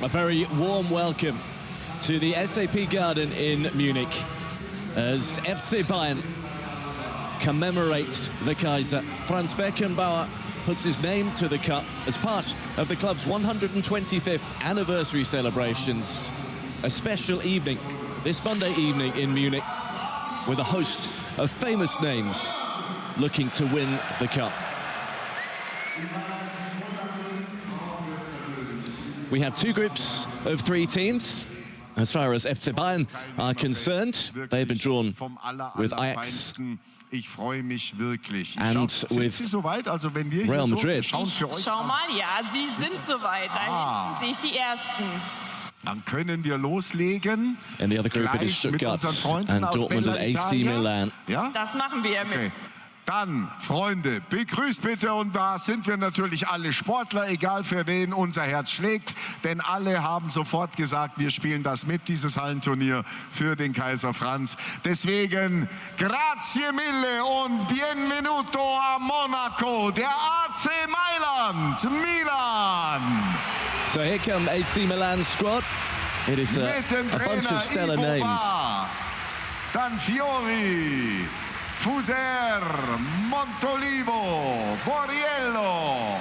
A very warm welcome to the SAP Garden in Munich as FC Bayern commemorates the Kaiser. Franz Beckenbauer puts his name to the cup as part of the club's 125th anniversary celebrations. A special evening this Monday evening in Munich with a host of famous names looking to win the cup. We have two groups of three teams. As far as FC Bayern are concerned, they have been drawn with Ajax and with Real Madrid. Schau mal, ja, sie sind soweit. Da hinten sehe ich die ersten. Dann können wir loslegen. In the other group it is Stuttgart and Dortmund and AC Milan. Ja? Das machen wir mit. Dann, Freunde, begrüßt bitte, und da sind wir natürlich alle Sportler, egal für wen unser Herz schlägt, denn alle haben sofort gesagt, wir spielen das mit, dieses Hallenturnier für den Kaiser Franz. Deswegen, grazie mille und bienvenuto a Monaco, der AC Mailand, Milan. So here come AC Milan's squad. It is a bunch of stellar names. Dann Fiori, Fuser, Montolivo, Borriello.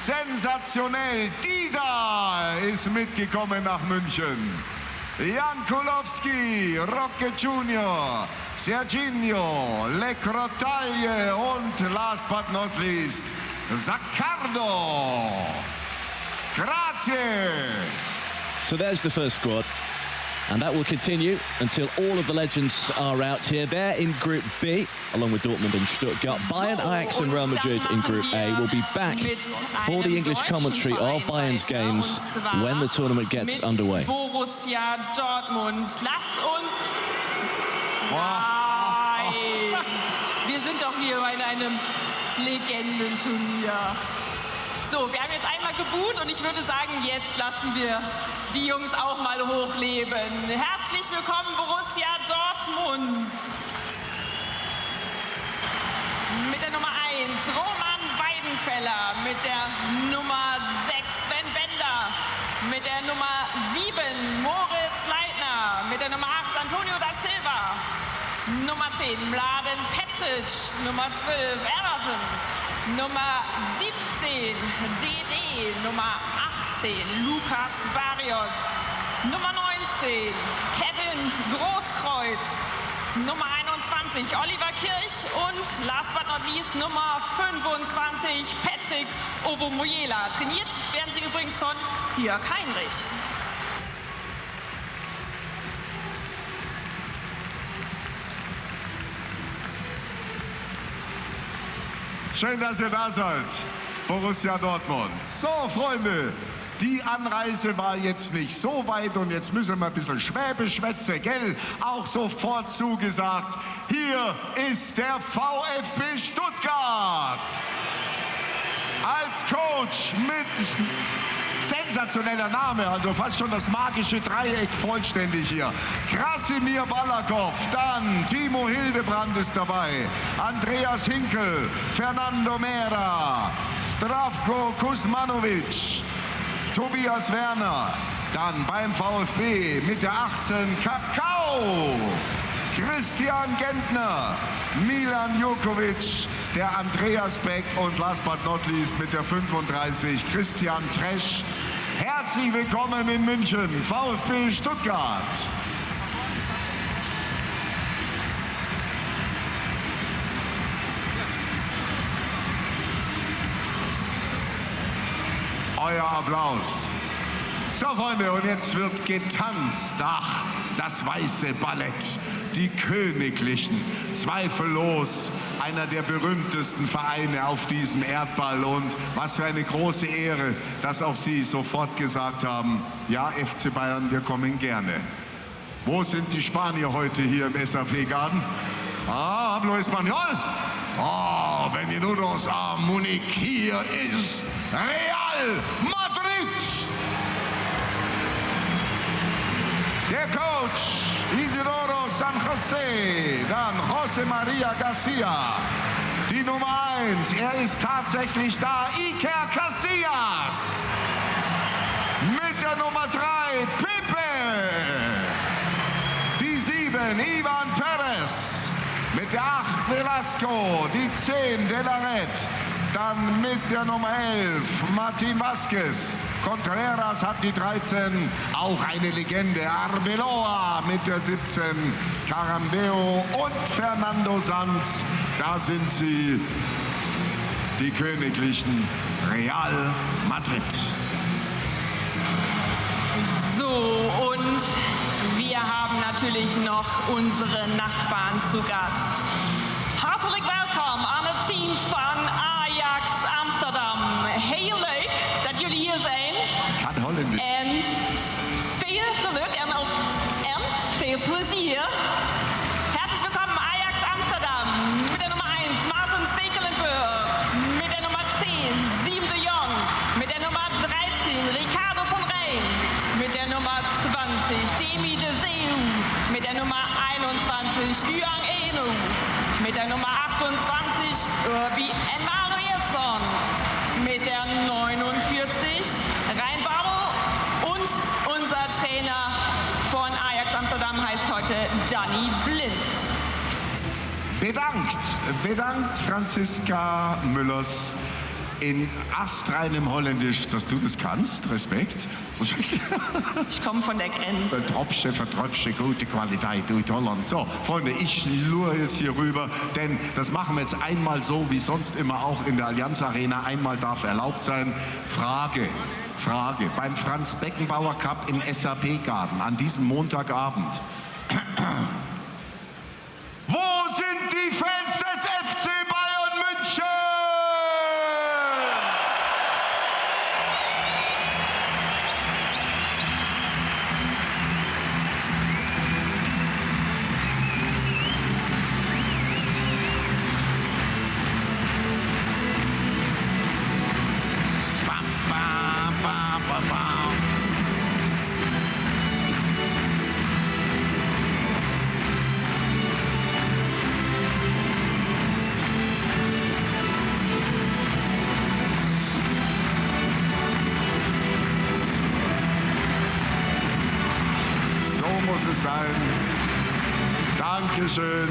Sensationell, Dida ist mitgekommen nach München. Jankulowski, Rocke Junior, Serginho, Le Crotaille und last but not least, Riccardo. Grazie! So there's the first squad. And that will continue until all of the legends are out here. They're in Group B, along with Dortmund and Stuttgart. Bayern, Ajax and Real Madrid in Group A will be back for the English commentary of Bayern's games when the tournament gets underway. Borussia Dortmund. Lasst uns... Nein! Wir sind doch hier bei einem Legendenturnier. So, wir haben jetzt einmal geboot und ich würde sagen, jetzt lassen wir die Jungs auch mal hochleben. Herzlich willkommen, Borussia Dortmund. Mit der Nummer 1, Roman Weidenfeller. Mit der Nummer 6, Sven Bender. Mit der Nummer 7, Moritz Leitner. Mit der Nummer 8, Antonio da Silva. Nummer 10, Mladen Petrić. Nummer 12, Everton. Nummer 17, DD, Nummer 18, Lukas Barrios, Nummer 19, Kevin Großkreuz, Nummer 21, Oliver Kirch und last but not least Nummer 25, Patrick Ovomoyela. Trainiert werden sie übrigens von Jörg Heinrich. Schön, dass ihr da seid, Borussia Dortmund. So, Freunde, die Anreise war jetzt nicht so weit und jetzt müssen wir ein bisschen Schwäbisch schwätzen, gell? Auch sofort zugesagt, hier ist der VfB Stuttgart. Als Coach mit sensationeller Name, also fast schon das magische Dreieck vollständig hier. Krasimir Balakov, dann Timo Hildebrand ist dabei, Andreas Hinkel, Fernando Mera, Zdravko Kuzmanovic, Tobias Werner, dann beim VfB mit der 18 Kakao, Christian Gentner, Milan Jokovic, der Andreas Beck und last but not least mit der 35 Christian Tresch. Herzlich willkommen in München, VfB Stuttgart. Euer Applaus. So, Freunde, und jetzt wird getanzt. Ach, das weiße Ballett. Die Königlichen, zweifellos einer der berühmtesten Vereine auf diesem Erdball. Und was für eine große Ehre, dass auch Sie sofort gesagt haben, ja, FC Bayern, wir kommen gerne. Wo sind die Spanier heute hier im SAP Garden? Ah, hablo español? Oh, bienvenidos a Munich. Hier ist Real Madrid. Der Coach Isidoro San José, dann José María García. Die Nummer 1, er ist tatsächlich da, Iker Casillas. Mit der Nummer 3, Pepe. Die 7, Ivan Perez. Mit der 8, Velasco. Die 10, Delaret. Dann mit der Nummer 11, Martin Vázquez. Contreras hat die 13, auch eine Legende. Arbeloa mit der 17, Carambeo und Fernando Sanz. Da sind sie, die Königlichen Real Madrid. So, und wir haben natürlich noch unsere Nachbarn zu Gast. Hartelijk welkom aan het team van Ajax Amsterdam. Heel leuk dat jullie hier zijn. Kan Holländisch. En veel geluk en veel plezier. Herzlich willkommen Ajax Amsterdam. Mit der Nummer 1 Maarten Stekelenburg. Mit der Nummer 10 7 de Jong. Mit der Nummer 13 Riccardo von Rijn. Mit der Nummer 20 Demi de Zeeuw. Mit der Nummer 21 Yuang Eno. Mit der Nummer 28 Urbi Emanuelsson. Mit der 49 Rein Babel. Und unser Trainer von Ajax Amsterdam heißt heute Danny Blind. Bedankt Franziska Müllers in astreinem Holländisch, dass du das kannst. Respekt. Ich komme von der Grenze. Vertröpsche, gute Qualität durch Holland. So, Freunde, ich lure jetzt hier rüber, denn das machen wir jetzt einmal so, wie sonst immer auch in der Allianz Arena. Einmal darf erlaubt sein. Frage. Beim Franz Beckenbauer Cup im SAP Garden an diesem Montagabend. Wo sind die Fans des FC Bayern München?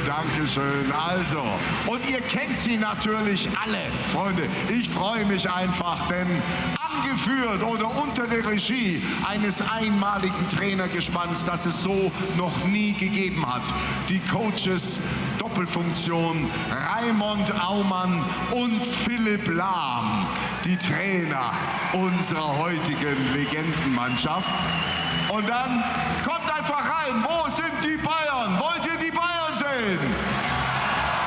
Dankeschön. Also, und ihr kennt sie natürlich alle, Freunde. Ich freue mich einfach, denn angeführt oder unter der Regie eines einmaligen Trainergespanns, das es so noch nie gegeben hat. Die Coaches, Doppelfunktion, Raimund Aumann und Philipp Lahm, die Trainer unserer heutigen Legendenmannschaft. Und dann kommt einfach rein. Wo sind die Bayern? Wollt ihr die Bayern sehen?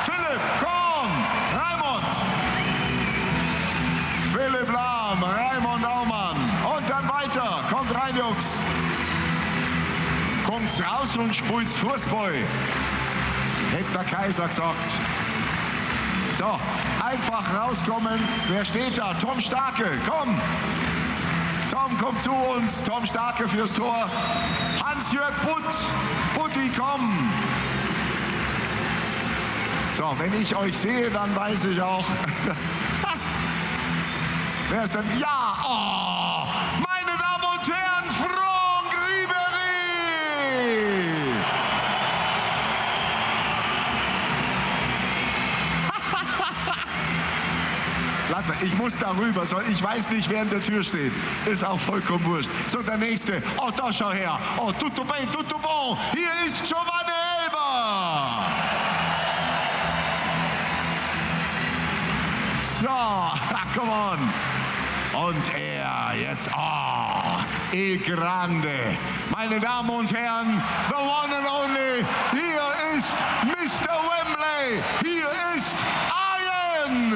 Philipp, komm! Raimund! Philipp Lahm, Raimund Aumann. Und dann weiter. Kommt rein, Jungs. Kommt's raus und spielt's Fußball. Hätte der Kaiser gesagt. So, einfach rauskommen. Wer steht da? Tom Starke, komm! Tom kommt zu uns, Tom Starke fürs Tor. Hans-Jörg Butti, komm. So, wenn ich euch sehe, dann weiß ich auch. Wer ist denn? Ja, oh, meine Damen und Herren, Franck Ribéry. Ich muss darüber, ich weiß nicht, wer in der Tür steht. Ist auch vollkommen wurscht. So, der Nächste. Oh, da schau her. Oh, tutto bene, tutto bon. Hier ist Giovanni Elber. So, come on. Und er jetzt, oh, Il Grande. Meine Damen und Herren, the one and only. Hier ist Mr. Wembley. Hier ist Arjen.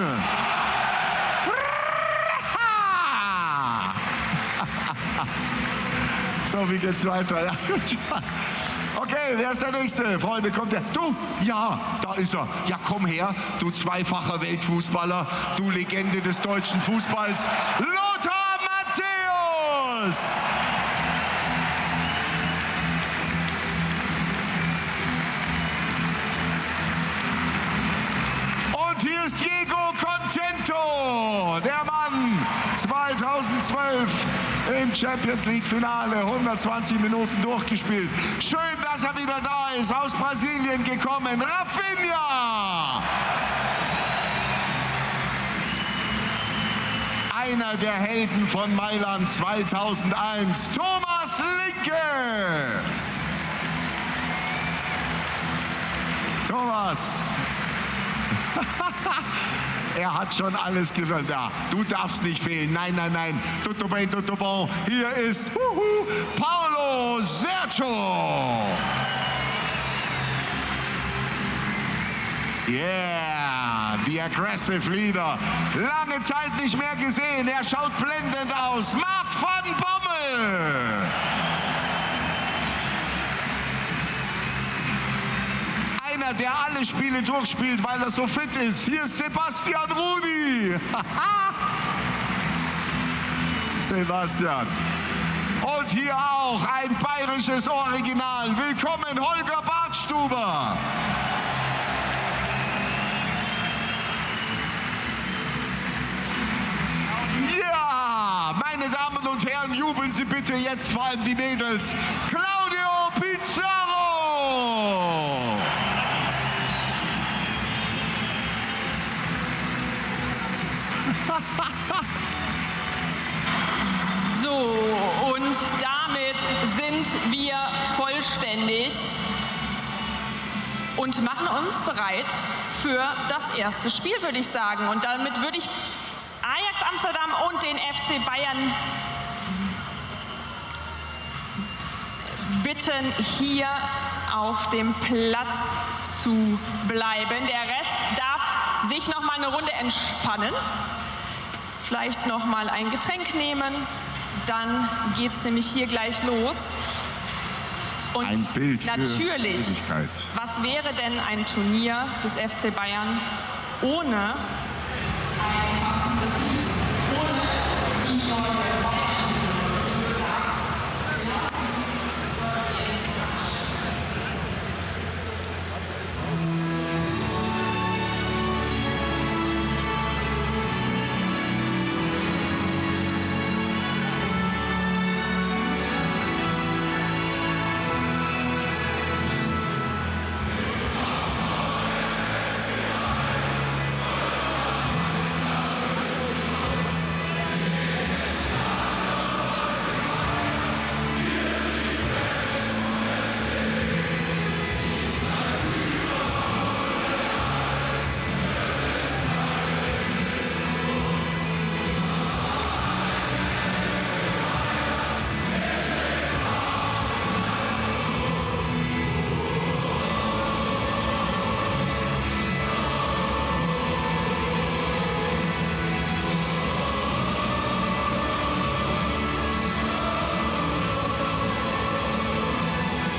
So, wie geht's weiter? Ja, gut. Okay, wer ist der Nächste? Freunde, kommt der? Du? Ja, da ist er. Ja, komm her, du zweifacher Weltfußballer, du Legende des deutschen Fußballs, Lothar Matthäus! Und hier ist Diego Contento, der Mann, 2012 im Champions League Finale. 120 Minuten durchgespielt. Schön, dass er wieder da ist. Aus Brasilien gekommen. Rafinha! Einer der Helden von Mailand 2001. Thomas Linke! Thomas! Er hat schon alles gewonnen. Ja, du darfst nicht fehlen. Nein, nein, nein. Tutto bene, tutto bon. Hier ist Paulo Sergio. Yeah, the aggressive leader. Lange Zeit nicht mehr gesehen. Er schaut blendend aus. Mart van Bommel. Einer, der alle Spiele durchspielt, weil er so fit ist. Hier ist Sebastian Rudi. Sebastian. Und hier auch ein bayerisches Original. Willkommen, Holger Bartstuber. Ja, meine Damen und Herren, jubeln Sie bitte jetzt, vor allem die Mädels. Claudio Pizarro. So, und damit sind wir vollständig und machen uns bereit für das erste Spiel, würde ich sagen. Und damit würde ich Ajax Amsterdam und den FC Bayern bitten, hier auf dem Platz zu bleiben. Der Rest darf sich noch mal eine Runde entspannen. Vielleicht noch mal ein Getränk nehmen. Dann geht es nämlich hier gleich los. Und ein Bild natürlich, was wäre denn ein Turnier des FC Bayern ohne die neue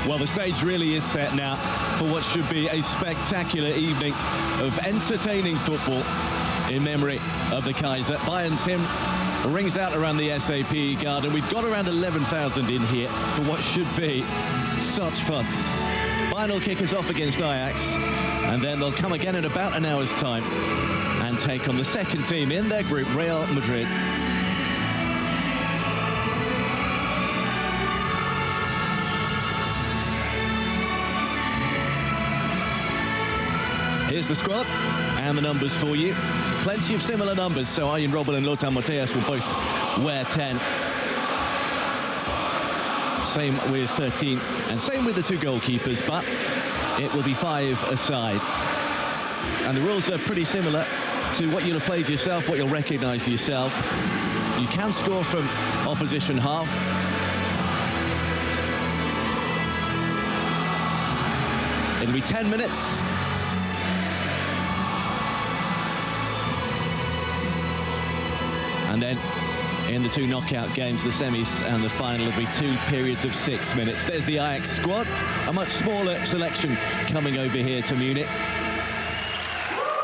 Well, the stage really is set now for what should be a spectacular evening of entertaining football in memory of the Kaiser. Bayern's hymn rings out around the SAP Garden. We've got around 11,000 in here for what should be such fun. Bayern will kick us off against Ajax, and then they'll come again in about an hour's time and take on the second team in their group, Real Madrid. Here's the squad and the numbers for you. Plenty of similar numbers, so Arjen Robben and Lothar Matthäus will both wear 10. Same with 13 and same with the two goalkeepers, but it will be 5 aside. And the rules are pretty similar to what you'll have played yourself, what you'll recognise yourself. You can score from opposition half. It'll be 10 minutes. And then in the two knockout games, the semis and the final, will be 2 periods of 6 minutes. There's the Ajax squad, a much smaller selection coming over here to Munich.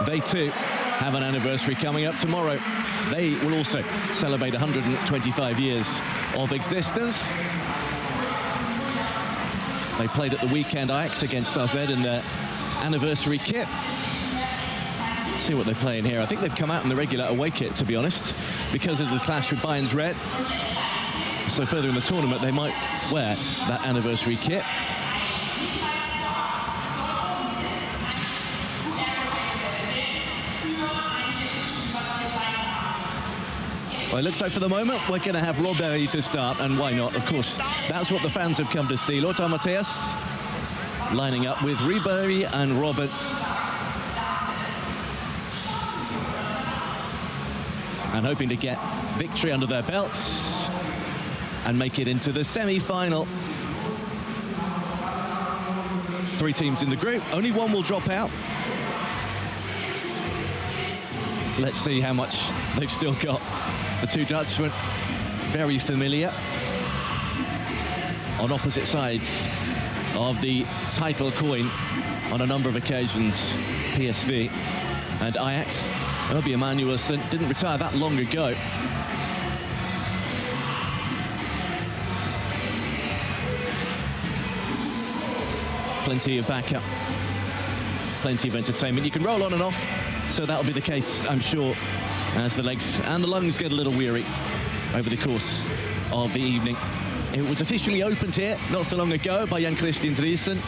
They too have an anniversary coming up tomorrow. They will also celebrate 125 years of existence. They played at the weekend, Ajax against AZ in their anniversary kit. See what they're playing here. I think they've come out in the regular away kit, to be honest, because of the clash with Bayern's red. So further in the tournament, they might wear that anniversary kit. Well, it looks like for the moment we're going to have Ribéry to start, and why not? Of course, that's what the fans have come to see. Lothar Matthäus lining up with Ribéry and Robben. And hoping to get victory under their belts and make it into the semi-final. 3 teams in the group, only one will drop out. Let's see how much they've still got. The 2 Dutchmen, very familiar. On opposite sides of the title coin on a number of occasions, PSV and Ajax. Obi Emanuelson didn't retire that long ago. Plenty of backup, plenty of entertainment. You can roll on and off, so that'll be the case, I'm sure, as the legs and the lungs get a little weary over the course of the evening. It was officially opened here not so long ago by Jan Christian Driesen,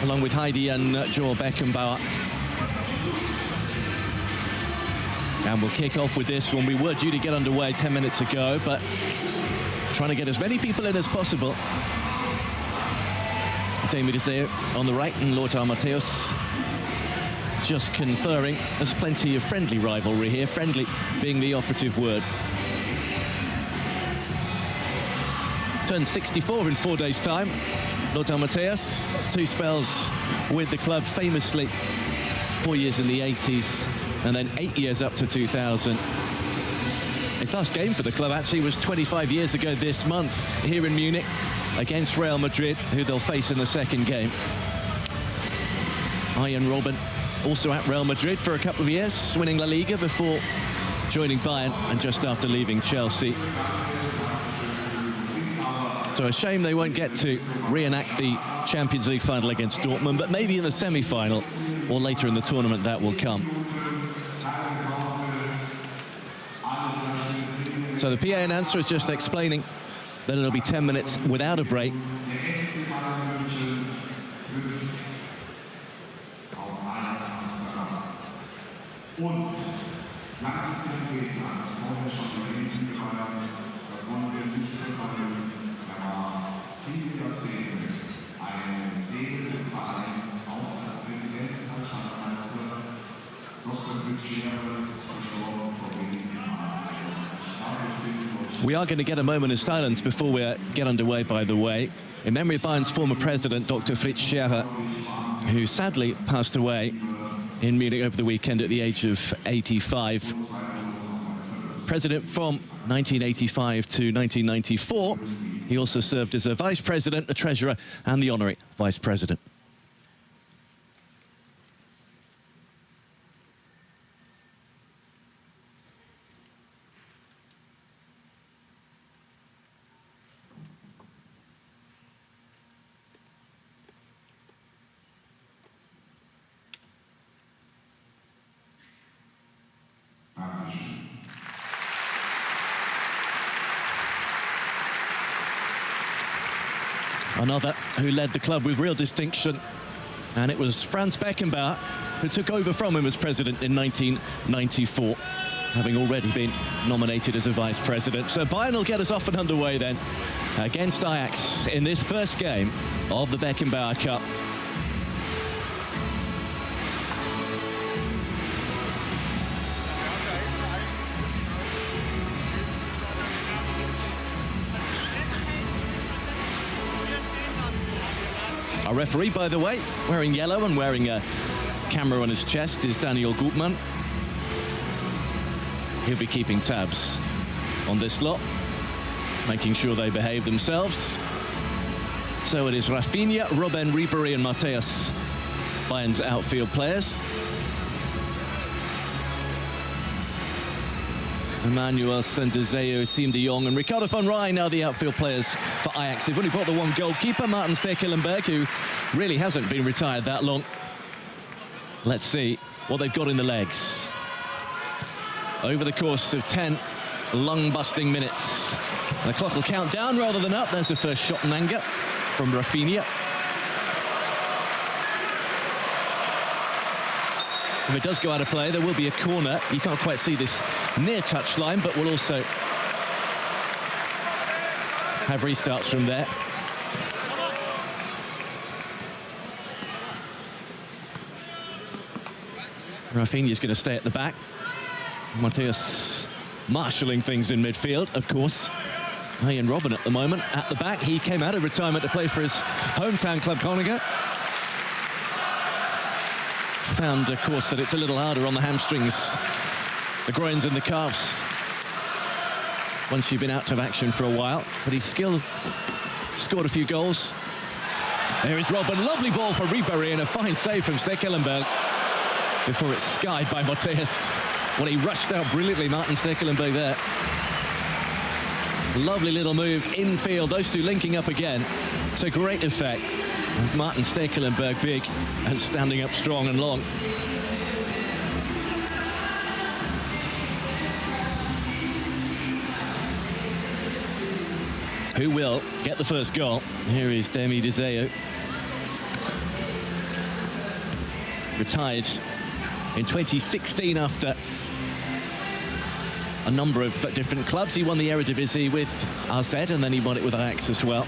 along with Heidi and Joel Beckenbauer. And we'll kick off with this when we were due to get underway 10 minutes ago, but trying to get as many people in as possible. David is there on the right, and Lothar Matthäus just conferring. There's plenty of friendly rivalry here, friendly being the operative word. Turned 64 in 4 days' time. Lothar Matthäus, 2 spells with the club, famously 4 years in the 80s and then 8 years up to 2000. His last game for the club actually was 25 years ago this month here in Munich against Real Madrid, who they'll face in the second game. Arjen Robben also at Real Madrid for a couple of years, winning La Liga before joining Bayern and just after leaving Chelsea. So a shame they won't get to reenact the Champions League final against Dortmund, but maybe in the semi-final or later in the tournament that will come. So the PA announcer is just explaining that it'll be 10 minutes without a break. We are going to get a moment of silence before we get underway, by the way, in memory of Bayern's former president, Dr. Fritz Scherrer, who sadly passed away in Munich over the weekend at the age of 85. President from 1985 to 1994. He also served as a vice president, a treasurer, and the honorary vice president. Another who led the club with real distinction, and it was Franz Beckenbauer who took over from him as president in 1994, having already been nominated as a vice president. So Bayern will get us off and underway then against Ajax in this first game of the Beckenbauer Cup. Our referee, by the way, wearing yellow and wearing a camera on his chest, is Daniel Gutmann. He'll be keeping tabs on this lot, making sure they behave themselves. So it is Rafinha, Robben, Ribéry and Matthäus, Bayern's outfield players. Emmanuel Sendezeo, Siem de Jong and Riccardo van Rijn are the outfield players for Ajax. They've only brought the one goalkeeper, Maarten Stekelenburg, who really hasn't been retired that long. Let's see what they've got in the legs. Over the course of 10 lung-busting minutes, The clock will count down rather than up. There's the first shot in anger from Rafinha. If it does go out of play, there will be a corner. You can't quite see this near touchline, but we'll also have restarts from there. Rafinha's going to stay at the back. Matthäus marshalling things in midfield, of course. Arjen Robben at the moment at the back. He came out of retirement to play for his hometown club, Groningen. Found, of course, that it's a little harder on the hamstrings, the groins and the calves, once you've been out of action for a while. But he's still scored a few goals. There is Robben. Lovely ball for Ribéry and a fine save from Stekelenburg before it's skied by Matthäus. Well, he rushed out brilliantly, Maarten Stekelenburg there. Lovely little move infield, those two linking up again to great effect. And Maarten Stekelenburg big and standing up strong and long. Who will get the first goal? Here is Demi Dizeo. Retired in 2016 after a number of different clubs. He won the Eredivisie with AZ and then he won it with Ajax as well.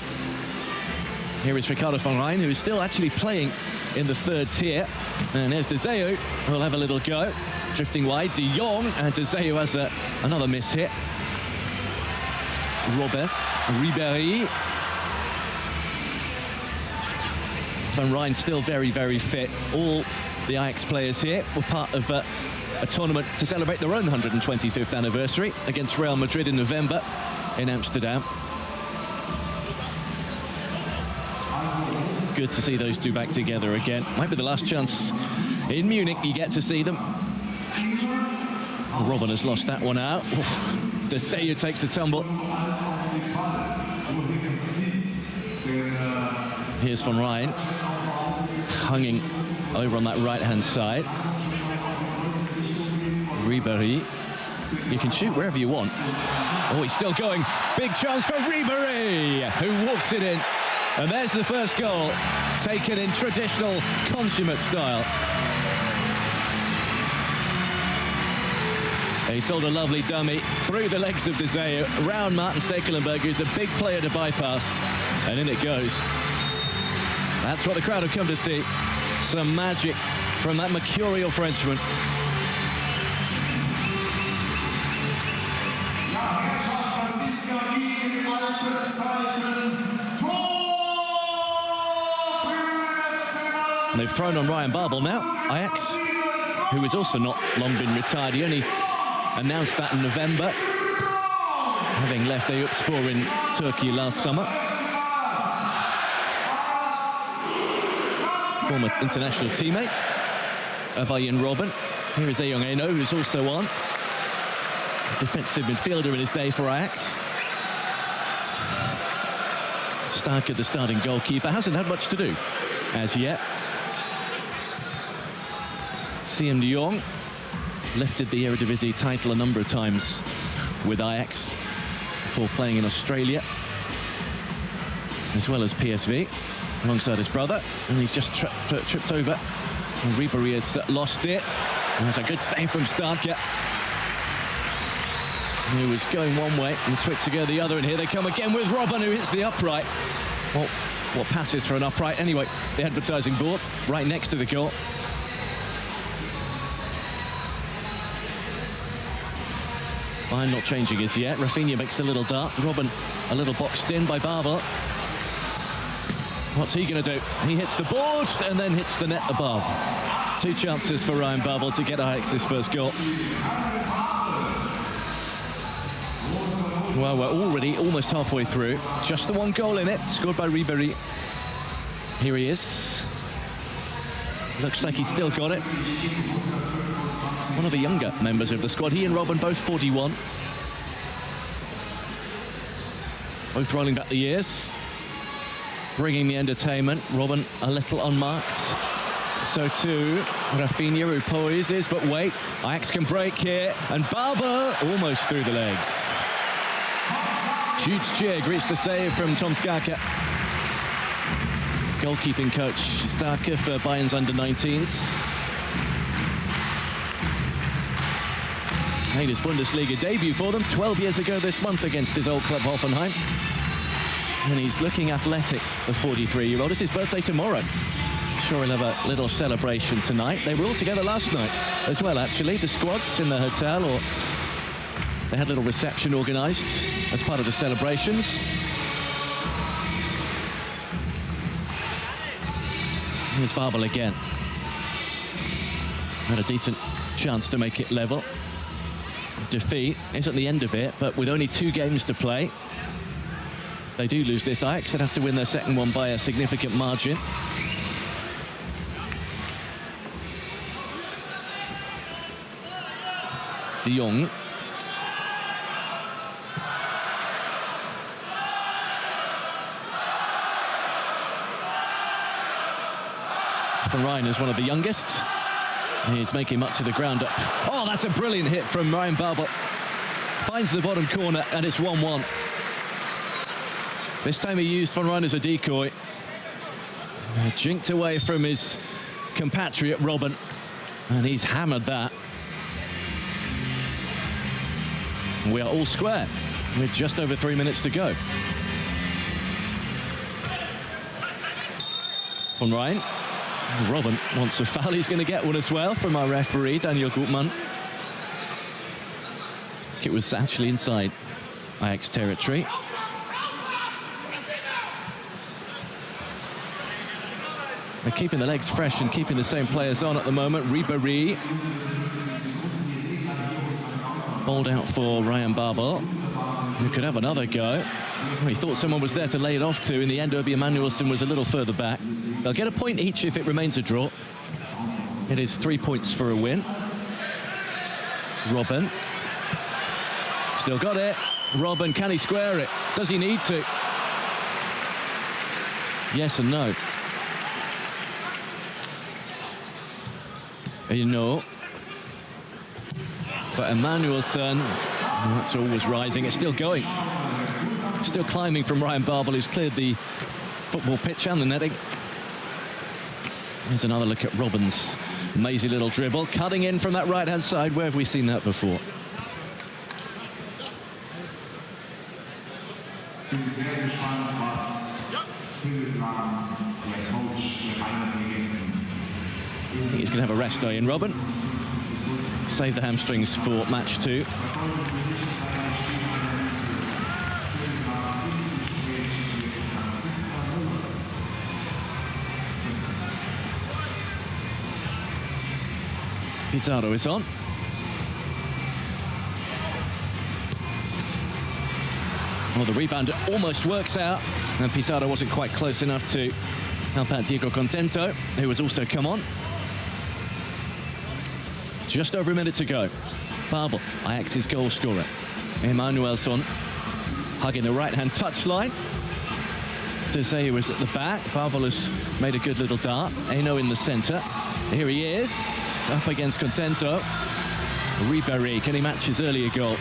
Here is Riccardo van Rijn, who is still actually playing in the third tier. And there's Dizeo, who'll have a little go. Drifting wide, De Jong, and Dizeo has another miss hit. Robben, Ribéry. Van Rijn still very, very fit. All the Ajax players here were part of a tournament to celebrate their own 125th anniversary against Real Madrid in November in Amsterdam. Good to see those two back together again. Might be the last chance in Munich you get to see them. Robben has lost that one out. Dizeo takes a tumble. Here's Van Rijn, hanging over on that right-hand side. Ribéry, you can shoot wherever you want. Oh, he's still going. Big chance for Ribéry, who walks it in. And there's the first goal, taken in traditional consummate style. He sold a lovely dummy through the legs of Dizeo, around Maarten Stekelenburg, who's a big player to bypass. And in it goes. That's what the crowd have come to see. Some magic from that mercurial Frenchman. And they've thrown on Ryan Babel now. Ajax, who has also not long been retired. He only announced that in November, having left Eyüpspor in Turkey last summer. Former international teammate of Arjen Robben. Here is Eyong Eno, who's also on. Defensive midfielder in his day for Ajax. Starker, the starting goalkeeper, hasn't had much to do as yet. Siem de Jong lifted the Eredivisie title a number of times with Ajax before playing in Australia, as well as PSV, alongside his brother. And he's just tripped over. And Ribéry has lost it. And that's a good save from Starker. He was going one way and switched to go the other. And here they come again with Robben, who hits the upright. Well, what passes for an upright? Anyway, the advertising board right next to the goal. Bayern not changing as yet. Rafinha makes a little dart. Robben a little boxed in by Babel. What's he going to do? He hits the board and then hits the net above. Two chances for Ryan Babel to get Ajax this first goal. Well, we're already almost halfway through. Just the one goal in it, scored by Ribéry. Here he is. Looks like he's still got it. One of the younger members of the squad. He and Robben both 41. Both rolling back the years. Bringing the entertainment. Robben a little unmarked. So too Rafinha, who poises, but wait. Ajax can break here. And Babel almost through the legs. Huge cheer greets the save from Tom Skarke. Goalkeeping coach Starke for Bayern's under-19s. Made his Bundesliga debut for them 12 years ago this month against his old club Hoffenheim. And he's looking athletic, the 43-year-old. It's his birthday tomorrow. Sure he'll have a little celebration tonight. They were all together last night as well, actually. The squads in the hotel, or they had a little reception organised as part of the celebrations. Here's Babel again. Had a decent chance to make it level. Defeat isn't the end of it, but with only 2 games to play, they do lose this. Ajax would have to win their second one by a significant margin. De Jong. Van Rijn is one of the youngest. He's making much of the ground up. Oh, that's a brilliant hit from Ryan Babel. Finds the bottom corner, and it's 1-1. This time he used Van Rijn as a decoy. Jinked away from his compatriot Robben, and he's hammered that. We are all square with just over 3 minutes to go. Van Rijn. Robben wants a foul. He's going to get one as well from our referee, Daniel Gutmann. It was actually inside Ajax territory. They're keeping the legs fresh and keeping the same players on at the moment. Ribéry. Balled out for Ryan Babel, who could have another go. Well, he thought someone was there to lay it off to. In the end, Obi Emanuelson was a little further back. They'll get a point each if it remains a draw. It is 3 points for a win. Robben. Still got it. Robben, can he square it? Does he need to? Yes and no. You know. But Emanuelson, that's always rising. It's still going. Still climbing from Ryan Babel, who's cleared the football pitch and the netting. Here's another look at Robben's mazy little dribble. Cutting in from that right-hand side. Where have we seen that before? I think he's going to have a rest day in Robben. Save the hamstrings for match 2. Pizarro is on. Well, the rebound almost works out, and Pizarro wasn't quite close enough to help out Diego Contento, who has also come on. Just over a minute to go. Babel, Ajax's goal scorer. Emanuelson hugging the right-hand touchline. Dizé was at the back. Babel has made a good little dart. Eno in the centre. Here he is, up against Contento. Ribéry, can he match his earlier goal?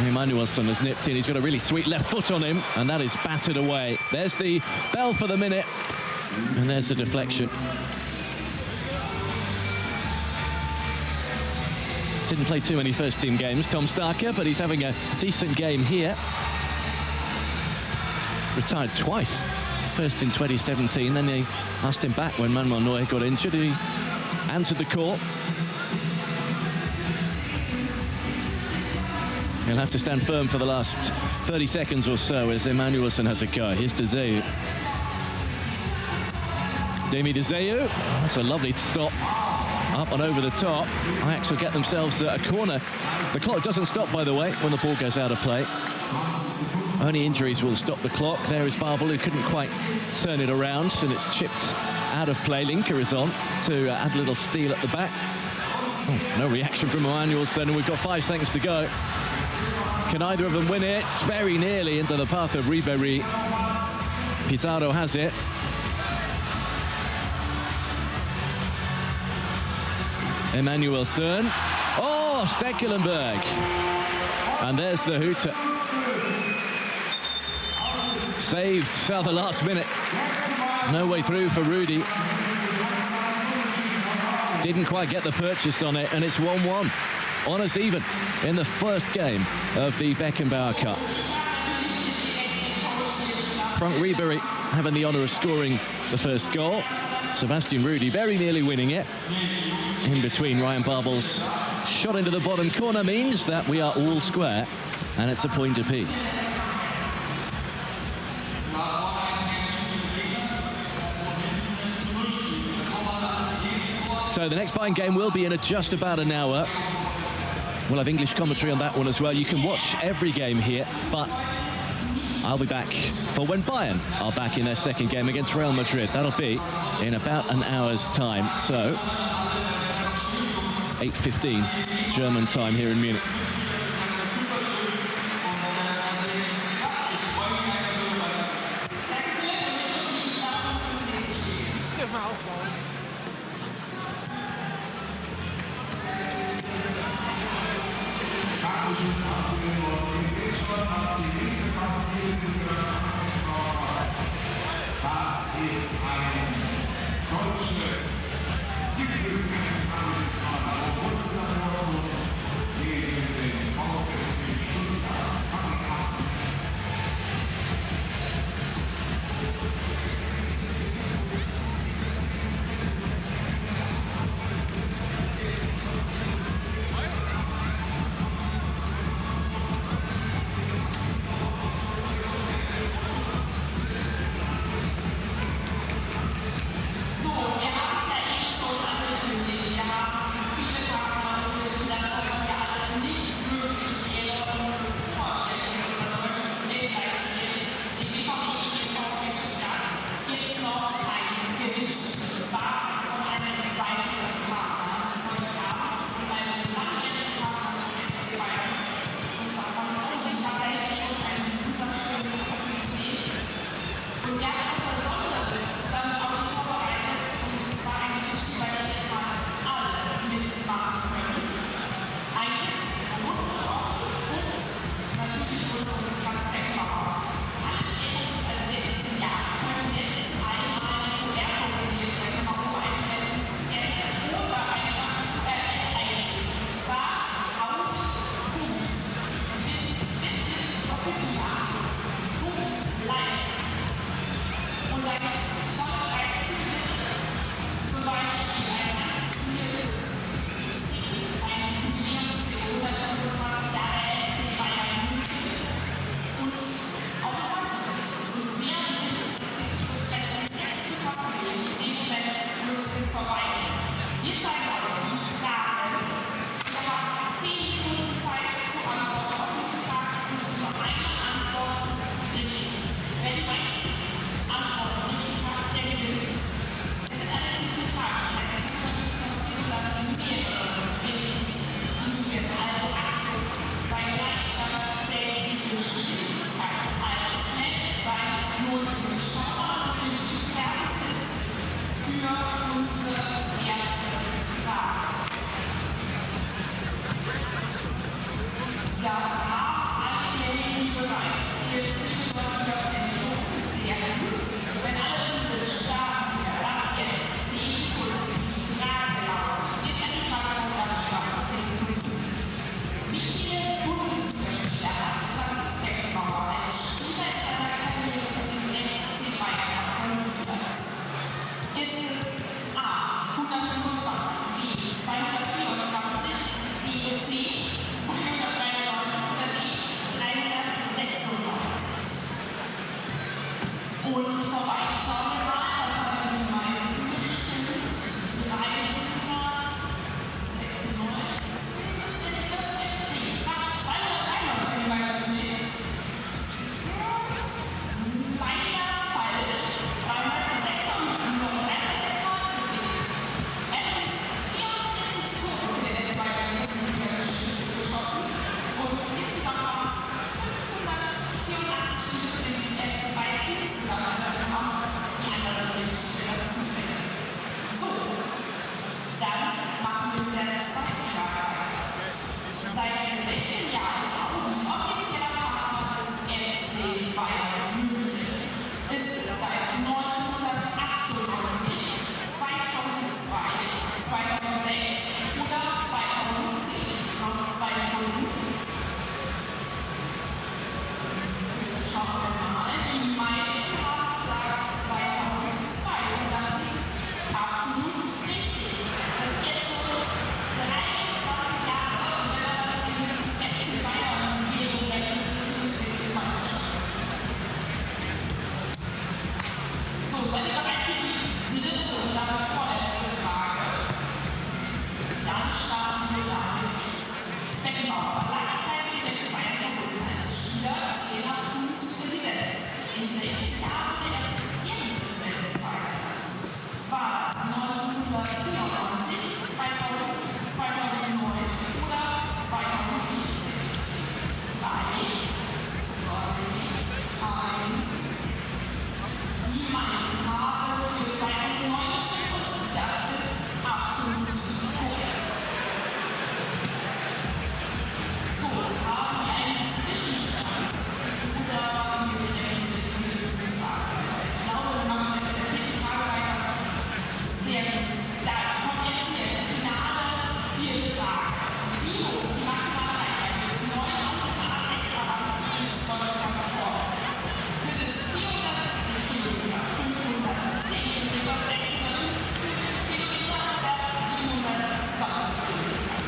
Emanuelson has nipped in. He's got a really sweet left foot on him, and that is battered away. There's the bell for the minute, and there's the deflection. Didn't play too many first-team games, Tom Skarke, but he's having a decent game here. Retired twice. First in 2017, then they asked him back when Manuel Neuer got injured. He answered the call. He'll have to stand firm for the last 30 seconds or so as Emanuelson has a go. Here's Dizé. Demi Dizé. That's a lovely stop. Up and over the top. Ajax will get themselves a corner. The clock doesn't stop, by the way, when the ball goes out of play. Only injuries will stop the clock. There is Babel, who couldn't quite turn it around, and it's chipped out of play. Linker is on to add a little steal at the back. Oh, no reaction from Emanuelson, and we've got 5 seconds to go. Can either of them win it? Very nearly into the path of Ribéry. Pizarro has it. Emanuelson. Oh, Stekelenburg. And there's the hooter. Saved at the last minute. No way through for Rudy. Didn't quite get the purchase on it, and it's 1-1. On us even in the first game of the Beckenbauer Cup. Franck Ribéry having the honour of scoring the first goal. Sebastian Rudy very nearly winning it. In between Ryan Babel's shot into the bottom corner means that we are all square, and it's a point apiece. So the next Bayern game will be in just about an hour. We'll have English commentary on that one as well. You can watch every game here, but I'll be back for when Bayern are back in their second game against Real Madrid. That'll be in about an hour's time. So 8:15 German time here in Munich. Sehr gut. Da kommt jetzt hier Finale, 4 Fragen. Timo ist die maximale Reichweite bis 9,6 Abend im Sportkampf vor. Sind es 470 Kilometer, 510 Kilometer, 650 Kilometer oder 720 Kilometer?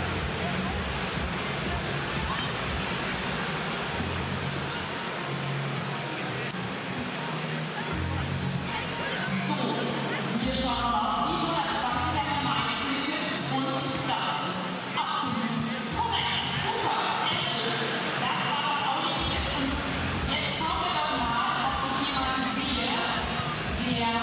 Wir schauen mal, 720 hat die meisten getippt und das ist absolut korrekt. Super, sehr schön. Das war das Audienz und jetzt schauen wir doch mal, ob ich jemanden sehe, der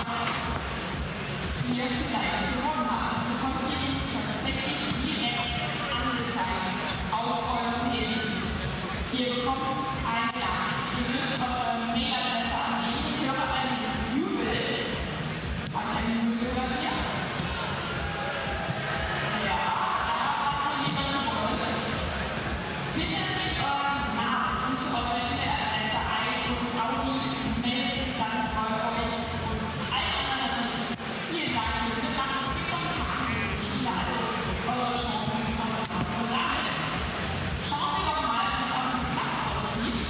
hier vielleicht gewonnen hat. Das bekommt ihr nämlich tatsächlich direkt angezeigt auf eurem Handy. Ihr bekommt eine Nachricht. Ihr müsst eure Mailadresse angeben. Ich höre einen Jubel. Hat er einen Jubel gehört? Ja. Ja, da hat jemand gewonnen. Bitte gebt euren Namen und eure E-Mail-Adresse ein und Audi meldet sich dann bei euch. Und allen anderen natürlich vielen Dank fürs Mitmachen. Es gibt noch ein paar andere Spiele, also eure Chancen. Und damit schauen wir doch mal, wie es auf dem Platz aussieht.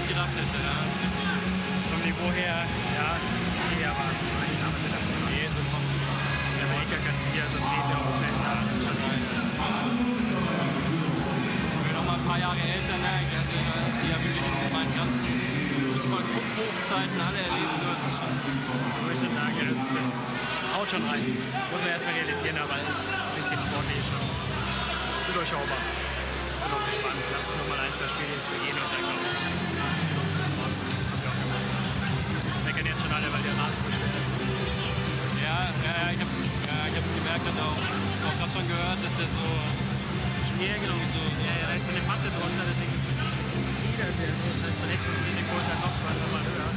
nicht gedacht hätte. Ja. Vom Niveau her, ja, okay, aber die Namen sind einfach Nee, so vom der Iker, Casillas und Pepe auch nicht. Das ist schon geil. Ich bin noch mal ein paar Jahre älter, ne? Die ja wirklich meinen ganzen Fußball-Hochzeiten alle erlebt. So, das ist schon, Wo ich schon sage, das haut schon rein. Muss man erstmal realisieren, aber ein bisschen sportlich schon überschaubar. Bin auch gespannt. Lass uns noch mal 1, 2 Spiele jetzt gehen und dann glaube ich, wir kennen jetzt schon alle, weil der Rasen so schwer ist. ich hab's gemerkt, hat auch gerade schon gehört, dass der so Ja, genau. so Ja, da ist so eine Matte drunter, deswegen jeder, der so das Verletzungsrisiko ist halt noch mal höher.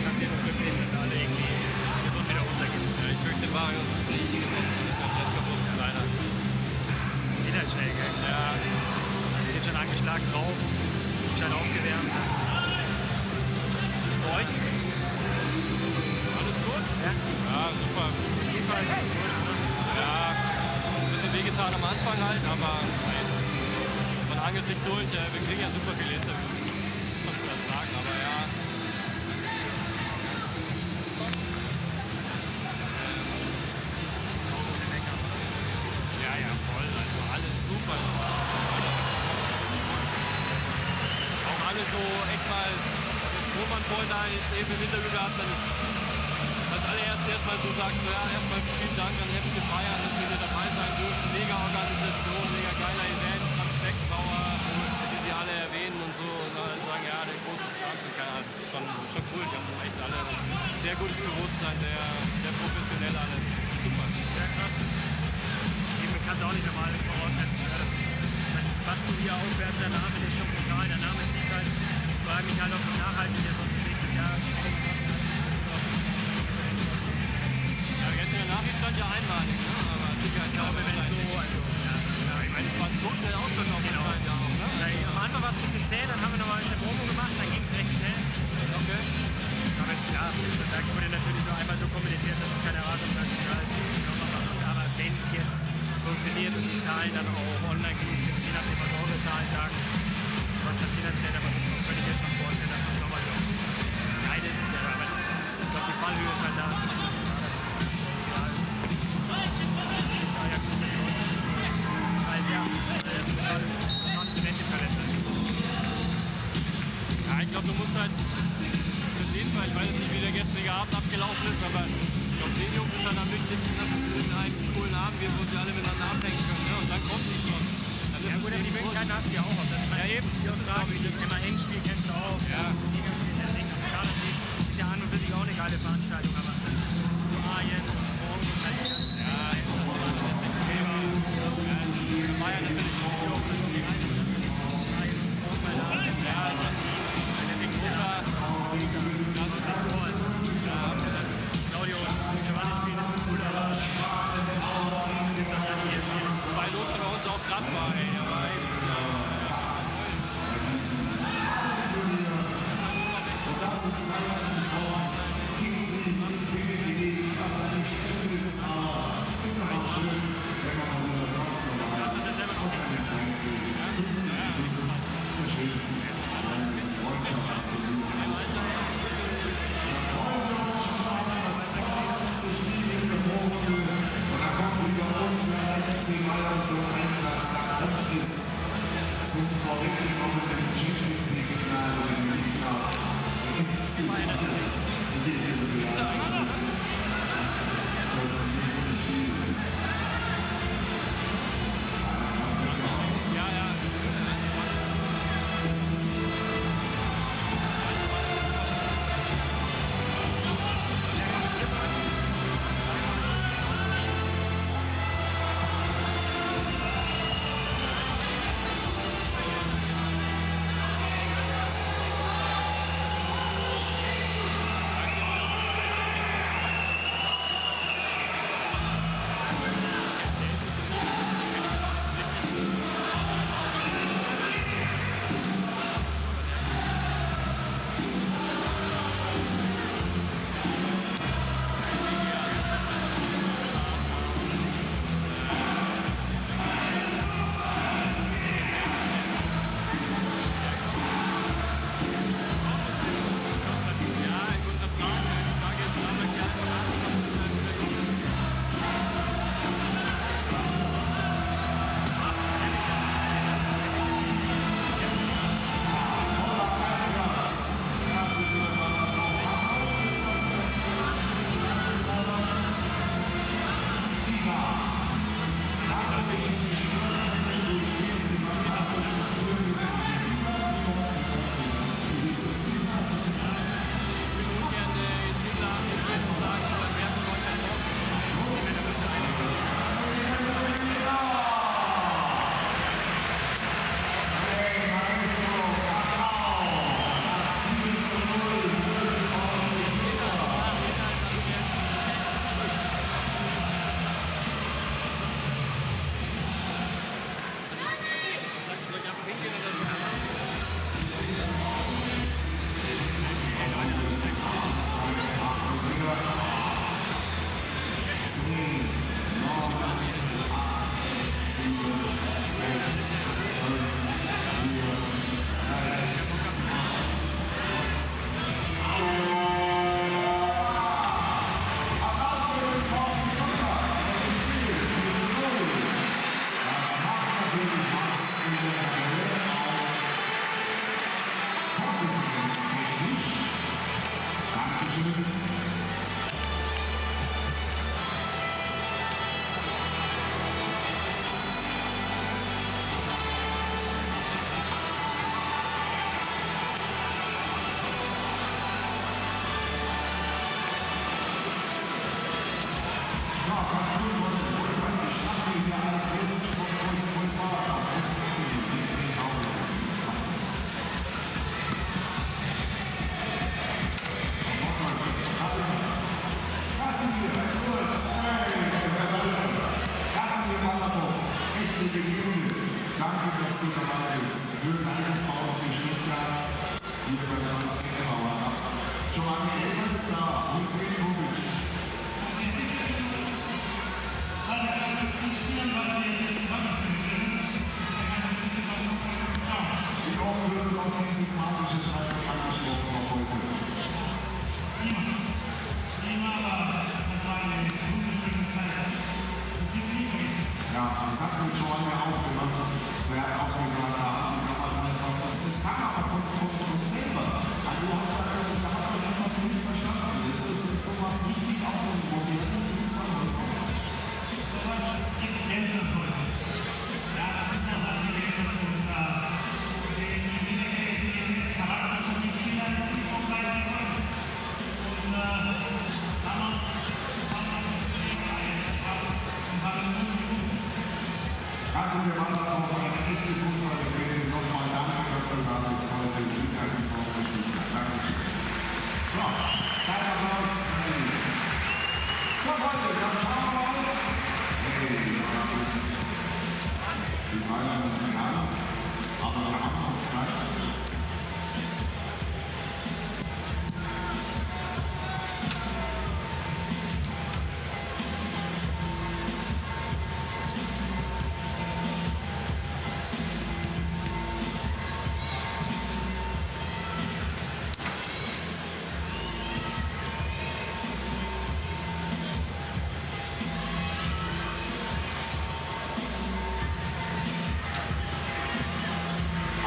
Kannst du dir nur Glück nehmen, wenn alle irgendwie gesund wieder runtergehen. ich fürchte, Barrios ist nicht gekommen, ist komplett kaputt, leider. Geht halt schnell, gell? Ja, Also geht schon angeschlagen drauf, schon aufgewärmt. Bei euch? alles gut? Ja? Ja, super. Auf jeden Fall. Ja, ein bisschen wehgetan am Anfang halt, aber man hangelt sich durch. Wir kriegen ja super viele Interviews, muss man das sagen, aber ja. Ja, voll, also alles super. Auch alles so echt mal, wo man vorhin da jetzt eben im Interview gehabt hat, als allererst erstmal so sagt, so, ja, erstmal vielen Dank an FC Bayern, dass wir hier dabei sein dürfen. Mega Organisation, mega geiler Event, Franz Beckenbauer, die sie alle erwähnen und so. Und dann sagen, ja, der große Franz, das ist schon cool. Die haben echt alle sehr gutes Bewusstsein, der professionell alle. Super. Ja, krass. Eben kannst du auch nicht normal voraussetzen. Was du hier aufwärts, der Name ist schon brutal, der Name zieht halt. Ich frage mich halt, ob das nachhaltig ist und nächstes Jahr. Jetzt in der Nachricht stand ja einmalig, ne? Aber sicher, ich glaube, wenn es so. Ich meine, es war so schnell ausverkauft, genau. Ja auch, ne? Am Anfang war es ein bisschen zäh, dann haben wir nochmal ein bisschen Promo gemacht, dann ging es recht schnell. Okay. Aber ist klar, das wurde natürlich nur einmal so kommuniziert, dass es keine Erwartungshaltung da ist. Aber wenn es jetzt funktioniert und die Zahlen dann auch online genug sind, je nachdem, was eure Zahlen sagen, was dann finanziell, aber könnte ich jetzt schon vorstellen, dass man es nochmal so. Nein, das ist ja, aber ich glaube, die Fallhöhe ist halt da. Ajax mit der weil ja, das macht die Menschenkalender. Ja, ich glaube, du musst halt für den Fall, ich weiß jetzt nicht, wie der gestrige Abend abgelaufen ist, aber ich glaube, den Jungs ist dann am wichtigsten, dass es einen coolen Abend gibt, wo sie alle miteinander abhängen können. Ne? Und dann kommt die schon. Ja gut, aber die Möglichkeiten hast du ja auch. Ja, eben. Die Frage, die immer Endspiel kennst du auch. Ja. Ist ja an und für sich auch nicht alle Veranstaltungen, aber Arjen und Franck und Casillas. Ja, Bayern natürlich auch das Spiel. Claudio und Giovanni spielen, das ist cool, aber Bei Lothar bei uns auch gerade war, ey. Danke, dass du dabei bist. Für deinen VfB Stuttgart, hier bei der Franz Beckenbauer. Giovanni ist da, wo ist Stekelenburg? Wie oft wirst du auf dieses magische Dreieck angesprochen auch heute? Ja, das hat mit Giovanni auch gemacht. Er hat auch gesagt, da hat sich damals einfach, das kam aber von selber. Also da hat man einfach nicht verstanden. Das ist sowas wichtig auch im modernen Fußball. Sowas gibt es jetzt noch heute. Ja, das hat sich geändert und den Charakter von den Spielern ist nicht so gleich wie heute. Und damals haben wir uns und haben nur geguckt. Kasse wir waren auf eine echte Fußballlegende. Nochmal danke, dass du da bist heute. Danke. So, kein Applaus. So, Freunde, dann schauen wir mal. Hey, das sind die Bayern und Real. Aber wir haben noch Zeit.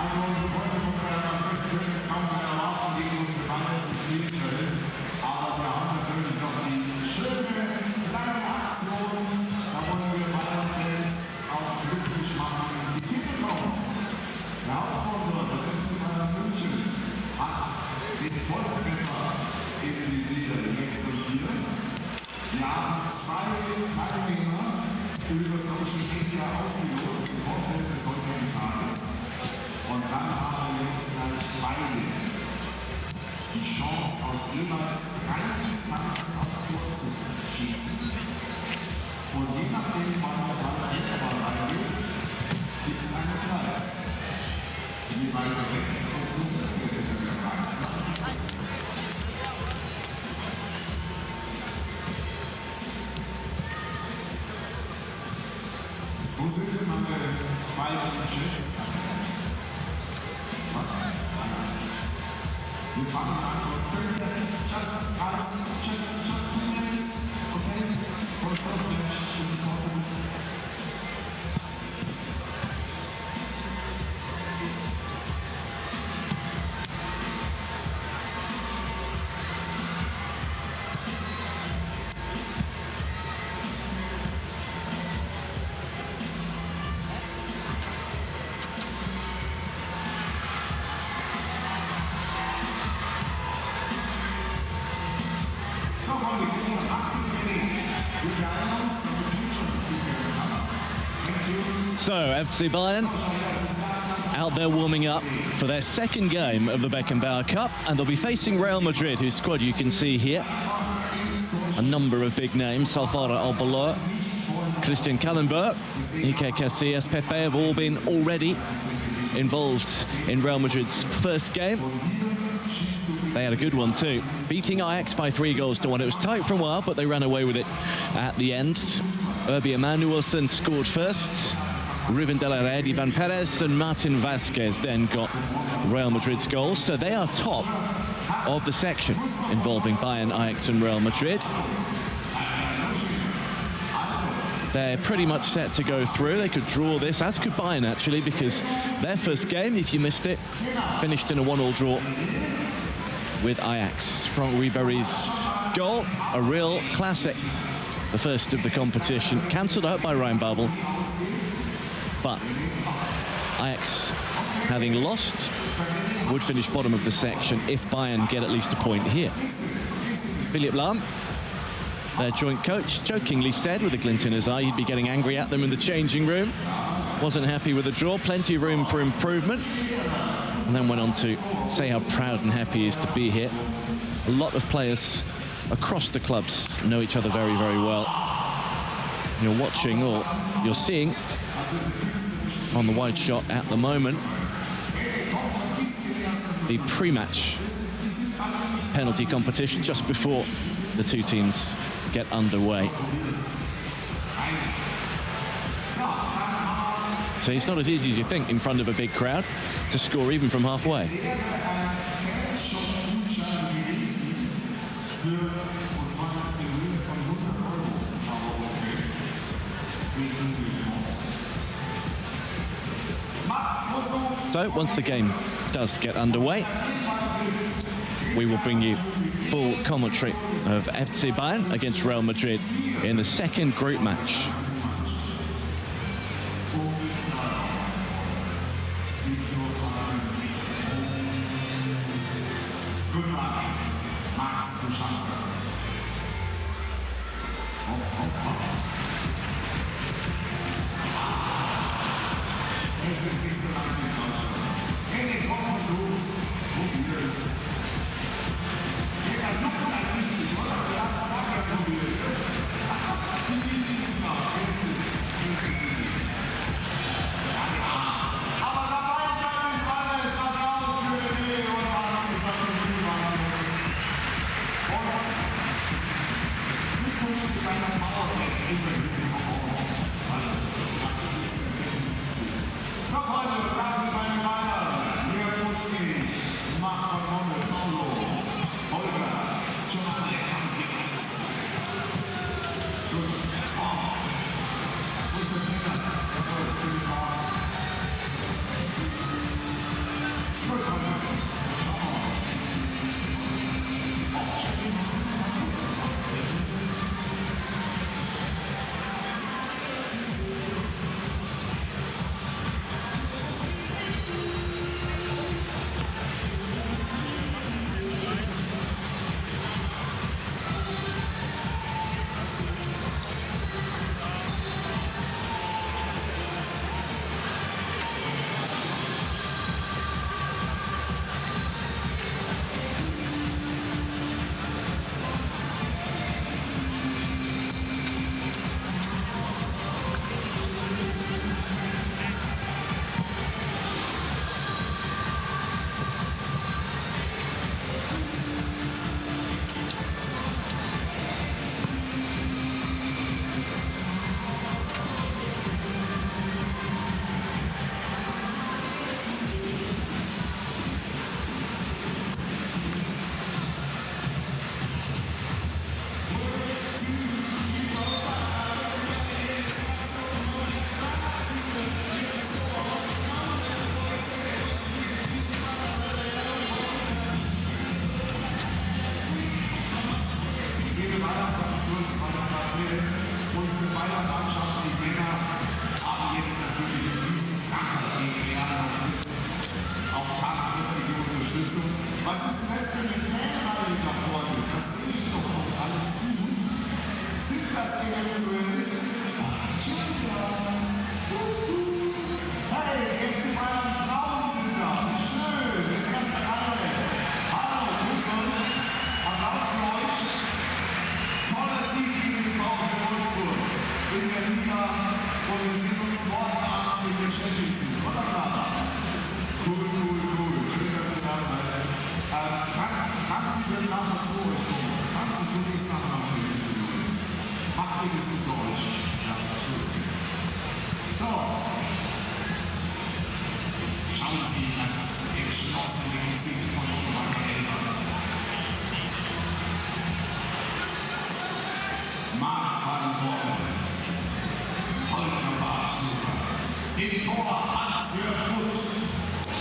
Also unsere Freunde von Real Madrid können es kaum erwarten, gegen unsere Bayern zu spielen können. Aber wir haben natürlich noch die schöne kleine Aktion. Da wollen wir Bayern-Fans auch glücklich machen. Die Titelraum. Der Hauptsponsor, das FC Bayern München, hat den Volltreffer egalisiert. Jetzt und hier. Wir haben 2 Teilnehmer über Social Media ausgelost im Vorfeld des heutigen Tages. Und dann haben wir jetzt gleich beide die Chance, aus jeweils 3 Distanzen aufs Tor zu schießen. Und je nachdem, wann der Ball reingeht, gibt es einen Preis. Je weiter weg, umso höher wird der Preis. Wo sind denn meine beiden Jets? Wir fangen an von just 2 minutes, okay? For short match, is it possible? So, FC Bayern out there warming up for their second game of the Beckenbauer Cup, and they'll be facing Real Madrid, whose squad you can see here. A number of big names: Alvaro Arbeloa, Christian Casillas, Iker, Casillas, Pepe have all been already involved in Real Madrid's first game. They had a good one too, beating Ajax by 3-1. It was tight for a while, but they ran away with it at the end. Urbi Emanuelson scored first. Ruben de la Red, Ivan Perez and Martin Vasquez then got Real Madrid's goals. So they are top of the section involving Bayern, Ajax and Real Madrid. They're pretty much set to go through. They could draw this, as could Bayern actually, because their first game, if you missed it, finished in a 1-1 draw with Ajax. Franck Ribéry's goal, a real classic. The first of the competition, cancelled out by Ryan Babel. But Ajax, having lost, would finish bottom of the section if Bayern get at least a point here. Philipp Lahm their joint coach, jokingly said with a glint in his eye he'd be getting angry at them in the changing room. Wasn't happy with the draw, plenty of room for improvement. And then went on to say how proud and happy he is to be here. A lot of players across the clubs know each other very, very well. You're watching, or you're seeing on the wide shot at the moment, the pre-match penalty competition just before the two teams get underway. So it's not as easy as you think in front of a big crowd to score even from halfway. So once the game does get underway, we will bring you full commentary of FC Bayern against Real Madrid in the second group match.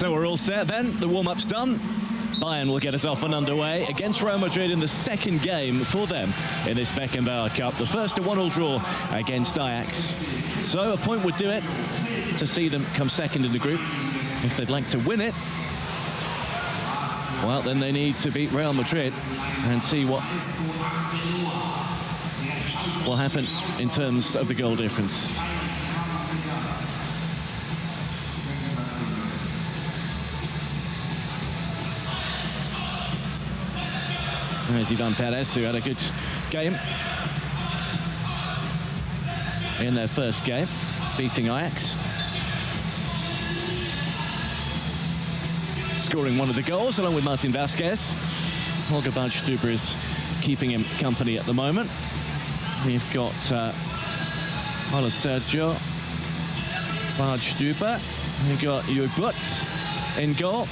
So we're all set then. The warm-up's done. Bayern will get us off and underway against Real Madrid in the second game for them in this Beckenbauer Cup. The first a 1-1 draw against Ajax. So a point would do it to see them come second in the group. If they'd like to win it, well, then they need to beat Real Madrid and see what will happen in terms of the goal difference. There's Ivan Perez, who had a good game in their first game, beating Ajax. Scoring one of the goals, along with Martin Vasquez. Holger Badstuber is keeping him company at the moment. We've got Paulo Sergio Badstuber. We've got Jubut in goal.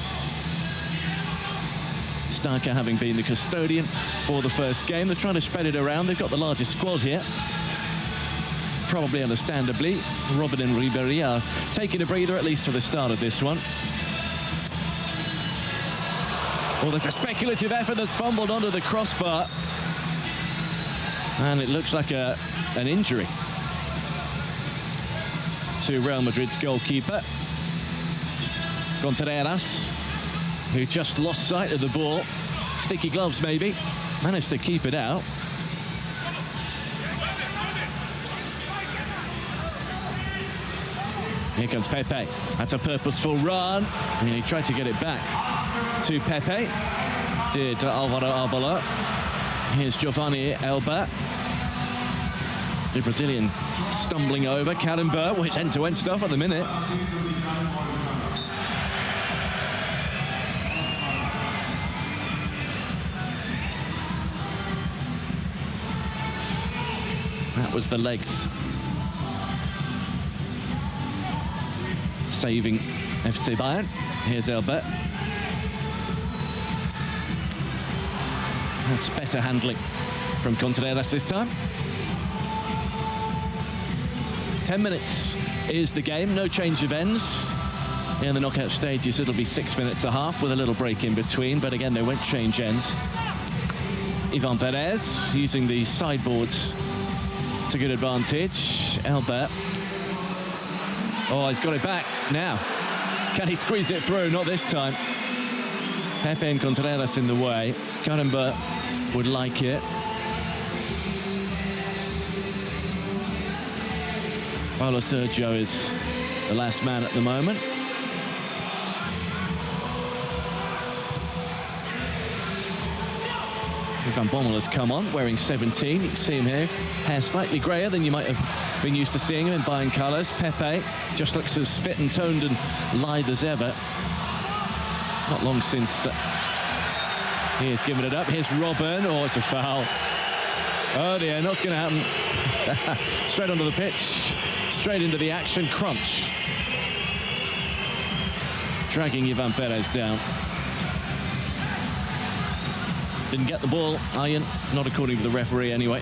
Starker having been the custodian for the first game. They're trying to spread it around. They've got the largest squad here. Probably understandably, Robben and Ribéry are taking a breather, at least for the start of this one. Oh, there's a speculative effort that's fumbled onto the crossbar. And it looks like an injury to Real Madrid's goalkeeper, Contreras, who just lost sight of the ball. Sticky gloves, maybe. Managed to keep it out. Here comes Pepe. That's a purposeful run. And he tried to get it back to Pepe. Did Álvaro Arbeloa. Here's Giovanni Elba. The Brazilian stumbling over. Casillas, well, it's end-to-end stuff at the minute. That was the legs saving FC Bayern. Here's Elba. That's better handling from Contreras this time. 10 minutes is the game, no change of ends. In the knockout stages, it'll be 6 minutes a half with a little break in between, but again, they won't change ends. Ivan Perez using the sideboards to good advantage. Elba. Oh, he's got it back now. Can he squeeze it through? Not this time. Pepe and Contreras in the way. Casillas would like it. Paulo Sergio is the last man at the moment. Van Bommel has come on, wearing 17. You can see him here. Hair slightly greyer than you might have been used to seeing him in Bayern colours. Pepe just looks as fit and toned and lithe as ever. Not long since he has given it up. Here's Robben. Oh, it's a foul. Oh dear, not going to happen. Straight onto the pitch. Straight into the action. Crunch. Dragging Ivan Perez down. Didn't get the ball, Arjen, not according to the referee anyway.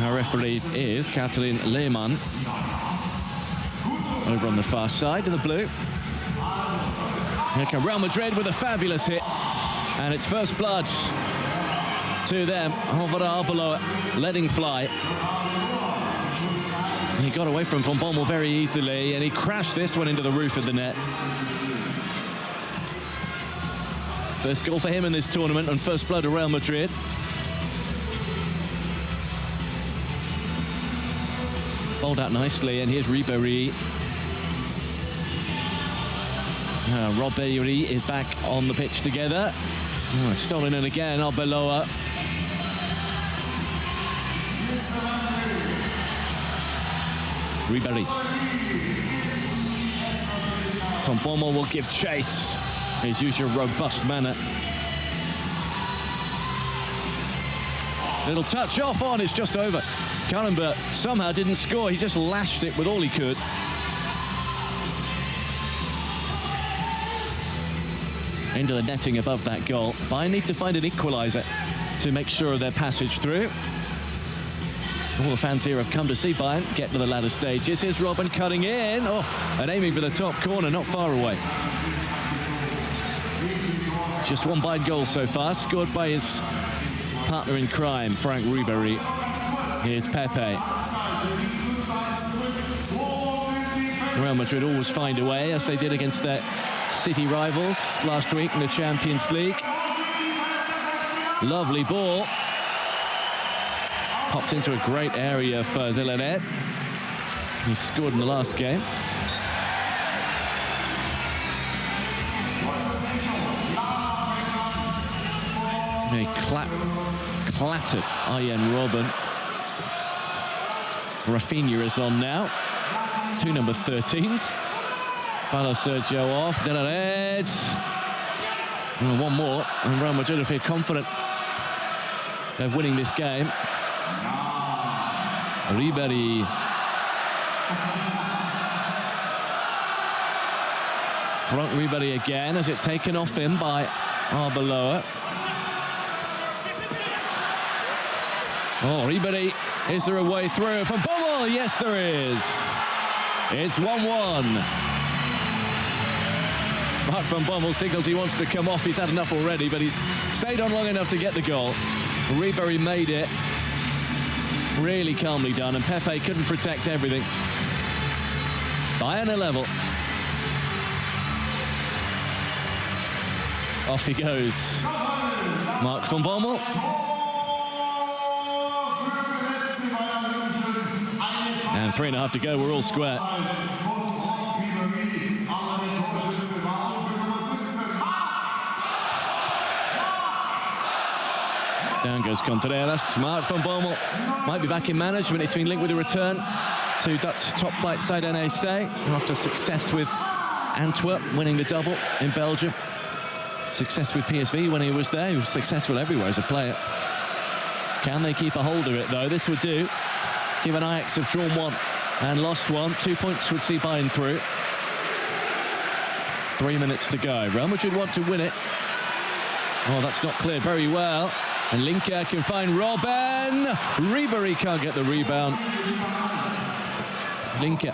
Our referee is Katalin Lehmann. Over on the far side of the blue. Here come Real Madrid with a fabulous hit. And it's first blood to them. Álvaro Arbeloa letting fly. He got away from Van Bommel very easily, and he crashed this one into the roof of the net. First goal for him in this tournament, and first blood of Real Madrid. Bowled out nicely, and here's Ribéry. Ribéry is back on the pitch together. Oh, stolen in again, Arbeloa. Ribéry. Van Bommel will give chase. His usual robust manner. Little touch off on, it's just over. Casillas somehow didn't score. He just lashed it with all he could. Into the netting above that goal. Bayern need to find an equaliser to make sure of their passage through. All the fans here have come to see Bayern get to the ladder stages. Here's Robben cutting in. Oh, and aiming for the top corner, not far away. Just one Bayern goal so far, scored by his partner in crime, Franck Ribéry. Here's Pepe. Real Madrid always find a way, as they did against their city rivals last week in the Champions League. Lovely ball. Popped into a great area for Zelenet. He scored in the last game. He clattered Arjen Robben. Rafinha is on now. 2 number 13s. Follow Sergio off. Zelenet. And one more. And Real Madrid will feel confident of winning this game. Ribéry. Franck Ribéry again. Has it taken off him by Arbeloa? Oh, Ribéry. Is there a way through from Babel? Yes, there is. It's 1-1. Mark van Bommel signals he wants to come off. He's had enough already, but he's stayed on long enough to get the goal. Ribéry made it. Really calmly done, and Pepe couldn't protect everything. Bayern a level. Off he goes. Mark van Bommel. And 3.5 to go, we're all square. Down goes Contreras. Mark van Bommel might be back in management. It's been linked with a return to Dutch top flight side NEC after success with Antwerp, winning the double in Belgium. Success with PSV when he was there. He was successful everywhere as a player. Can they keep a hold of it, though? This would do. Given Ajax have drawn one and lost one, 2 points would see Bayern through. 3 minutes to go. Real Madrid want to win it. Oh, that's not cleared very well. And Iker can find Robben. Ribéry can't get the rebound. Iker,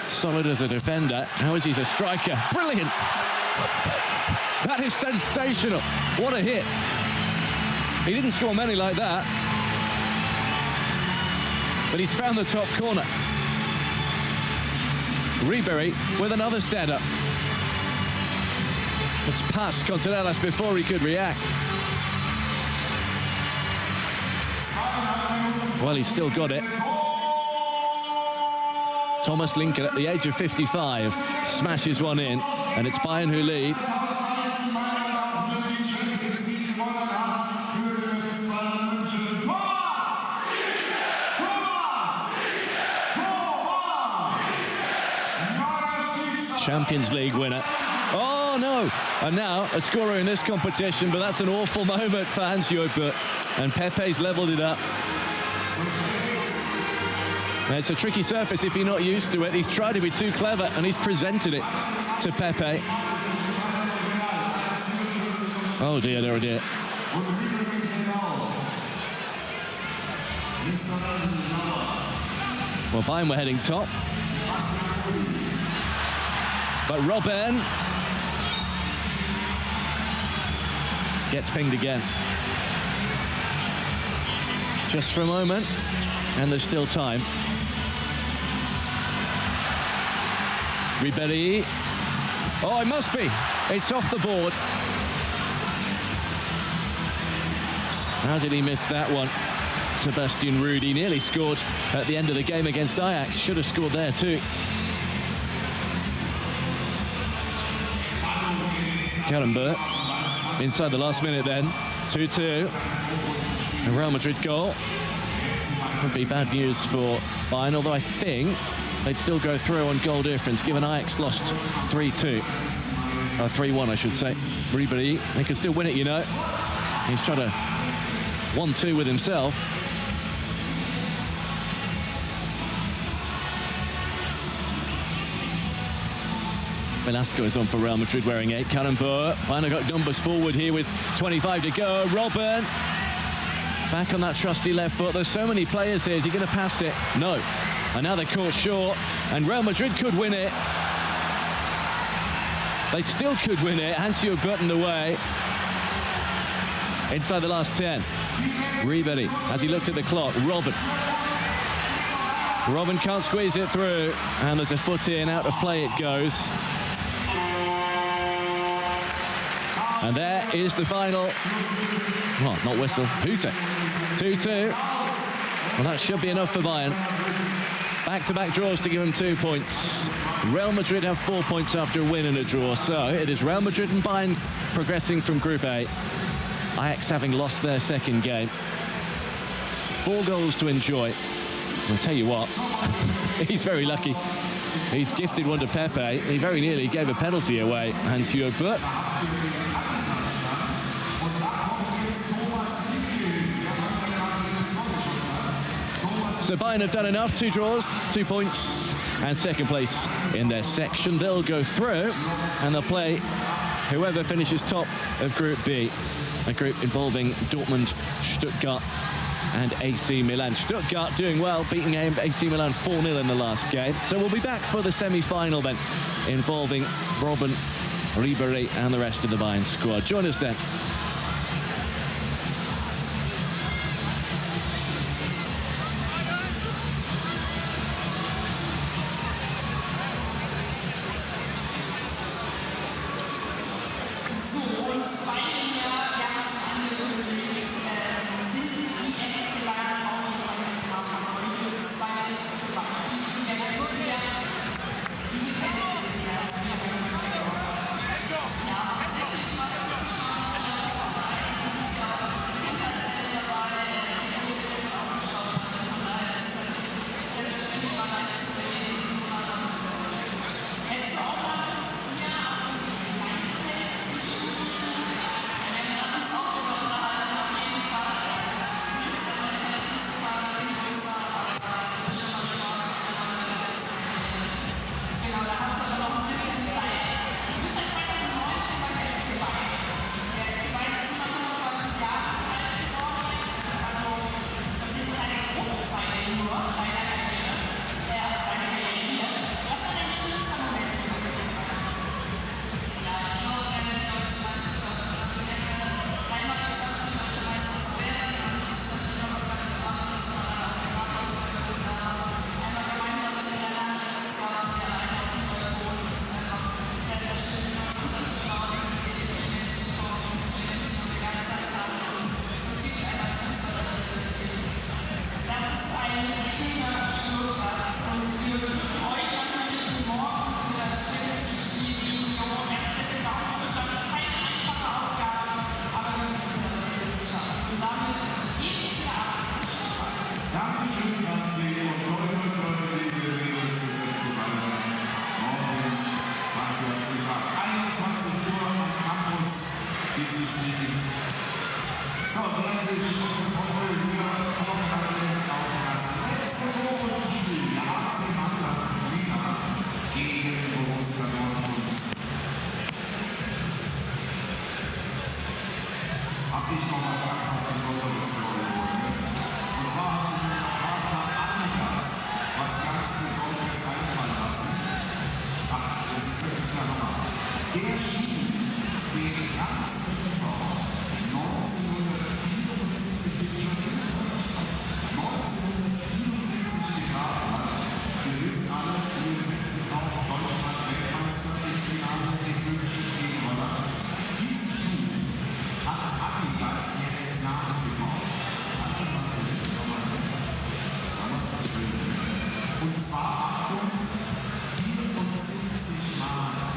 solid as a defender. How is he as a striker? Brilliant. That is sensational. What a hit. He didn't score many like that. But he's found the top corner. Ribéry with another setup. It's past Contreras before he could react. Well, he's still got it. Thomas Iker, at the age of 55, smashes one in, and it's Bayern who lead. Champions League winner. Oh, no. And now a scorer in this competition, but that's an awful moment for Hans-Joachim. And Pepe's levelled it up. Now, it's a tricky surface if you're not used to it. He's tried to be too clever, and he's presented it to Pepe. Oh, dear, oh, dear. Well, Bayern were heading top. But Robben gets pinged again. Just for a moment, and there's still time. Ribéry. Oh, it must be. It's off the board. How did he miss that one? Sebastian Rudy nearly scored at the end of the game against Ajax. Should have scored there too. Stekelenburg inside the last minute then. 2-2. A Real Madrid goal. Would be bad news for Bayern, although I think they'd still go through on goal difference, given Ajax lost 3-2. 3-1, I should say. Ribéry, they could still win it, you know. He's trying to 1-2 with himself. Velasco is on for Real Madrid wearing 8. Stekelenburg. Bayern got numbers forward here with 25 to go. Robben back on that trusty left foot. There's so many players here. Is he going to pass it? No. And now they're caught short. And Real Madrid could win it. They still could win it. Hans-Joachim away. Inside the last 10. Ribéry, as he looked at the clock. Robben. Robben can't squeeze it through, and there's a foot in, out of play it goes. And there is the final, well, not whistle, hooter. 2-2. Well, that should be enough for Bayern. Back-to-back draws to give them 2 points. Real Madrid have 4 points after a win and a draw, so it is Real Madrid and Bayern progressing from Group A. Ajax having lost their second game. 4 goals to enjoy. I'll tell you what, he's very lucky. He's gifted one to Pepe. He very nearly gave a penalty away, Hans-Jörg, but so Bayern have done enough. 2 draws, 2 points, and second place in their section. They'll go through, and they'll play whoever finishes top of Group B, a group involving Dortmund, Stuttgart, and AC Milan. Stuttgart doing well, beating AC Milan 4-0 in the last game. So we'll be back for the semi-final then, involving Robben, Ribéry, and the rest of the Bayern squad. Join us then. Der schien den Franz Beckenbauer 1974 geraten hat. Wir wissen alle, 64 auch Deutschland Weltmeister im Finale in München gegen Holland. Diesen Schuh hat Adidas jetzt nachgebaut. Und zwar, Achtung, 74 Mal.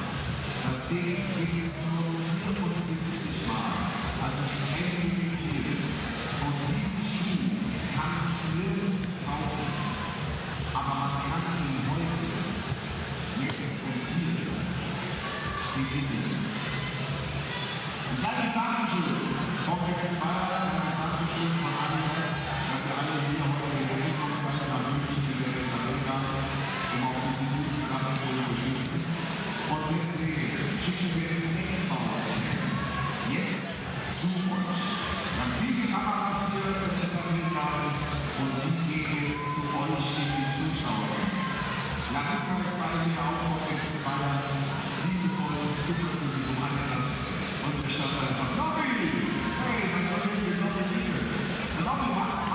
Das Ding gibt es nur 74 Mal. Also streng limitiert. Und diesen Schuh kann nirgends kaufen. Aber man kann ihn heute, jetzt und hier, gewinnen. Ein kleines Dankeschön vom FC Bayern, ein kleines Dankeschön von Adidas, dass ihr alle hier heute hergekommen seid, nach München in der SAP Garden, um auf diese guten Sachen zu unterstützen. Und deswegen schicken wir den Beckenbauer jetzt zu euch. Wir haben viele Kameras hier im SAP Garden und die gehen jetzt zu euch in die Zuschauer. Landesvereinsball hier auch vom FC Bayern. Liebevoll kümmern Sie sich um alles. Und wir schauen einfach, Lobby! Hey, mein Kollege, Lobby, Dicke. Lobby, was?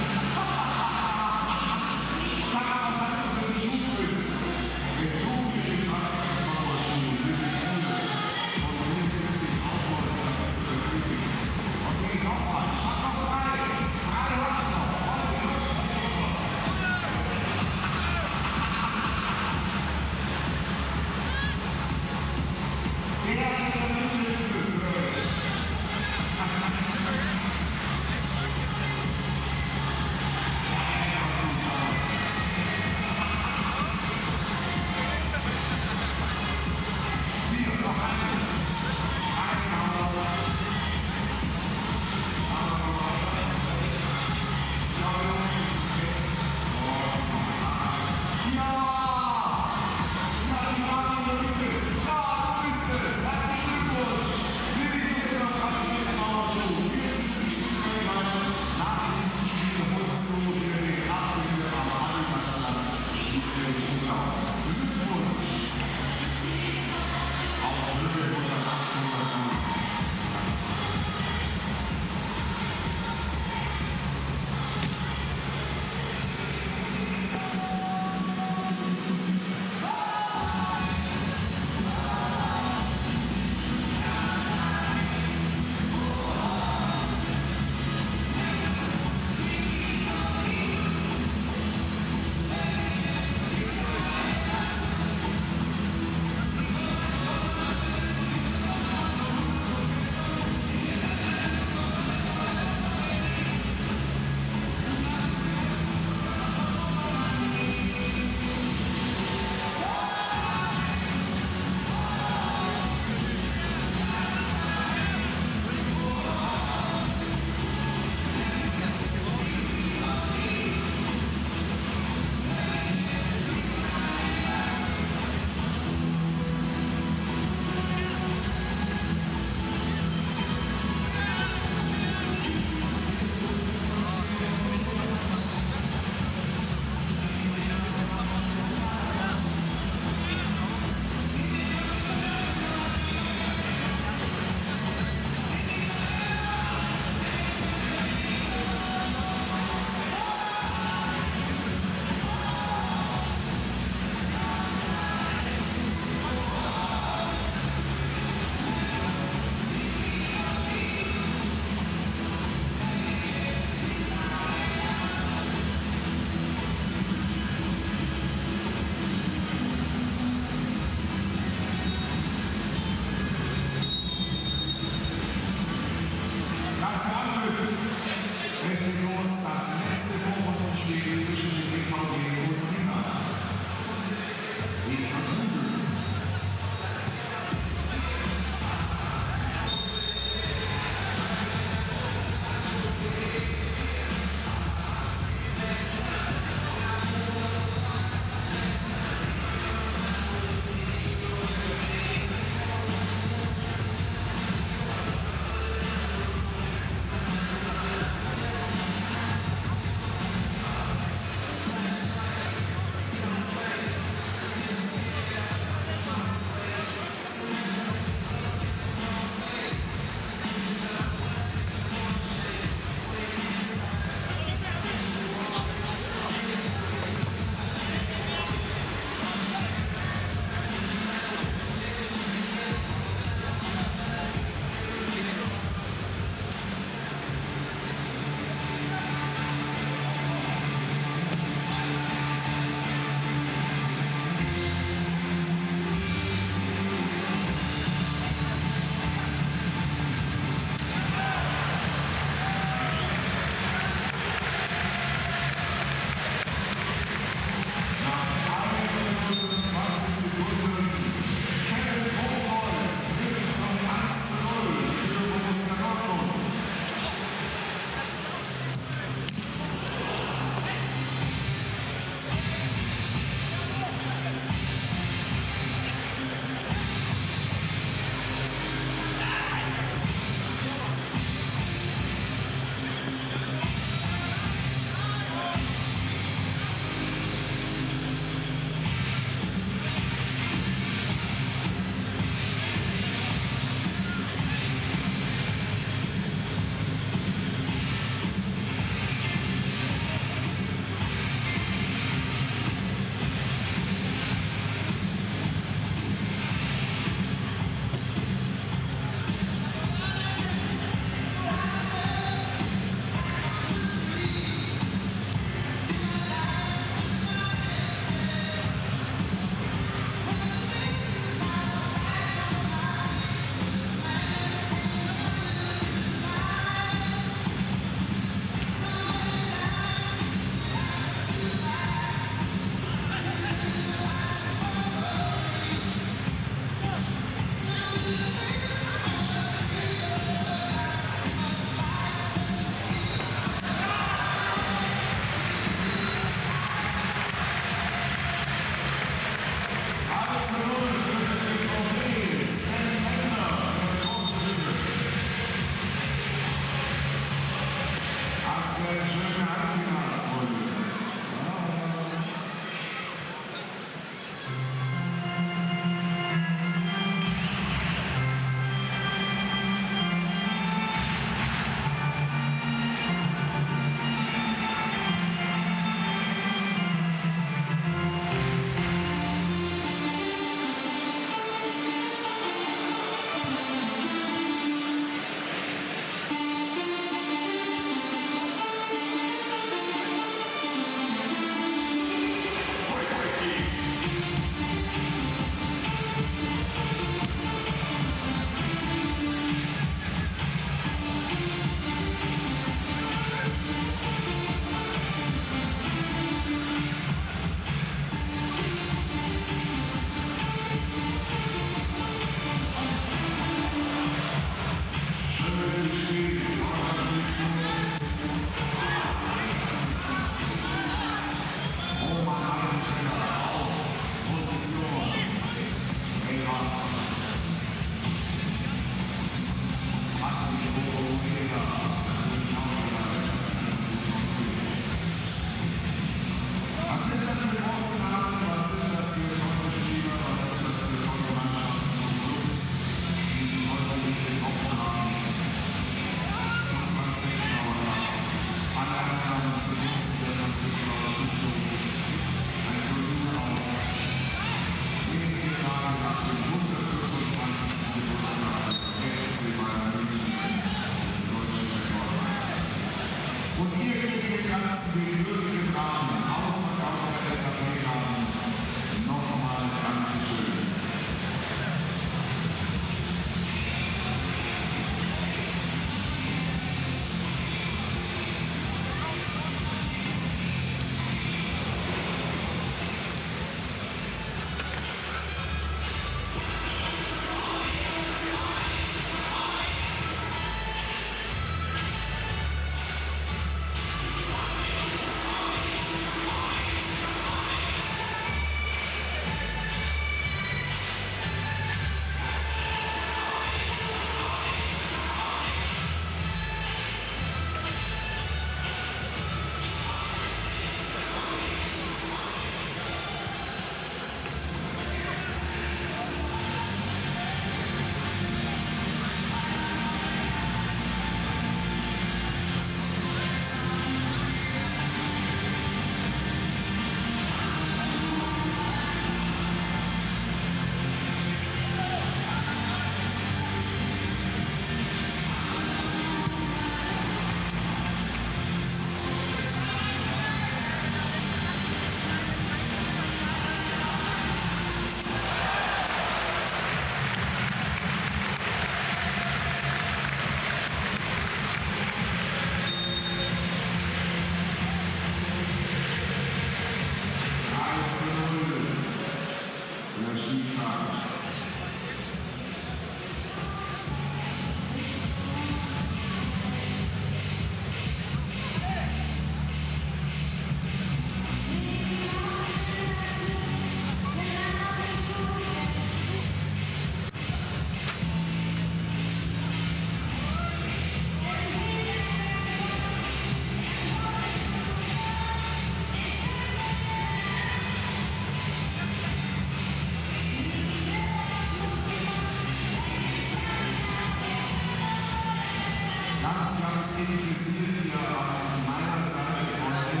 ganz, ganz interessiert hier an meiner Seite, Freunde.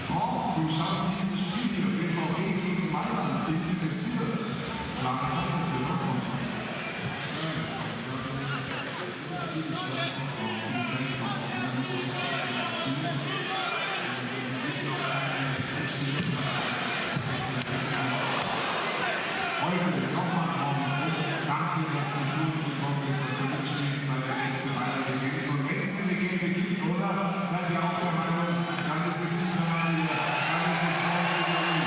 Franck, du schaust dieses Spiel hier, BVB gegen Bayern, interessiert. Klare Sache für Dortmund. Heute nochmal Franz, danke, dass du zu uns gekommen bist, dass du mitspielst bei der FC Bayern Legends. Und wenn es eine Legende gibt, oder? Seid ihr auch der Meinung, dann ist es dieser Mann hier, dann ist es Franck Ribéry.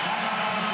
Danke, Applaus.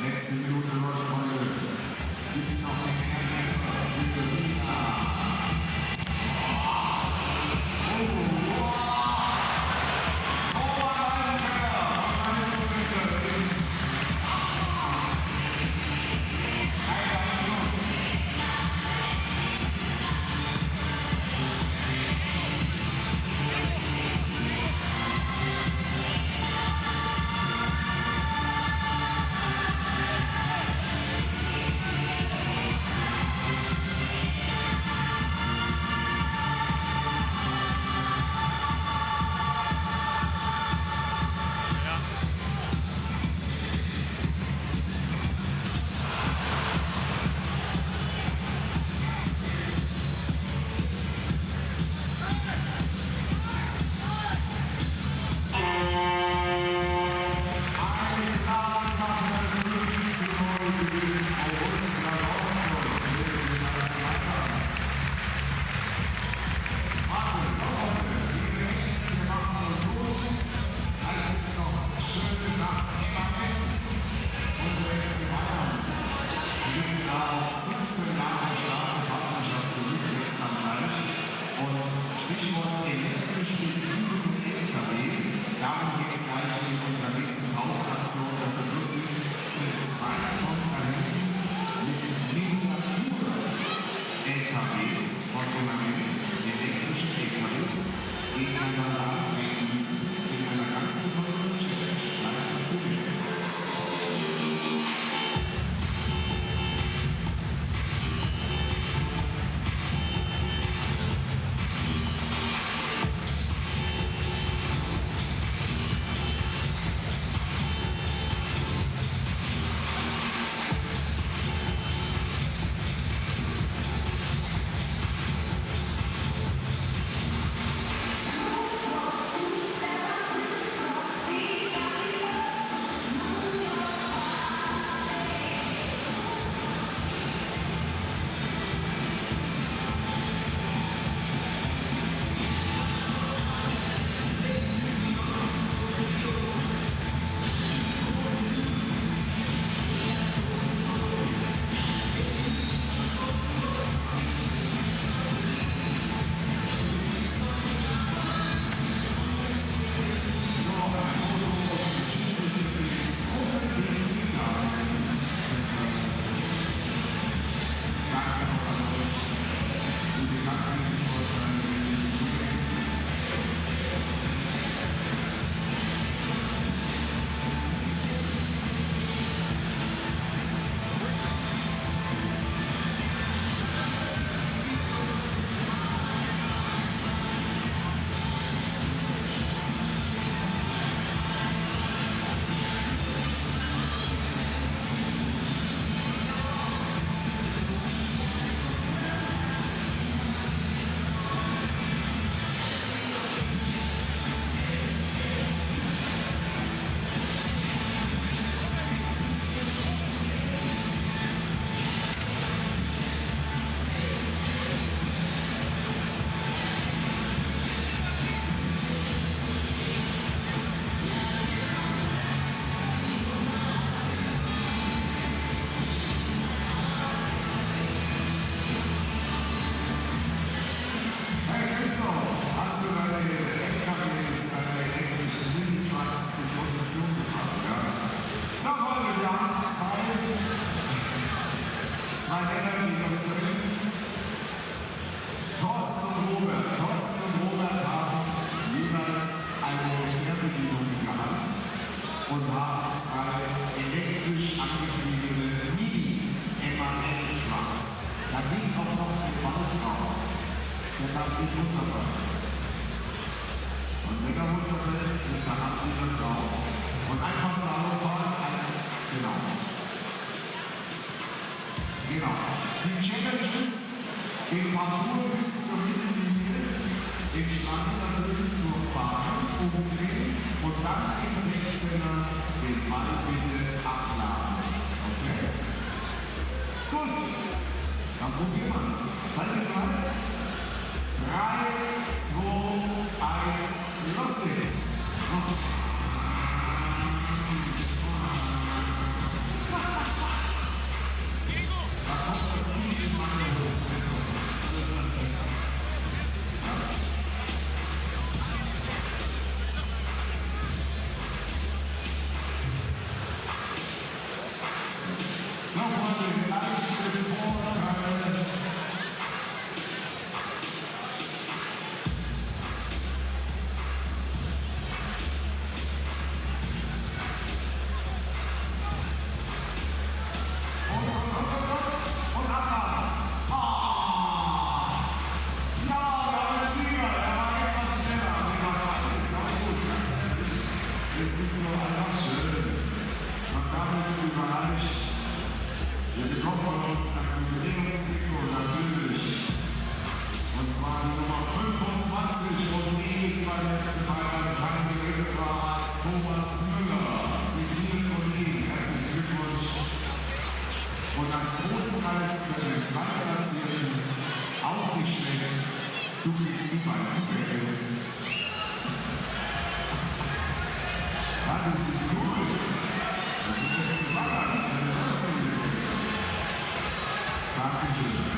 Letzte Minute, Leute, Freunde. Gibt es noch einen Mehrtreffer für Dida? nicht runterfallen. Und wenn er runterfällt, mit der Hand wieder drauf. Und einfach Slalom fahren, genau. Genau. Die Challenge ist, den Parcours bis zur Mittellinie, den Schlangen natürlich nur fahren, umdrehen und dann im 16er den Ball bitte abladen. Okay? Gut. Dann probieren wir es. Seid ihr soweit? 3, 2, 1, los geht's. Da kommt das Team in meine hoch. So, Freunde, leichte Vorteile. Und abladen. Ja, der Sieger, der war etwas schneller. Der war jetzt auch gut, ganz ehrlich. Ist nicht so einfach schön. Und damit überreicht. Ihr bekommt von uns ein Jubiläumstrikot natürlich. Und zwar die Nummer 25 und die ist beim FC Bayern kein geringerer als Thomas Müller. Signiert von ihm. Herzlichen Glückwunsch. Und als Trostpreis für den Zweitplatzierten auch nicht schlecht. Du kriegst die beiden Bälle. Ja, das ist cool. Das ist der FC Bayern. Dankeschön.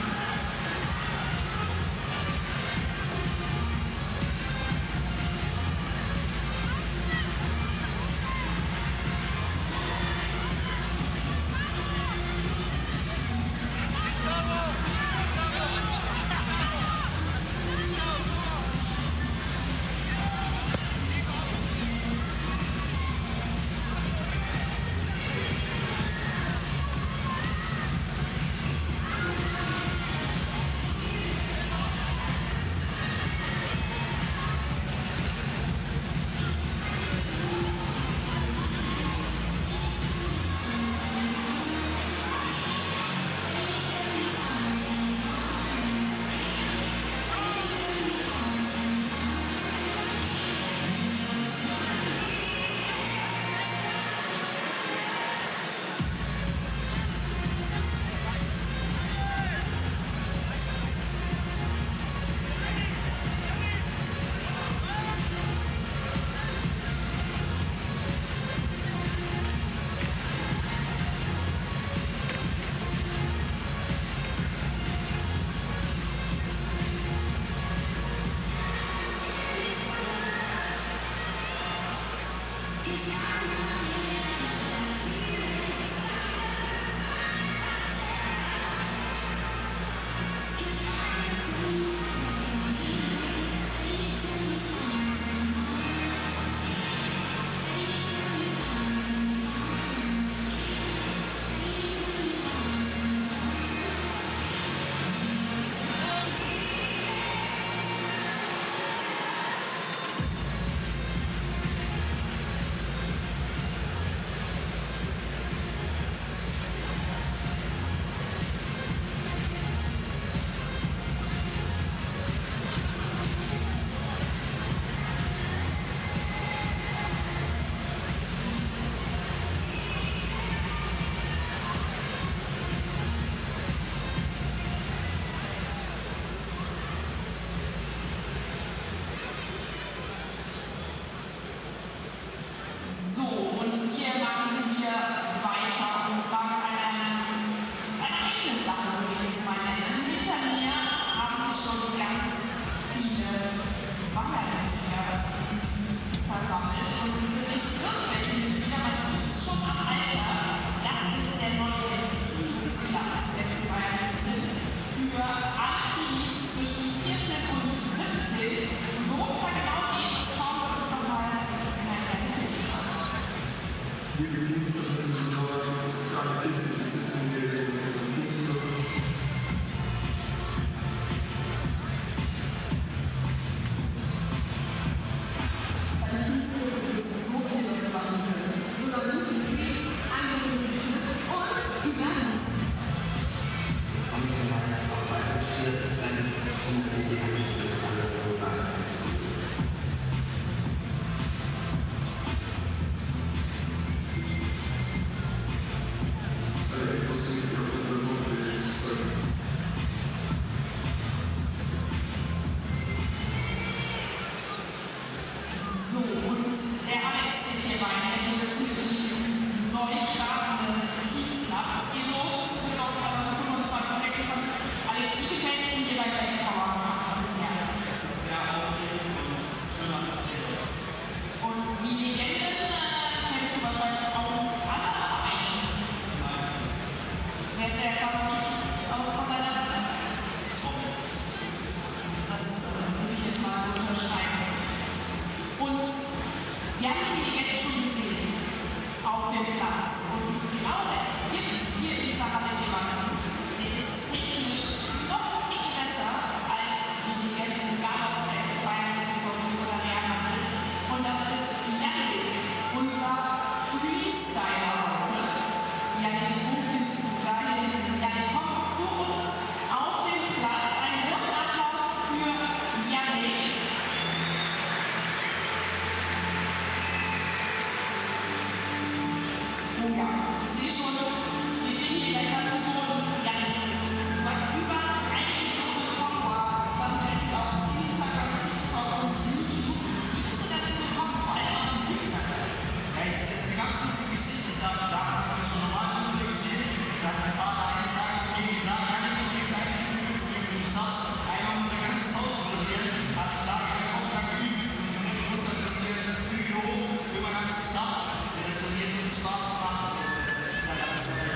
Es geht los zur Saison 2025/26. Alex, wie gefällt Ihnen hier bei Beckenbauer bisher? Es ist sehr aufregend und schön anzusehen. Und die Legenden kennst du wahrscheinlich auch alle ein. Wer ist der Favorit auch von deiner Seite? Das würde ich jetzt mal so unterschreiben. Und wir haben die Legenden schon gesehen auf dem Platz. Und genau es gibt hier in dieser Halle jemanden, der ist technisch noch ein Tick besser als die Legenden, egal ob es der FC Bayern ist, oder Real Madrid. Und das ist Mladen, unser Freestyler heute. Mladen, wo bist du dahin? Mladen, komm zu uns auf den Platz. Einen großen Applaus für Mladen. Oh ja, ich sehe schon, wir kriegen hier gleich was zu tun. Mladen, du hast über 3 Millionen Follower, dann vielleicht auf Instagram, TikTok und YouTube. Wie bist du dazu gekommen, vor allem auf dem Fußball? Ja, es ist eine ganz lustige Geschichte. Ich habe damals schon normal Fußball gespielt. Da hat mein Vater eines Tages zu mir gesagt, Janni, du gehst eigentlich nicht so gut, wenn du schaffst, einmal unser ganzes Haus zu renovieren. Habe ich lange Wochen geübt und von dem Grund, dass ich hier Bücher hoch, irgendwann habe ich es geschafft. Mir das Turnier so viel Spaß gemacht. Und dann habe ich es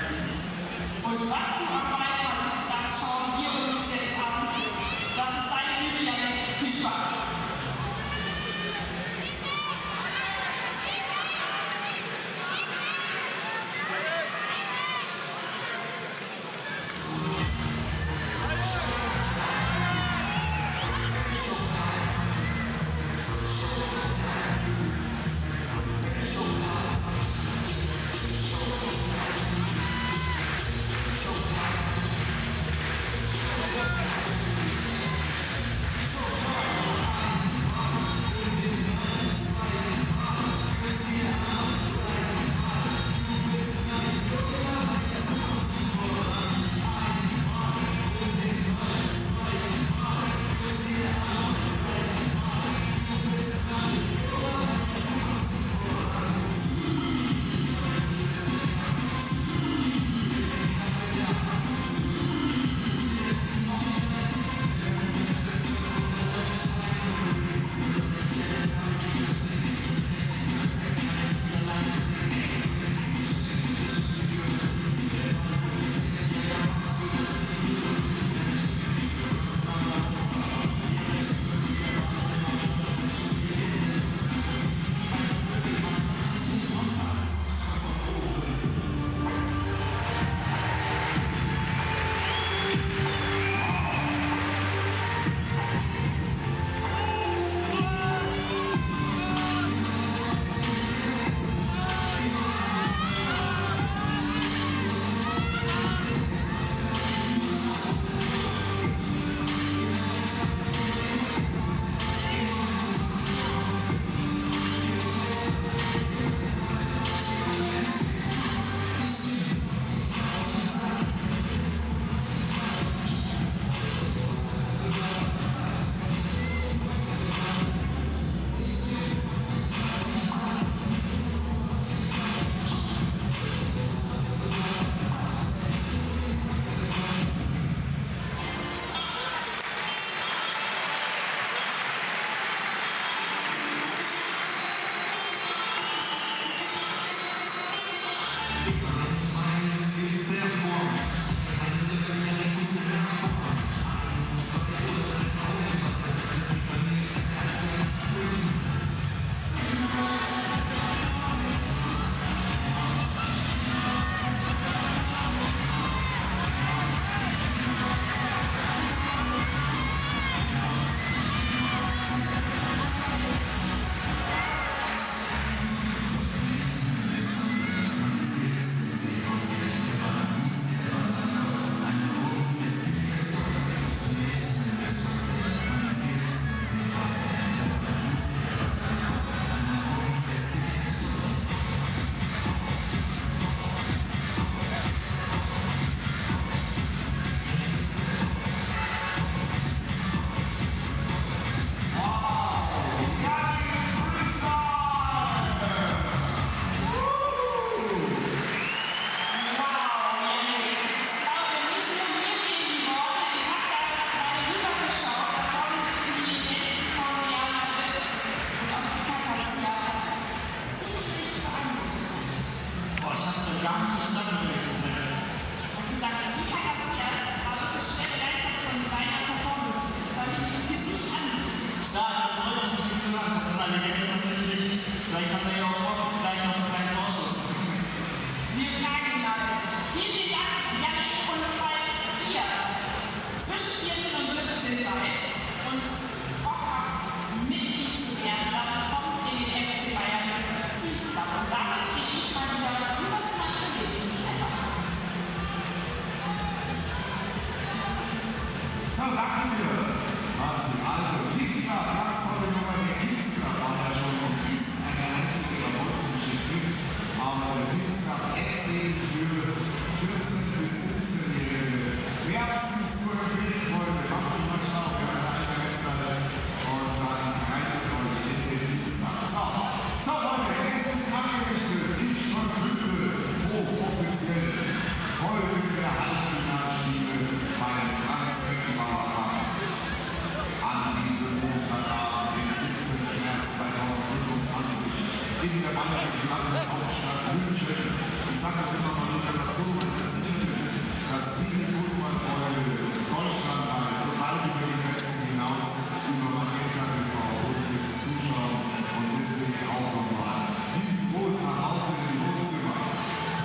einer Legende tatsächlich. Vielleicht hat er ja auch Bock, vielleicht auf einen kleinen Torschuss. Wir fragen ihn alle. Vielen Dank, Janik, und falls ihr zwischen 14 und 17 seid und Bock habt, Mitglied zu werden, dann kommt in den FC Bayern Teams Club. Und damit gehe ich mal wieder rüber zu meinen Kollegen. So, danke dir. Wahnsinn. Also, Teams Club, ganz tolle Nummer. Der Teams Club war ja schon und ist eine einzige Erfolgsgeschichte. Aber der Teams Club extrem für 14- bis 17-Jährige. Wärmstens zu empfehlen, Freunde. Macht euch mal schlau. Wir haben eine Webseite. Und dann reitet euch in den Teams Club. So, Leute, es ist angerichtet. Ich verkünde hochoffiziell folgende Halbfinalspiele beim Franz Beckenbauer Cup. An diesem Montagabend, den 17. März 2025, in der bayerischen Landeshauptstadt München. Ich sage das immer mal wieder dazu, das Ziel, dass viele Fußballfreunde deutschlandweit und weit über die Grenzen hinaus über Magenta TV uns jetzt zuschauen und deswegen auch nochmal ein großes Haus in den Wohnzimmer.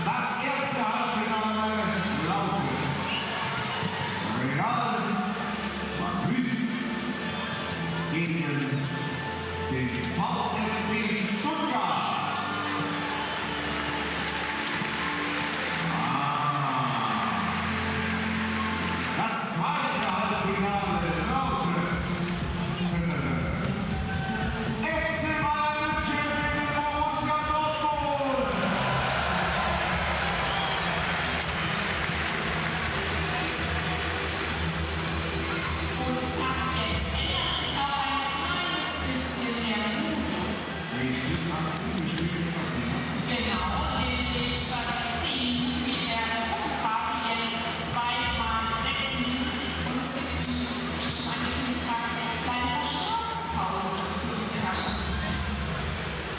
Das erste Halbfinale lautet Real Madrid gegen den VfB Stuttgart. Das zweite Halbfinale lautet FC Bayern München gegen Borussia Dortmund. Und ab jetzt ändert sich auch ein kleines bisschen der Modus. Genau, nämlich statt 10 wie der Gruppenphase jetzt 2x6 Minuten. Und es gibt die, wie ich schon angekündigt habe, eine kleine Verschnaufspause für unsere Herrschaften.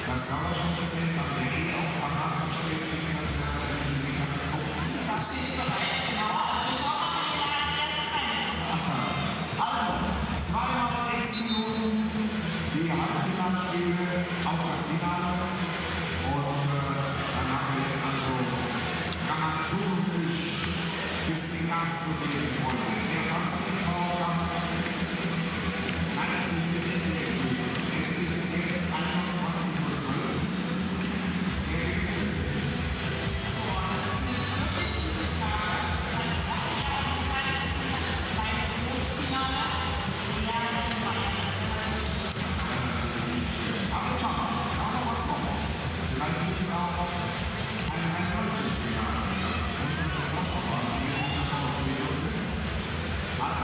Das kann man schon erzählen, aber der geht auch parat am Spielzug, als die ganze Gruppe. Das steht bereit, genau. Also wir schauen mal, wer da als erstes rein ist. Also, 2x6 Minuten, die Halbfinalspiele, auch das Finale. Und dann haben wir jetzt also dramaturgisch bisschen Gas zu geben, Freunde. Der Franz Beckenbauer nein, Sie sind nicht mehr gut. Es ist jetzt 21:12 Uhr. Der gibt es. Aber schau mal, da noch was kommt. Vielleicht gibt es auch ein deutsches Finale. Das muss man das auch noch machen. Hier sind wir schon auf Videos. Also,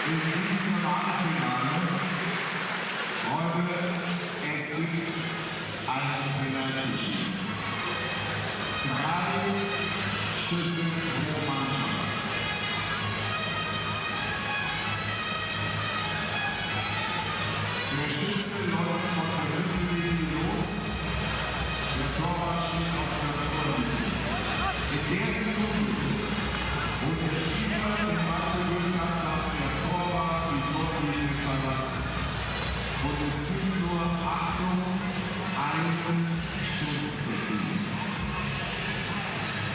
in diesem Halbfinale. Freunde, es gibt ein Penalty-Schießen. 3 Schüsse pro Mannschaft. Der Schütze läuft von der Mittellinie los. Der Torwart steht auf der Torlinie. In der Sekunde, wo der Spieler den Ball berührt hat, darf der Torwart die Torlinie verlassen. Und es gibt nur, Achtung, einen Schuss besiegen.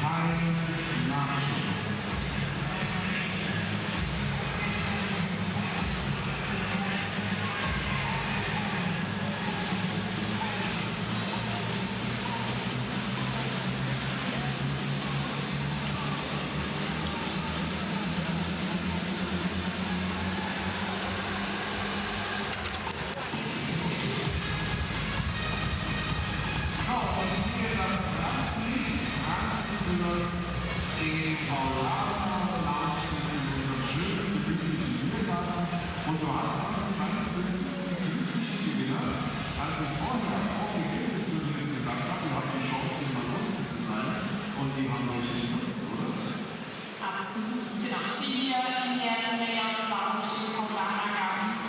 Kein Nachschuss. Und du hast also meines Wissens die glücklichen Gewinner, als ich vorher vor Beginn des Turniers gesagt habe, ihr habt die Chance, hier mal unten zu sein, und die haben euch genutzt, oder? Absolut, genau. Ich stehe hier in der Neujahrswarnung im Paulaner Garten.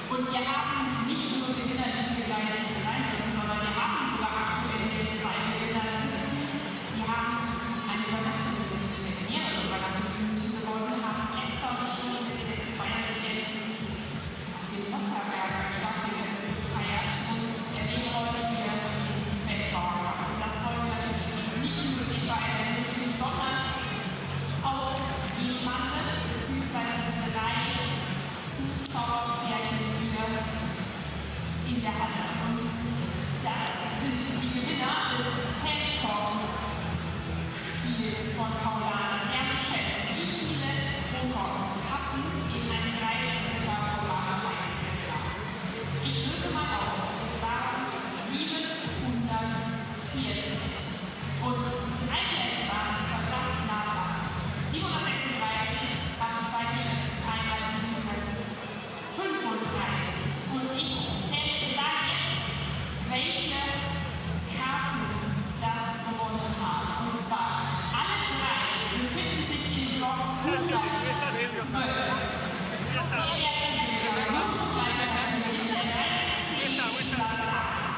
Und wir haben nicht nur Gewinner, die wir gleich reinsetzen, sondern wir haben sogar aktuell 2 Gewinner sitzen. Die haben eine Übernachtung in München, mehrere Übernachtungen in München gewonnen, haben gestern schon mit den FC Bayern Legends auf dem Makaay beim Stadtfest gefeiert und erleben heute hier den Beckenbauer. Und das wollen wir natürlich nicht nur den beiden ermöglichen, sondern auch jemanden bzw. 3 Zuschauerpärchen hier in der Halle. Und das sind die Gewinner des Handball-Spiels von Paulaner. Sehr geschätzt. Wie viele Kronkorken passen in ein 3-Liter Paulaner Weißbierglas? Ich löse mal auf. Es waren 740. Und 3 Flächen waren verdammt nah dran. 736 haben 2 geschätzt, einmal 735. Und ich sage jetzt, welche Karten das gewonnen haben. Und zwar alle 3 befinden sich im Block 112. Der erste Gewinner, Musterleiter natürlich, der 13 Platz 8.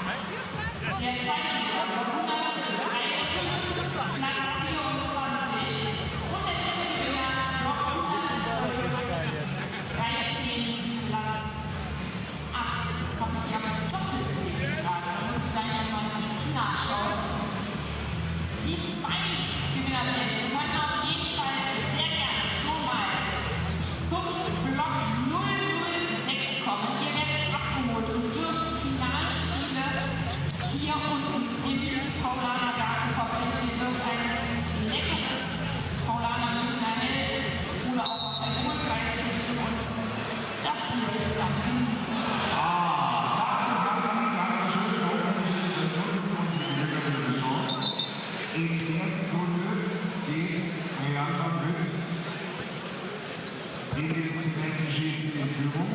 Der zweite Gewinner, Block 112, Reihe 5, Platz 24. Und der dritte Gewinner, Block 112, Reihe 10, Platz 8. Das habe ich ja mal doppelt gesehen gerade. Da muss ich gleich nochmal nachschauen. Die 2 Gewinnerpärchen können auf jeden Fall sehr gerne schon mal zum Block 006 kommen. Ihr werdet abgeholt und dürft Finalspiele hier unten im Paulaner Garten verbringen. Ihr dürft ein leckeres Paulaner Münchner Hell oder auch auf ein Uhrkreis trinken und das hier dann genießen. In der Sekunde geht Real Madrid in diesem Penalty-Schießen in Führung.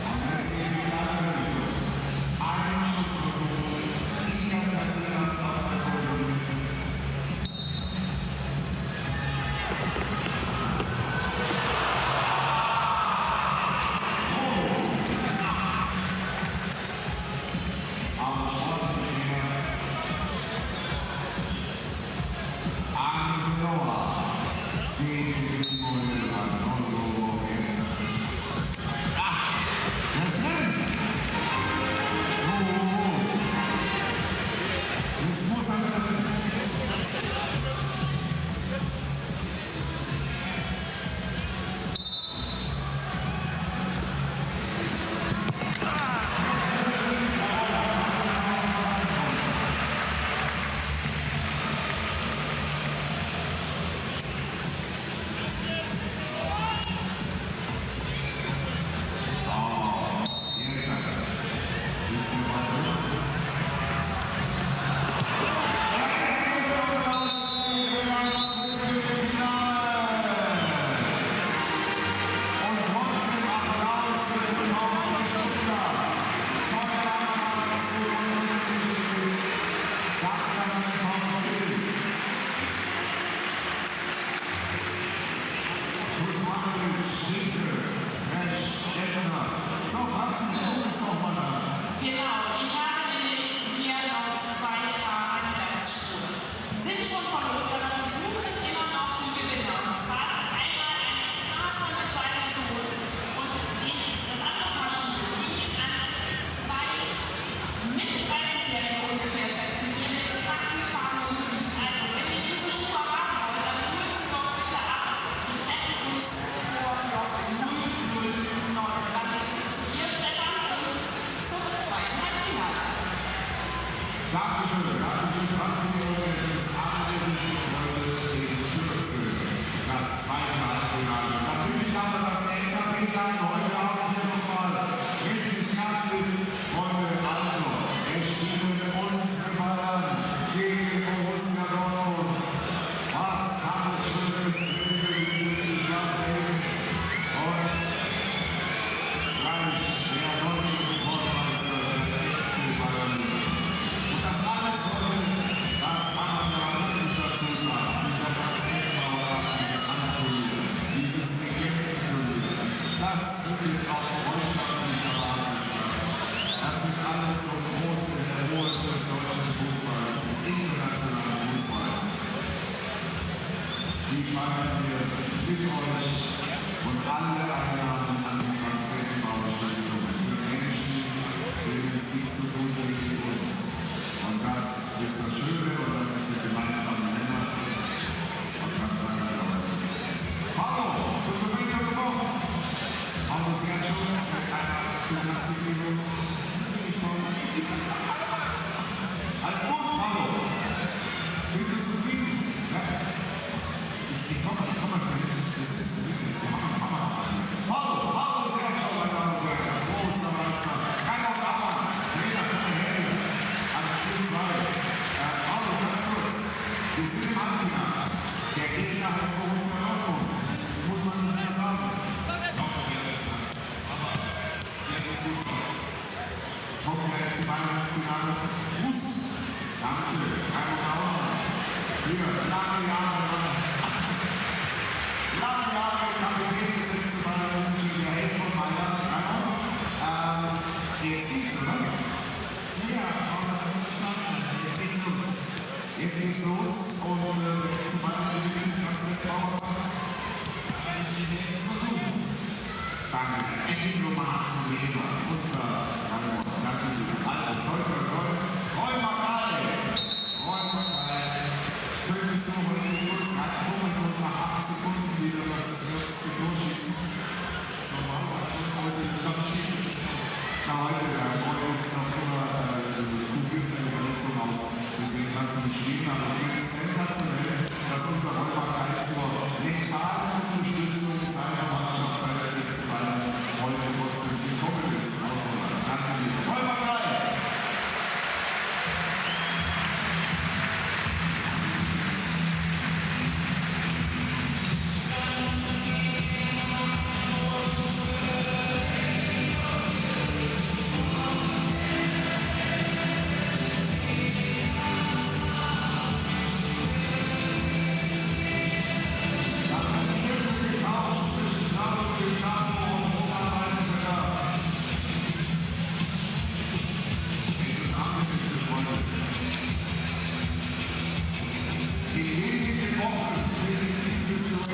Und jetzt geht es weiter. Ein Schussversuch. Iker Casillas auf der Torlinie. Am Sportplatz Das zweite Halbfinale. Dann bin ich aber das SAP Garden heute Abend hier nochmal richtig krass mit, Freunde. Also, es spielen unsere Bayern gegen Borussia Dortmund. Was kann es Schönes drin, die schwarze Hände. Und gleich der deutsche Rekordmeister FC Bayern München. Und das alles, Freunde, das kann man ja wirklich dazu sagen. Dieser Franz Beckenbauer, dieses Anturnier, dieses Legendenturnier, das findet auf freundschaftlicher Basis statt. Das sind alles so große Heroen des deutschen Fußballs, des internationalen Fußballs. Die feiern wir mit euch und alle einladen an die Franz Beckenbauer Stiftung für Menschen, denen es nicht so gut geht wie uns. Und das ist das Schöne und das ist der gemeinsame Nenner. Und das war der Leute. Hallo, du bist ja gekommen. Auf uns ganz schon mit einer Gymnastikübung. Als gut, hallo. Bist du zufrieden? Ja. Ich komm mal zu dir. Das ist ein bisschen. Hallo, sehr schon, meine Damen und Herren. Großer Meister. Kein Abmann. Trainer, komm her. An Spiel 2. Hallo, ganz kurz. Wir sind im Halbfinale. Der Gegner heißt Borussia Dortmund. Muss man nicht mehr sagen. Aber der ist gut. Kommt der FC Bayern ins Finale? Muss. Danke. Kein Abmann. Hier, lange Jahre Kapitän des FC Bayern München, der Held von Bayern. Jetzt geht's, oder? Ja, aber das ist verstanden. Jetzt geht's los. Jetzt geht's los und der FC Bayern gewinnt Franz Beckenbauer. Jetzt versuchen. Danke. Endlich Diplomat zum Leben. Unser Raimund. Danke dir. Also, toll. Makaay. Könntest du heute kurz reinkommen und nach 8 Sekunden wieder das erste Tor schießen? Normalerweise heute ist das nicht. Heute ist noch immer eine Verletzung aus. Deswegen kannst du nicht spielen, aber ich finde es sensationell, dass unser Makaay zur mentalen Unterstützung seiner Mannschaft, seines FC Bayern heute trotzdem gekommen ist. Danke dir. Makaay!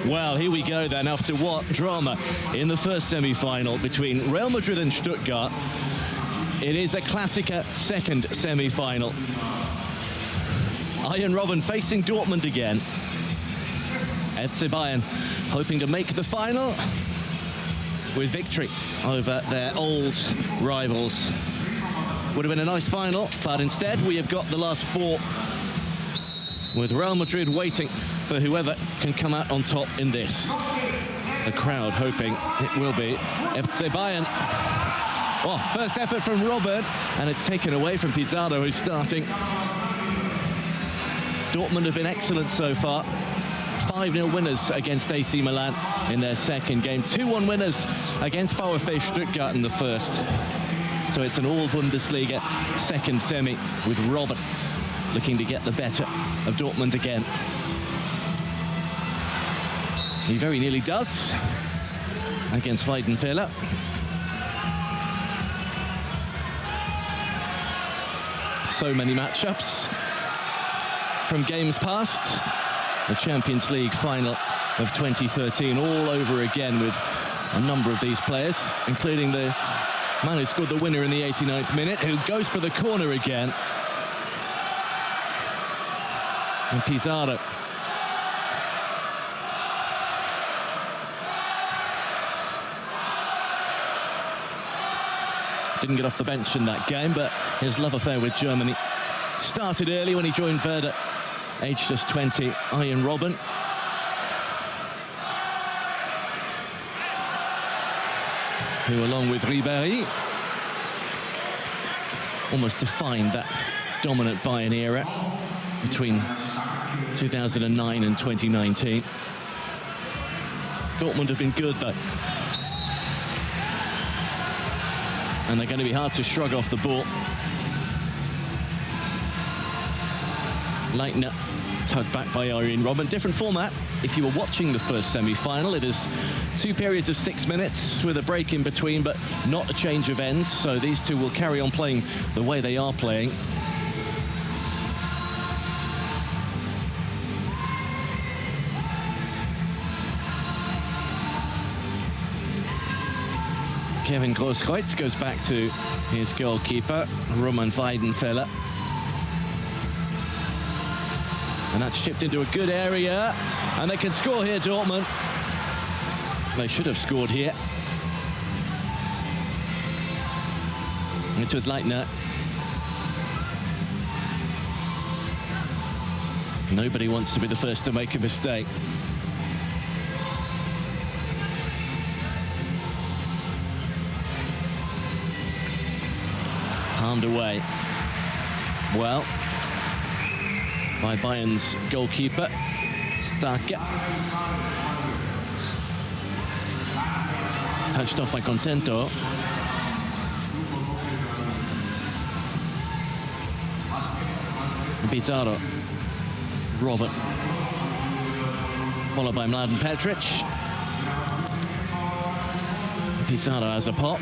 Well, here we go then, after what drama in the first semi-final between Real Madrid and Stuttgart. It is a Klassiker second semi-final. Arjen Robben facing Dortmund again. FC Bayern hoping to make the final with victory over their old rivals. Would have been a nice final, but instead we have got the last 4 with Real Madrid waiting for whoever can come out on top in this. The crowd hoping it will be FC Bayern. Oh, first effort from Robben, and it's taken away from Pizarro, who's starting. Dortmund have been excellent so far. 5-0 winners against AC Milan in their second game. 2-1 winners against VfB Stuttgart in the first. So it's an all-Bundesliga second semi with Robben looking to get the better of Dortmund again. He very nearly does against Weidenfeller. So many matchups from games past. The Champions League final of 2013 all over again with a number of these players, including the man who scored the winner in the 89th minute, who goes for the corner again. And Pizarro. Didn't get off the bench in that game, but his love affair with Germany started early when he joined Werder, aged just 20, Arjen Robben. Who, along with Ribéry, almost defined that dominant Bayern era between 2009 and 2019. Dortmund have been good, though. And they're going to be hard to shrug off the ball. Leitner tugged back by Arjen Robben. Different format. If you were watching the first semi-final, it is 2 periods of 6 minutes with a break in between, but not a change of ends. So these two will carry on playing the way they are playing. Kevin Grosskreutz goes back to his goalkeeper, Roman Weidenfeller. And that's chipped into a good area. And they can score here, Dortmund. They should have scored here. It's with Leitner. Nobody wants to be the first to make a mistake. Palmed away. Well, by Bayern's goalkeeper, Stake. Touched off by Contento. Pizarro. Robben. Followed by Mladen Petrić. Pizarro has a pop.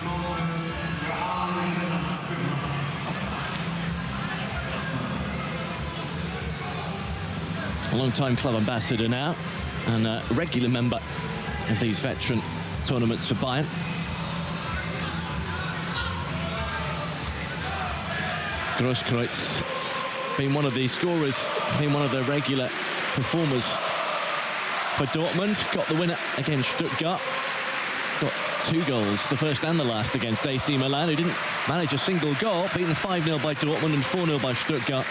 A long-time club ambassador now, and a regular member of these veteran tournaments for Bayern. Grosskreutz being one of the scorers, being one of the regular performers for Dortmund. Got the winner against Stuttgart. Got 2 goals, the first and the last, against AC Milan, who didn't manage a single goal. Beaten 5-0 by Dortmund and 4-0 by Stuttgart.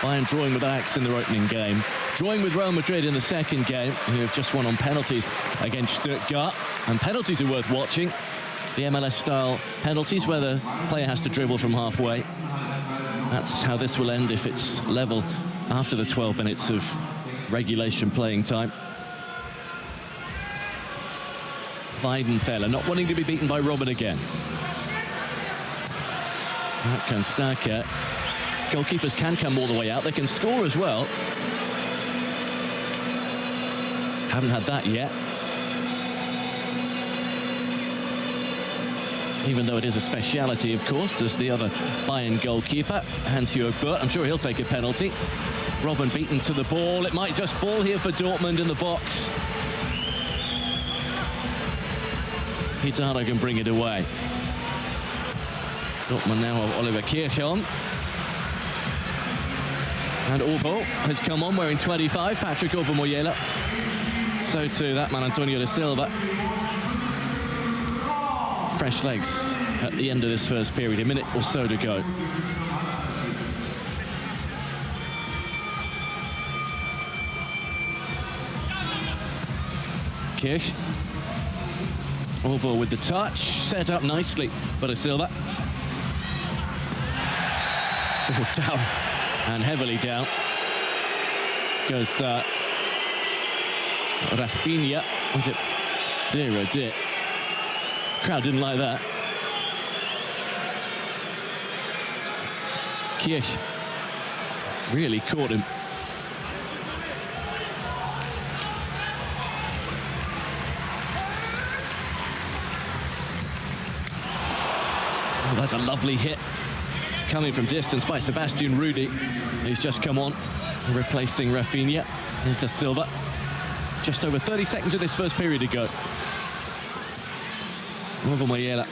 Bayern drawing with Ajax in their opening game. Drawing with Real Madrid in the second game, who have just won on penalties against Stuttgart. And penalties are worth watching. The MLS-style penalties where the player has to dribble from halfway. That's how this will end if it's level after the 12 minutes of regulation playing time. Weidenfeller not wanting to be beaten by Robben again. That can Stake. Goalkeepers can come all the way out. They can score as well. Haven't had that yet. Even though it is a speciality, of course, as the other Bayern goalkeeper, Hans-Jörg Butt. I'm sure he'll take a penalty. Robben beaten to the ball. It might just fall here for Dortmund in the box. Pizarro can bring it away. Dortmund now have Oliver Kirchhoff. And Orvo has come on wearing 25, Patrick Orvo-Moyela. So too that man, Antonio da Silva. Fresh legs at the end of this first period, a minute or so to go. Kirch. Orvo with the touch, set up nicely for da Silva. Oh, down. And heavily down goes Rafinha. Was it? Dear, oh dear. Crowd didn't like that. Kirch really caught him. Oh, that's a lovely hit. Coming from distance by Sebastian Rudy. He's just come on, replacing Rafinha. Here's da Silva. Just over 30 seconds of this first period to go. Orvo-Moyela.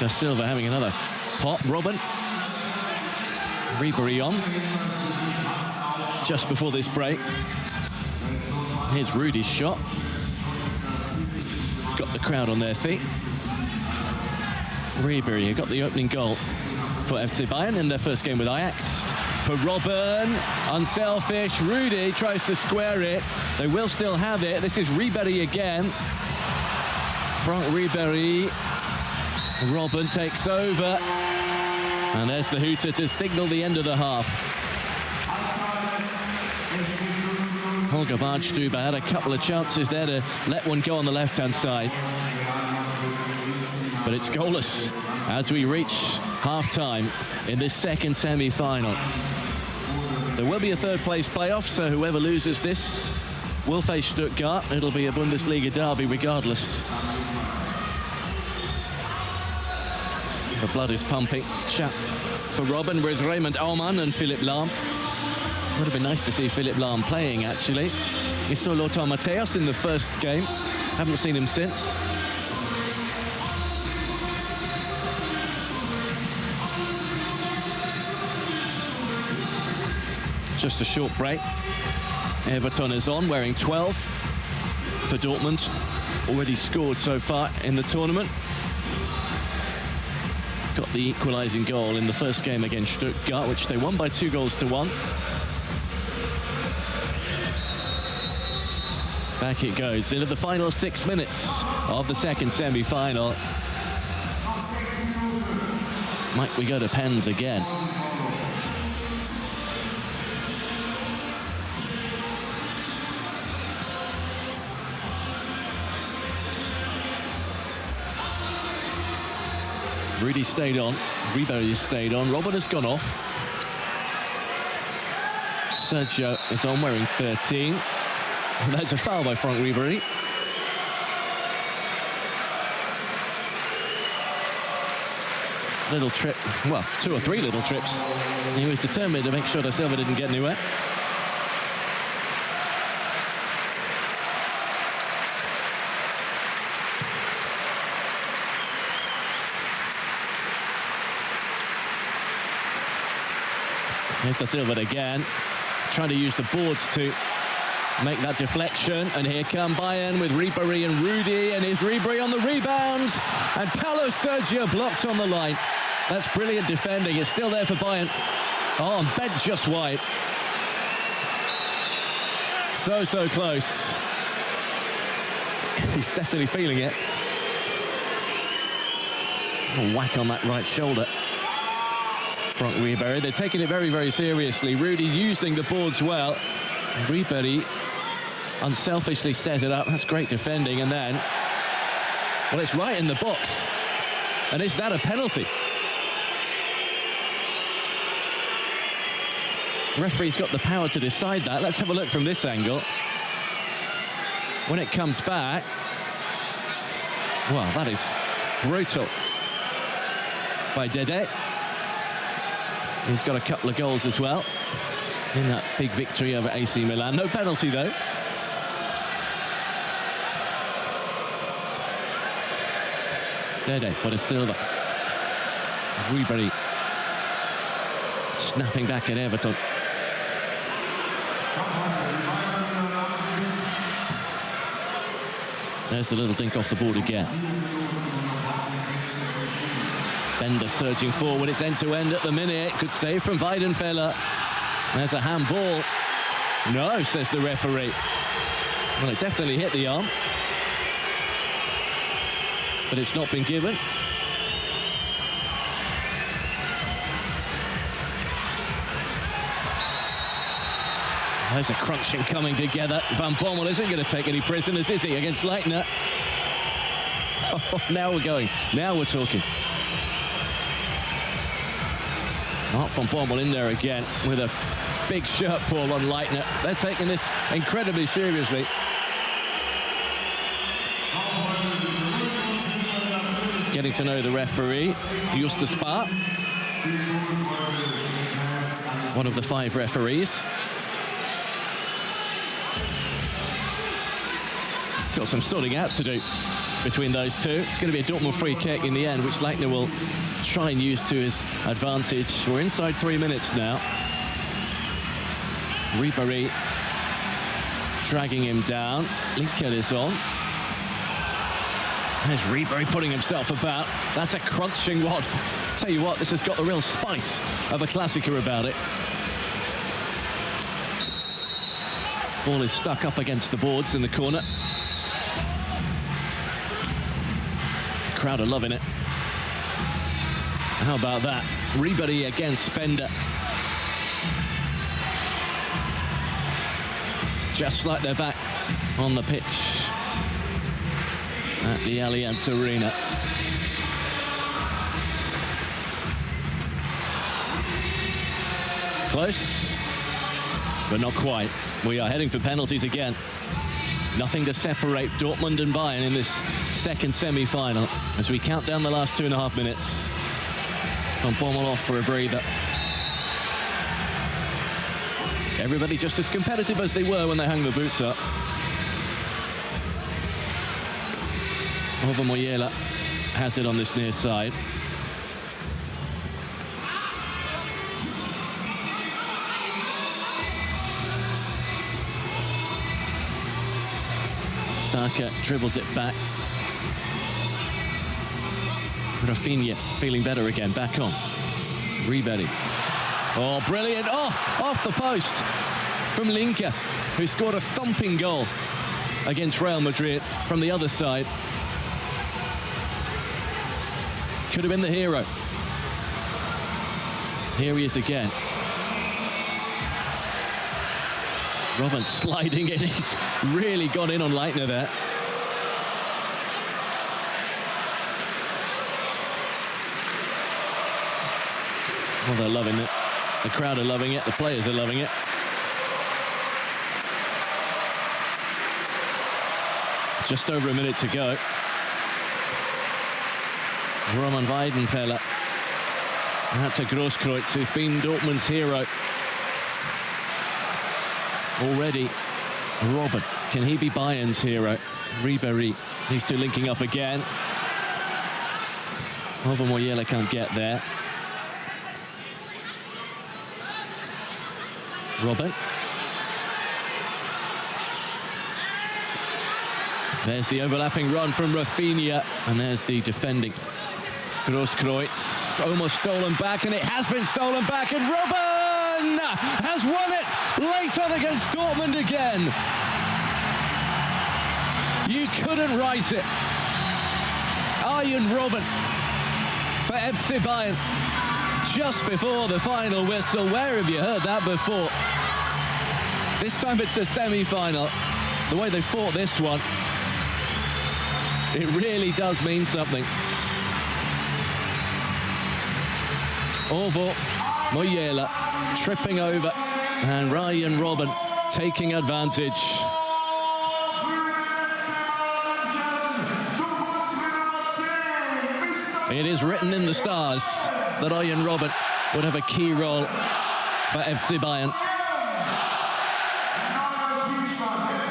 Da Silva having another pop. Robben. Ribéry on. Just before this break. Here's Rudy's shot. Got the crowd on their feet. Ribéry, who got the opening goal for FC Bayern in their first game with Ajax. For Robben, unselfish. Rudy tries to square it. They will still have it. This is Ribéry again. Franck Ribéry. Robben takes over. And there's the hooter to signal the end of the half. Holger Badstuber had a couple of chances there to let one go on the left-hand side. But it's goalless as we reach half-time in this second semi-final. There will be a third-place playoff, so whoever loses this will face Stuttgart. It'll be a Bundesliga derby regardless. The blood is pumping. Chat for Robben with Raymond Aumann and Philipp Lahm. Would have been nice to see Philipp Lahm playing, actually. We saw Lothar Matthäus in the first game. Haven't seen him since. Just a short break. Everton is on, wearing 12 for Dortmund. Already scored so far in the tournament. Got the equalising goal in the first game against Stuttgart, which they won by 2-1. Back it goes into the final 6 minutes of the second semi-final. Might we go to pens again? Rudy stayed on. Ribéry stayed on. Robben has gone off. Sergio is on, wearing 13. And that's a foul by Franck Ribéry. Little trip, well, 2 or 3 little trips. He was determined to make sure Da Silva didn't get anywhere. Here's Da Silva again, trying to use the boards to make that deflection. And here come Bayern with Ribéry and Rudy, and here's Ribéry on the rebound. And Paulo Sergio blocked on the line. That's brilliant defending. It's still there for Bayern. Oh, and bent just wide. So close. He's definitely feeling it. A whack on that right shoulder. Franck Ribéry, they're taking it very seriously. Rudy using the boards well. Ribéry unselfishly set it up. That's great defending. And then, well, it's right in the box. And is that a penalty? The referee's got the power to decide that. Let's have a look from this angle. When it comes back, well, that is brutal by Dida. He's got a couple of goals as well in that big victory over AC Milan. No penalty, though. Dida for Da Silva. Ribéry snapping back at Everton. There's the little dink off the board again. Bender surging forward. It's end-to-end at the minute. Good save from Weidenfeller. There's a handball. No, says the referee. Well, it definitely hit the arm. But it's not been given. There's a crunching coming together. Van Bommel isn't going to take any prisoners, is he, against Leitner? Oh, now we're going. Now we're talking. Mark van Bommel in there again with a big shirt pull on Leitner. They're taking this incredibly seriously. Getting to know the referee, Justus Spar, one of the 5 referees. Got some sorting out to do between those two. It's going to be a Dortmund free kick in the end, which Leitner will try and use to his advantage. We're inside 3 minutes now. Ribéry dragging him down. Iker is on. There's Ribéry putting himself about. That's a crunching one. Tell you what, this has got the real spice of a Klassiker about it. Ball is stuck up against the boards in the corner. Crowd are loving it. How about that? Ribéry against Bender. Just like they're back on the pitch at the Allianz Arena. Close, but not quite. We are heading for penalties again. Nothing to separate Dortmund and Bayern in this second semi-final as we count down the last 2.5 minutes. Van Bommel off for a breather. Everybody just as competitive as they were when they hung the boots up. Moyela has it on this near side. Starker dribbles it back. Rafinha feeling better again, back on. Ribéry. Oh, brilliant. Oh, off the post from Linke, who scored a thumping goal against Real Madrid from the other side. Could have been the hero. Here he is again. Robben sliding in. He's really got in on Leitner there. Well, they're loving it. The crowd are loving it. The players are loving it. Just over a minute to go. Roman Weidenfeller. That's a Grosskreutz who's been Dortmund's hero already. Robben, can he be Bayern's hero? Ribéry, these two linking up again. Moyela can't get there. Robben. There's the overlapping run from Rafinha, and there's the defending. Grosskreutz almost stolen back, and it has been stolen back, and Robben has won it late on against Dortmund again. You couldn't write it. Arjen Robben for FC Bayern just before the final whistle. Where have you heard that before? This time it's a semi-final. The way they fought this one, it really does mean something. Orvo, Moyela tripping over, and Arjen Robben taking advantage. It is written in the stars that Arjen Robben would have a key role for FC Bayern.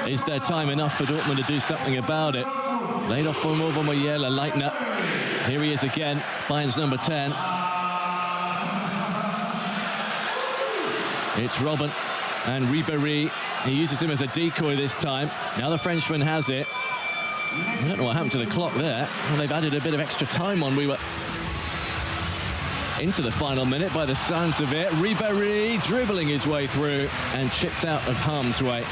Is there time enough for Dortmund to do something about it? Laid off from over Moyela, Leitner. Here he is again, Bayern's number 10. It's Robben and Ribéry. He uses him as a decoy this time. Now the Frenchman has it. I don't know what happened to the clock there. Well, they've added a bit of extra time on. We were into the final minute by the sounds of it. Ribéry dribbling his way through and chipped out of harm's way.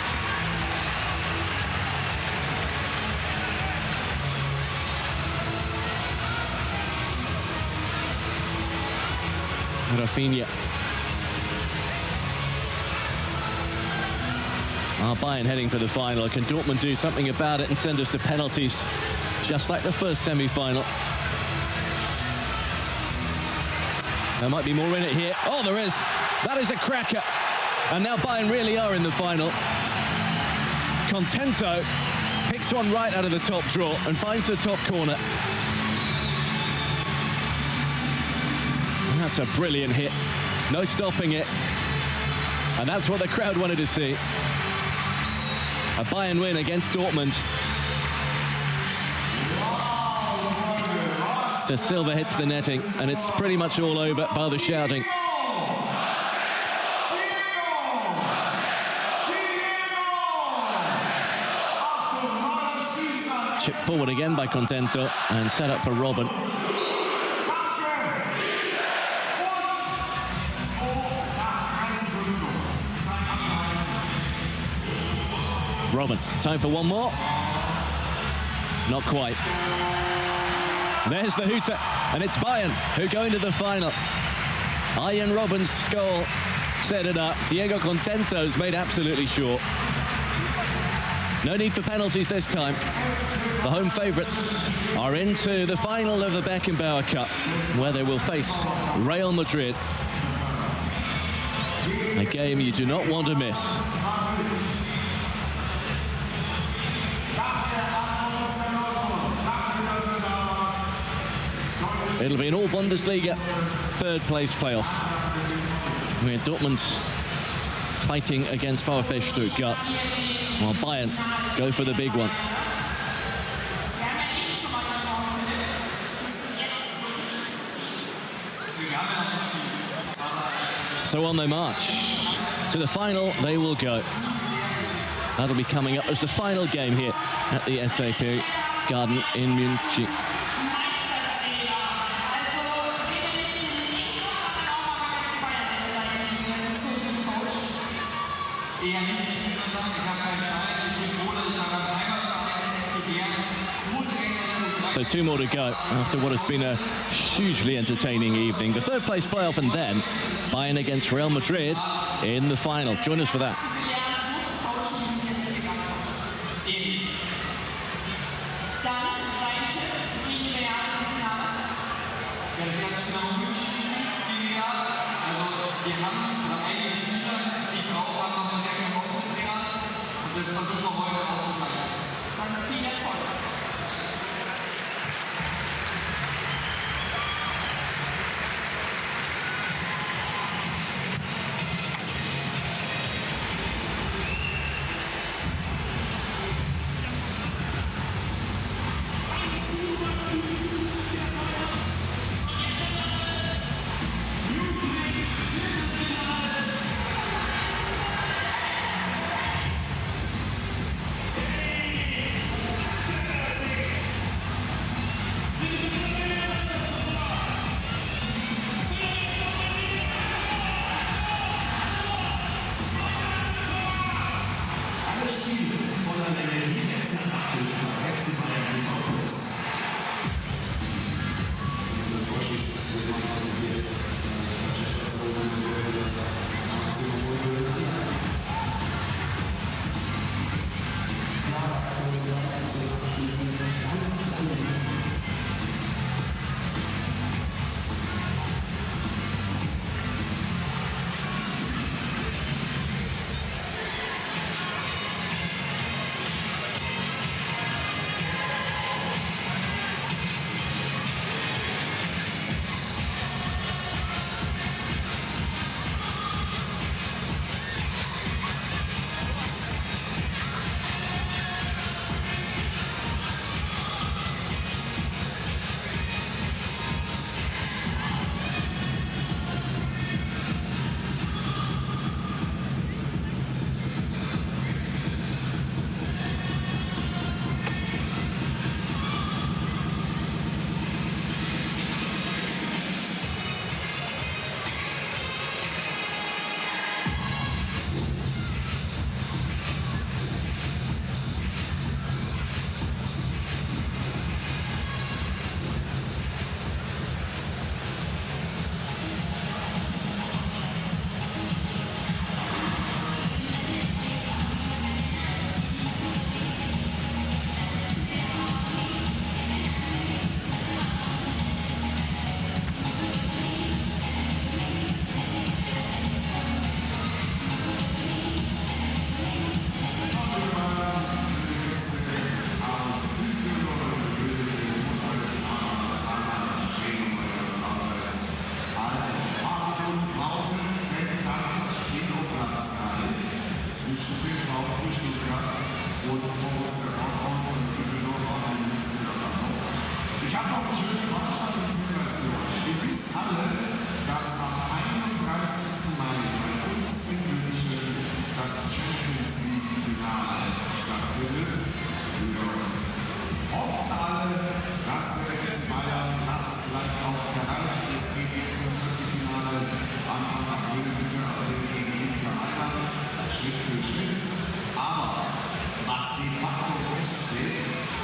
Rafinha. Bayern heading for the final. Can Dortmund do something about it and send us to penalties, just like the first semi-final? There might be more in it here. Oh, there is. That is a cracker. And now Bayern really are in the final. Contento picks one right out of the top drawer and finds the top corner. And that's a brilliant hit. No stopping it. And that's what the crowd wanted to see. A Bayern win against Dortmund. De Silva hits the netting, and it's pretty much all over, bar the shouting. Chip forward again by Contento and set up for Robben. Robben, time for one more. Not quite. There's the hooter, and it's Bayern who go into the final. Arjen Robben's goal set it up. Diego Contento's made absolutely sure. No need for penalties this time. The home favourites are into the final of the Beckenbauer Cup, where they will face Real Madrid. A game you do not want to miss. It'll be an all-Bundesliga third-place playoff. We're Dortmund fighting against VfB Stuttgart, while Bayern go for the big one. So on they march. To the final they will go. That'll be coming up as the final game here at the SAP Garden in Munich. So 2 more to go after what has been a hugely entertaining evening. The third place playoff, and then Bayern against Real Madrid in the final. Join us for that.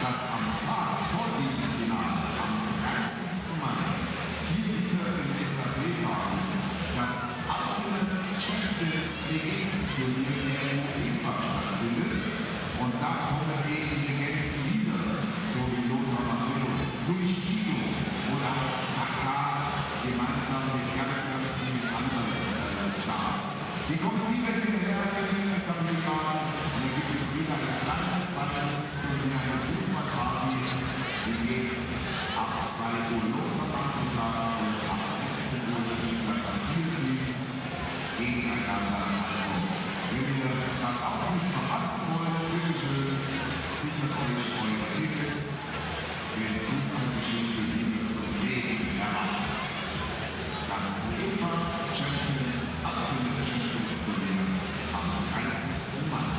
dass am Tag vor diesem Finale, am 30. Mai, hier wieder im SAP Garden das Ultimate Champions League Turnier der UEFA stattfindet. Und da kommen gegen Legenden wieder, so wie Lothar Matthäus, Timo oder Makaay, gemeinsam mit ganz vielen anderen Stars. Die kommen wieder hierher in den SAP Garden und da gibt es wieder ein kleines Balles und eine Fußballparty. Die geht ab 2 Uhr los am Nachmittag und ab 16 Uhr spielen dann 4 Teams gegeneinander. Also, wenn ihr das auch nicht verpassen wollt, bitteschön, sichert euch eure Tickets, wenn Fußballgeschichte wieder zum Leben erwacht. Das UEFA Champions Ultimate Champions Turnier am 30. Mai.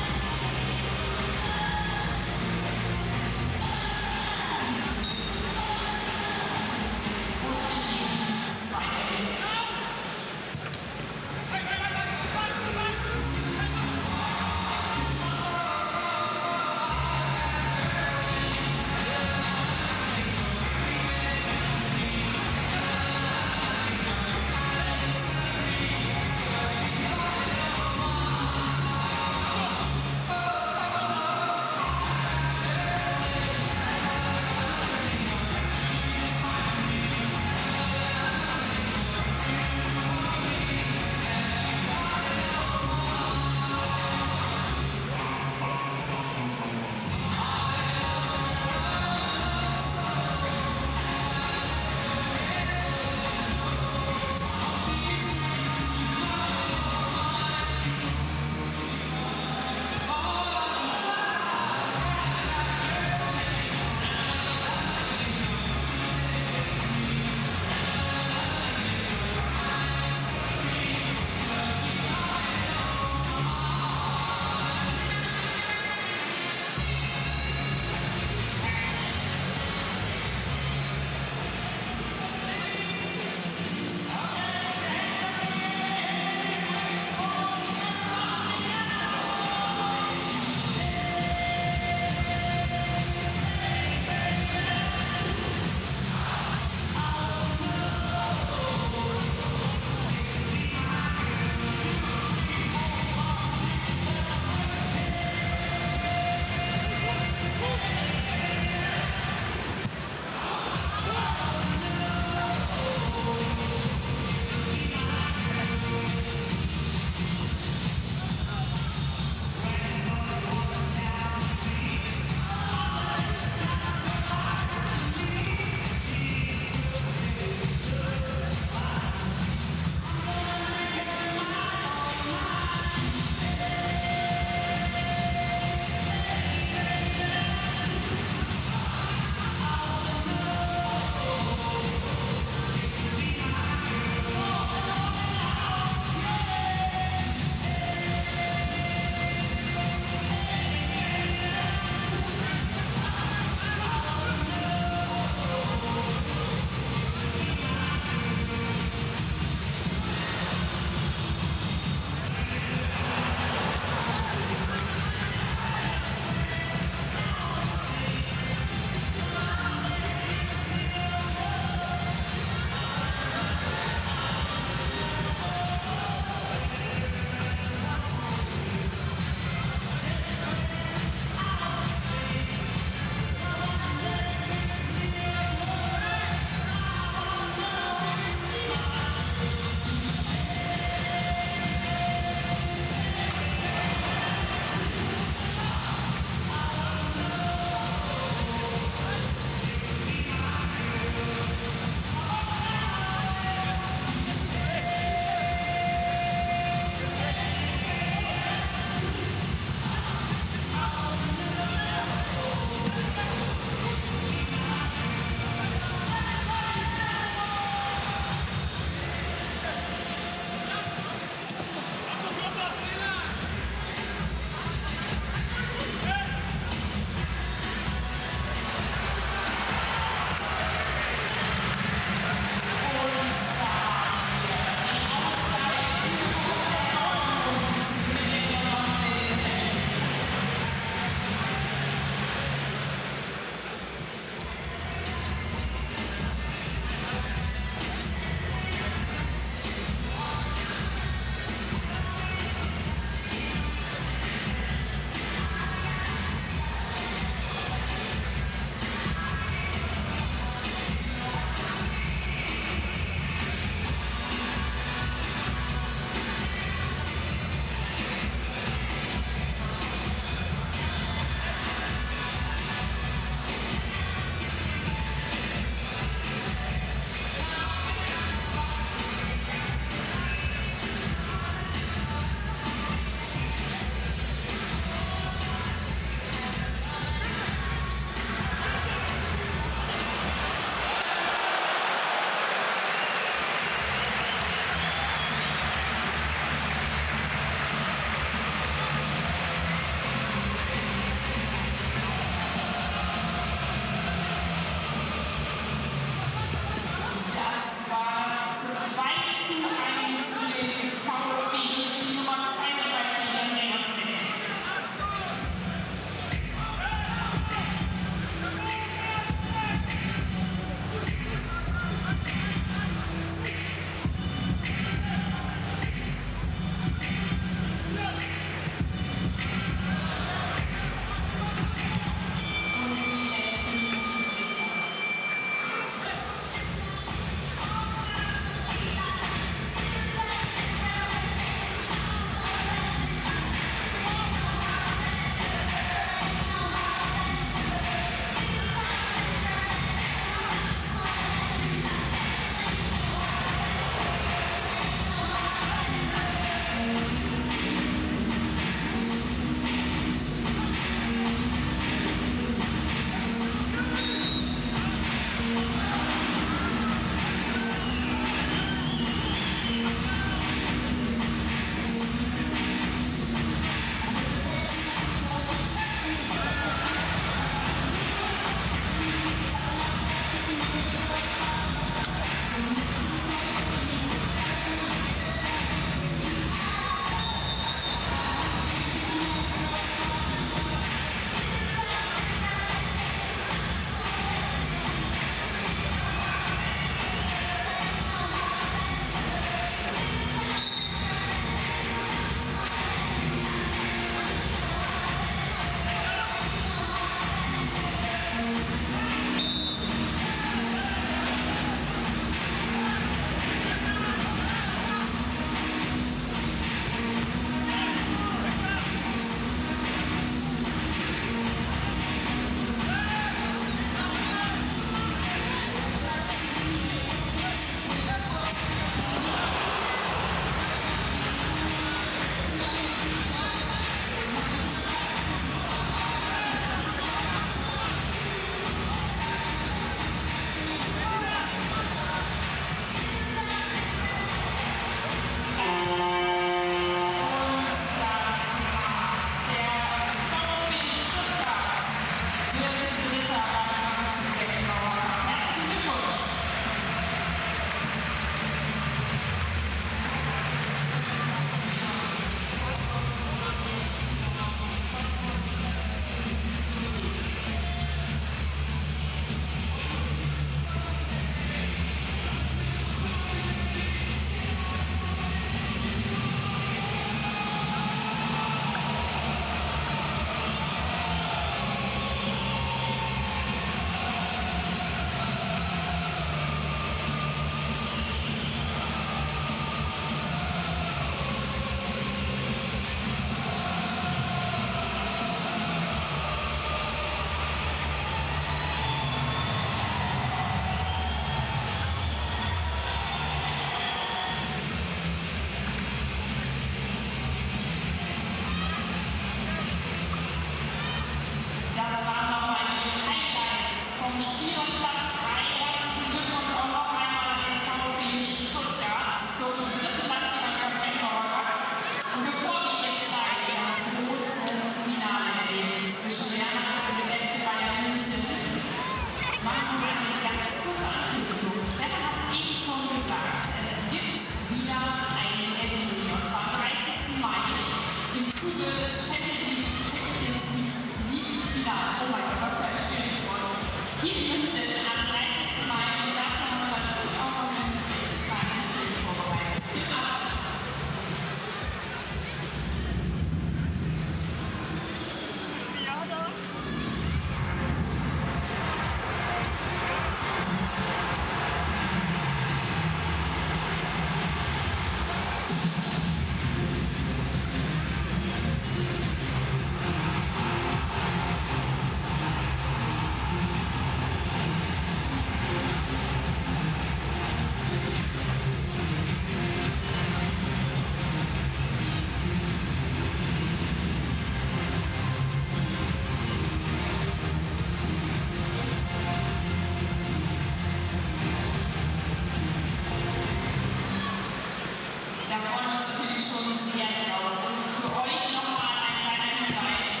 Da freuen wir uns natürlich schon sehr drauf. Und für euch nochmal ein kleiner Hinweis.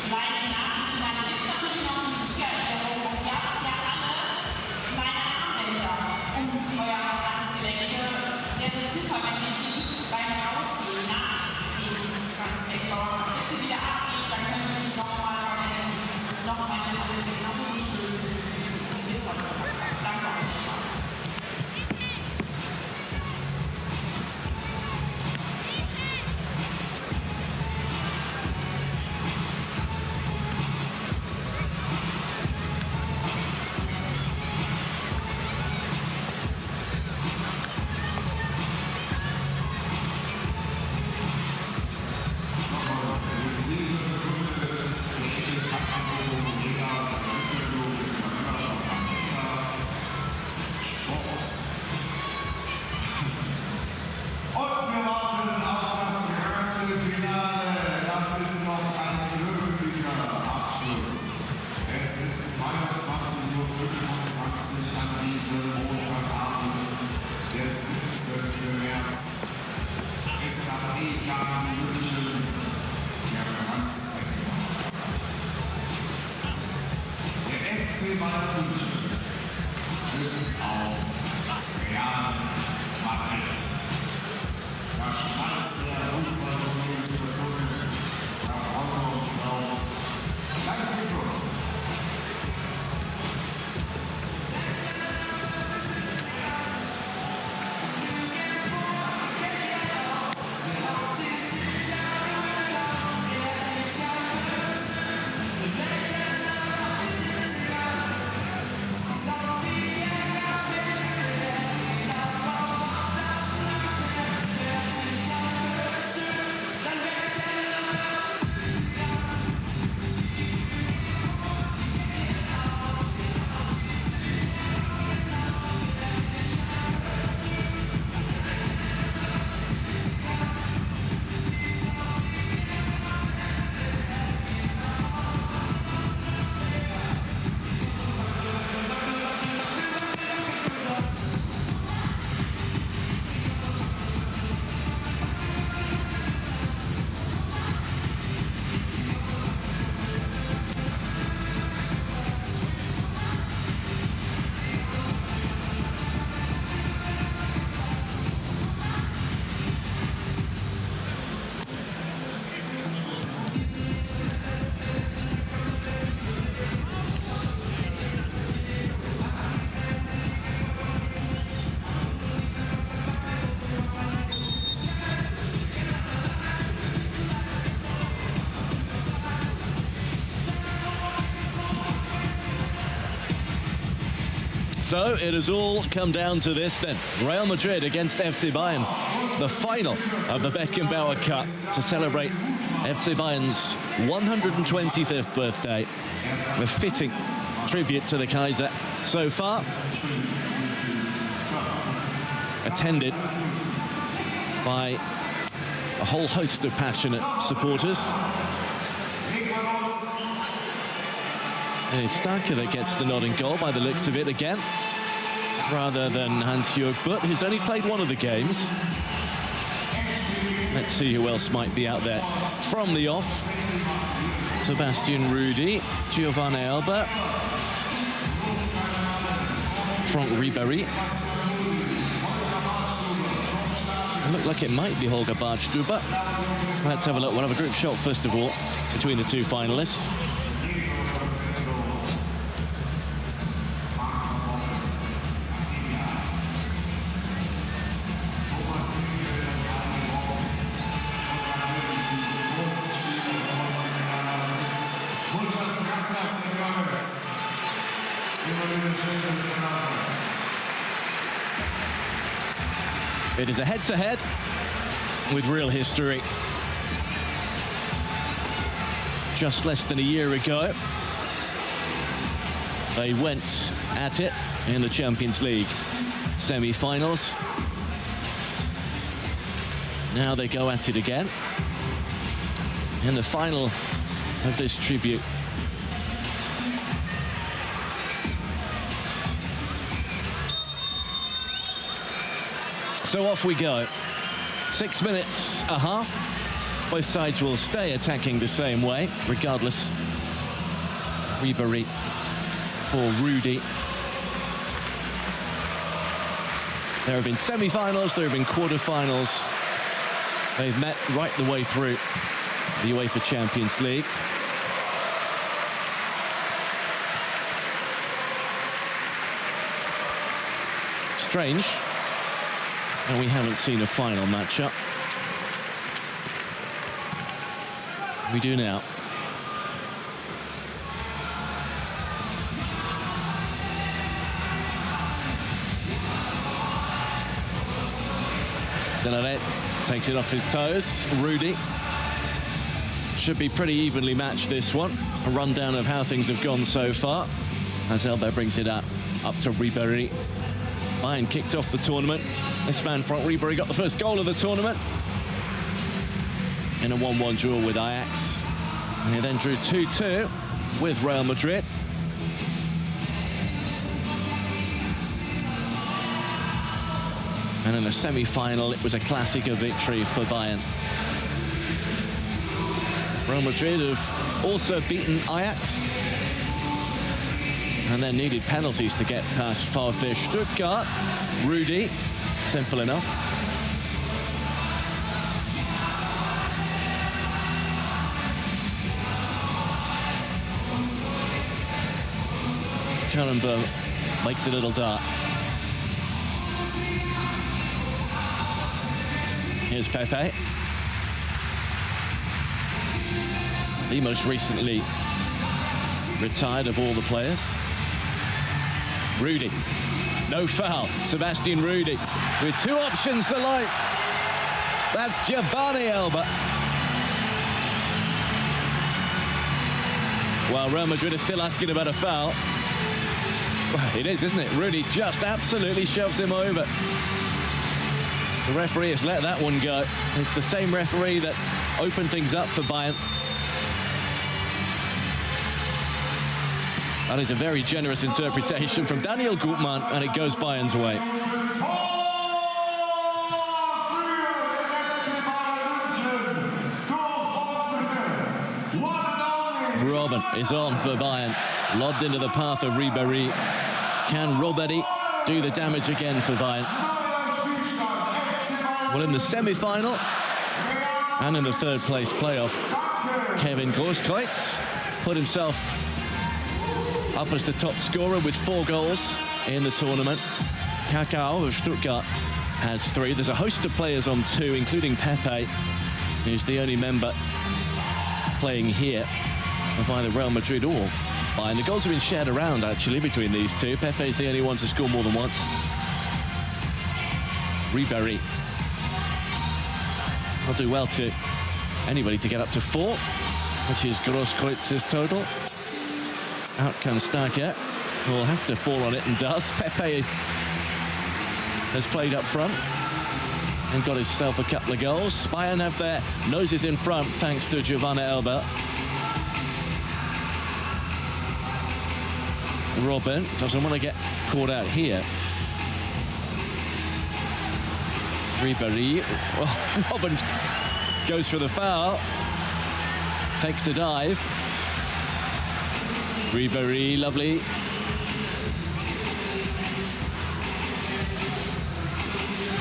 Gleich nach dem Finale gibt es natürlich noch die Siegerehrung. Und ihr habt ja alle kleine Armbänder um euer Handgelenke. Es wäre super, wenn ihr die beim Rausgehen nach dem Franz Beckenbauer bitte wieder abgeht. Dann können wir die nochmal verwenden. Nochmal in alle genauso schön. Bis heute. Danke euch. SAP Garden München, der Franz Beckenbauer. Der FC Bayern München trifft auf Real Madrid. Da schmeißt der Fußballkommunikation, da freuen wir uns drauf. Gleich geht's los. So it has all come down to this then. Real Madrid against FC Bayern. The final of the Beckenbauer Cup to celebrate FC Bayern's 125th birthday. A fitting tribute to the Kaiser so far. Attended by a whole host of passionate supporters. And it's Starker that gets the nodding goal by the looks of it again, rather than Hans-Jörg Butt, who's only played one of the games. Let's see who else might be out there. From the off, Sebastian Rudi, Giovanni Elba, Franck Ribéry. It looked like it might be Holger Badstuber. Let's have a look. We'll have a group shot first of all between the two finalists. It is a head-to-head with real history. Just less than a year ago, they went at it in the Champions League semi-finals. Now they go at it again in the final of this tribute. So off we go. 6 minutes a half. Both sides will stay attacking the same way, regardless. Ribéry for Rudy. There have been semi-finals, there have been quarter-finals. They've met right the way through the UEFA Champions League. Strange, and we haven't seen a final matchup. We do now. Mladen takes it off his toes. Rudy. Should be pretty evenly matched, this one. A rundown of how things have gone so far. As Elba brings it up to Ribéry. Bayern kicked off the tournament. This man, Franck Ribéry, got the first goal of the tournament in a 1-1 draw with Ajax. And he then drew 2-2 with Real Madrid. And in the semi-final, it was a classic of victory for Bayern. Real Madrid have also beaten Ajax and then needed penalties to get past VfB Stuttgart. Rudy, simple enough. Stekelenburg makes a little dart. Here's Pepe. The most recently retired of all the players. Rudy. No foul. Sebastian Rudy with two options for light. That's Giovanni Elba. While Real Madrid is still asking about a foul. Well, it is, isn't it? Rudy just absolutely shoves him over. The referee has let that one go. It's the same referee that opened things up for Bayern. That is a very generous interpretation from Daniel Gutmann, and it goes Bayern's way. Robben is on for Bayern. Lobbed into the path of Ribéry. Can Robben do the damage again for Bayern? Well, in the semi-final and in the third-place playoff, Kevin Grosskreutz put himself up as the top scorer with 4 goals in the tournament. Makaay of Stuttgart has 3. There's a host of players on 2, including Pepe, who's the only member playing here of either Real Madrid or Bayern. The goals have been shared around, actually, between these two. Pepe's the only one to score more than once. Ribéry. Will do well to anybody to get up to 4, which is Grosskreuz's total. Out comes Stake, who will have to fall on it, and does. Pepe has played up front and got himself a couple of goals. Bayern have their noses in front thanks to Giovanni Elba. Robben doesn't want to get caught out here. Ribéry. Well, Robben goes for the foul. Takes the dive. Ribéry, lovely.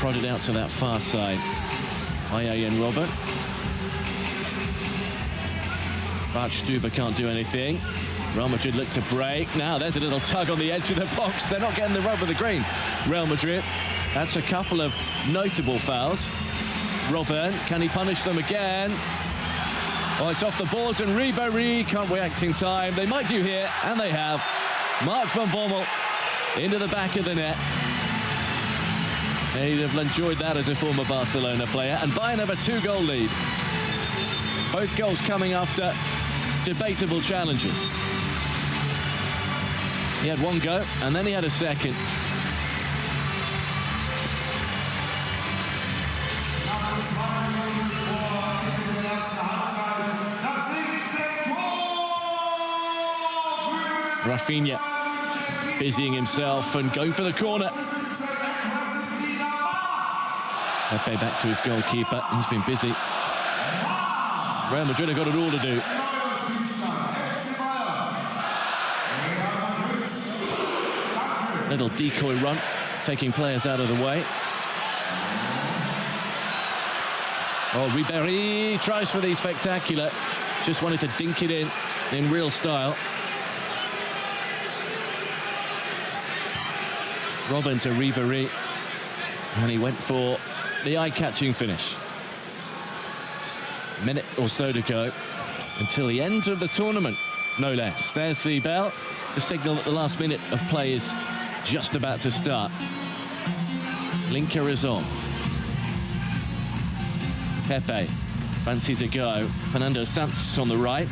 Prodded out to that far side by Arjen Robben. Bartstuber can't do anything. Real Madrid look to break. Now there's a little tug on the edge of the box. They're not getting the rub of the green. Real Madrid. That's a couple of notable fouls. Robben, can he punish them again? Oh, it's off the boards, and Ribéry can't react in time. They might do here, and they have. Mark van Bommel into the back of the net. He'd have enjoyed that as a former Barcelona player. And Bayern have a 2-goal lead. Both goals coming after debatable challenges. He had 1 go, and then he had a second. Rafinha busying himself and going for the corner. Pepe back to his goalkeeper. He's been busy. Real Madrid have got it all to do. Little decoy run, taking players out of the way. Oh, Ribéry tries for the spectacular. Just wanted to dink it in real style. Robben to Ribéry. And he went for the eye-catching finish. A minute or so to go until the end of the tournament, no less. There's the bell, the signal that the last minute of play is just about to start. Linker is on. Pepe fancies a go. Fernando Santos on the right.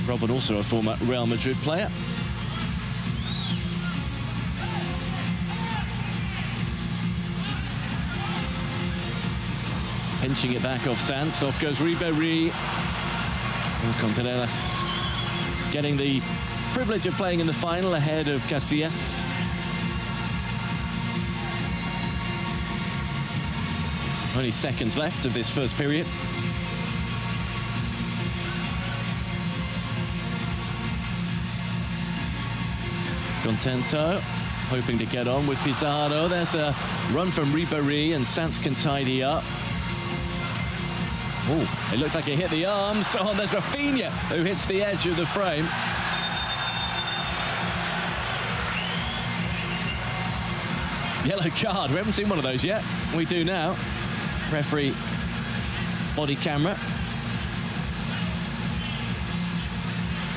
Robben, also a former Real Madrid player. Pinching it back off Santos. Off goes Ribéry. And Contreras getting the privilege of playing in the final ahead of Casillas. Only seconds left of this first period. Contento, hoping to get on with Pizarro. There's a run from Ribéry, and Santos can tidy up. Oh, it looked like it hit the arms. Oh, there's Rafinha, who hits the edge of the frame. Yellow card. We haven't seen one of those yet. We do now. Referee body camera.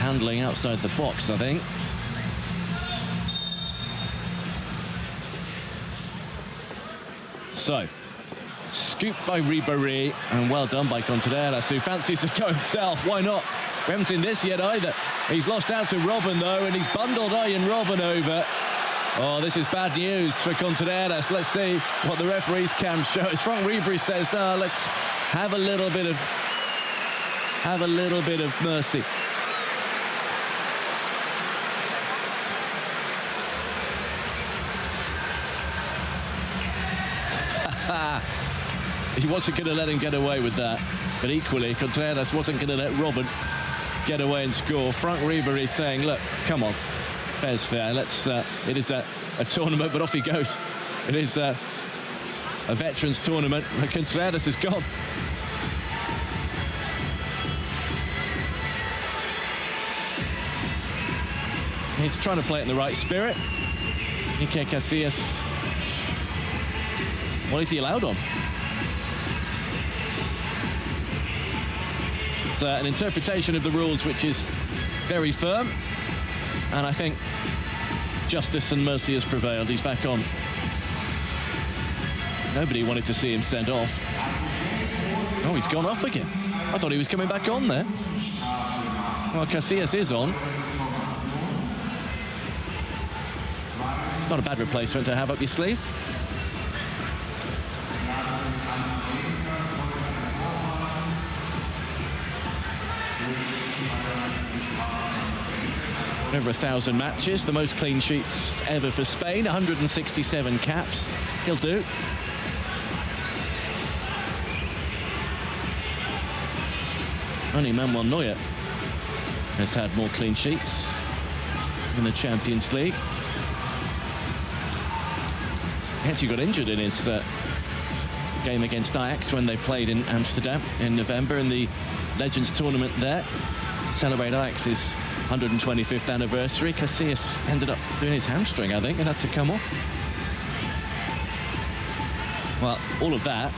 Handling outside the box, I think. So, scooped by Ribéry, and well done by Contreras, who fancies to go himself. Why not? We haven't seen this yet either. He's lost out to Robben, though, and he's bundled Arjen Robben over. Oh, this is bad news for Contreras. Let's see what the referee's cam shows. Franck Ribéry says, no, let's have a little bit of mercy. He wasn't going to let him get away with that. But equally, Contreras wasn't going to let Robben get away and score. Franck Ribéry saying, look, come on, fair's fair. It is a tournament, but off he goes. It is a veterans tournament. Contreras is gone. He's trying to play it in the right spirit. Iker Casillas. What is he allowed on? It's an interpretation of the rules which is very firm, and I think justice and mercy has prevailed. He's back on. Nobody wanted to see him sent off. Oh, he's gone off again. I thought he was coming back on there. Well, Casillas is on. Not a bad replacement to have up your sleeve. Over 1,000 matches, the most clean sheets ever for Spain, 167 caps. He'll do. Only Manuel Neuer has had more clean sheets in the Champions League. He actually got injured in his game against Ajax when they played in Amsterdam in November in the Legends tournament there. Celebrate Ajax's 125th anniversary. Casillas ended up doing his hamstring, I think, and had to come off. Well, all of that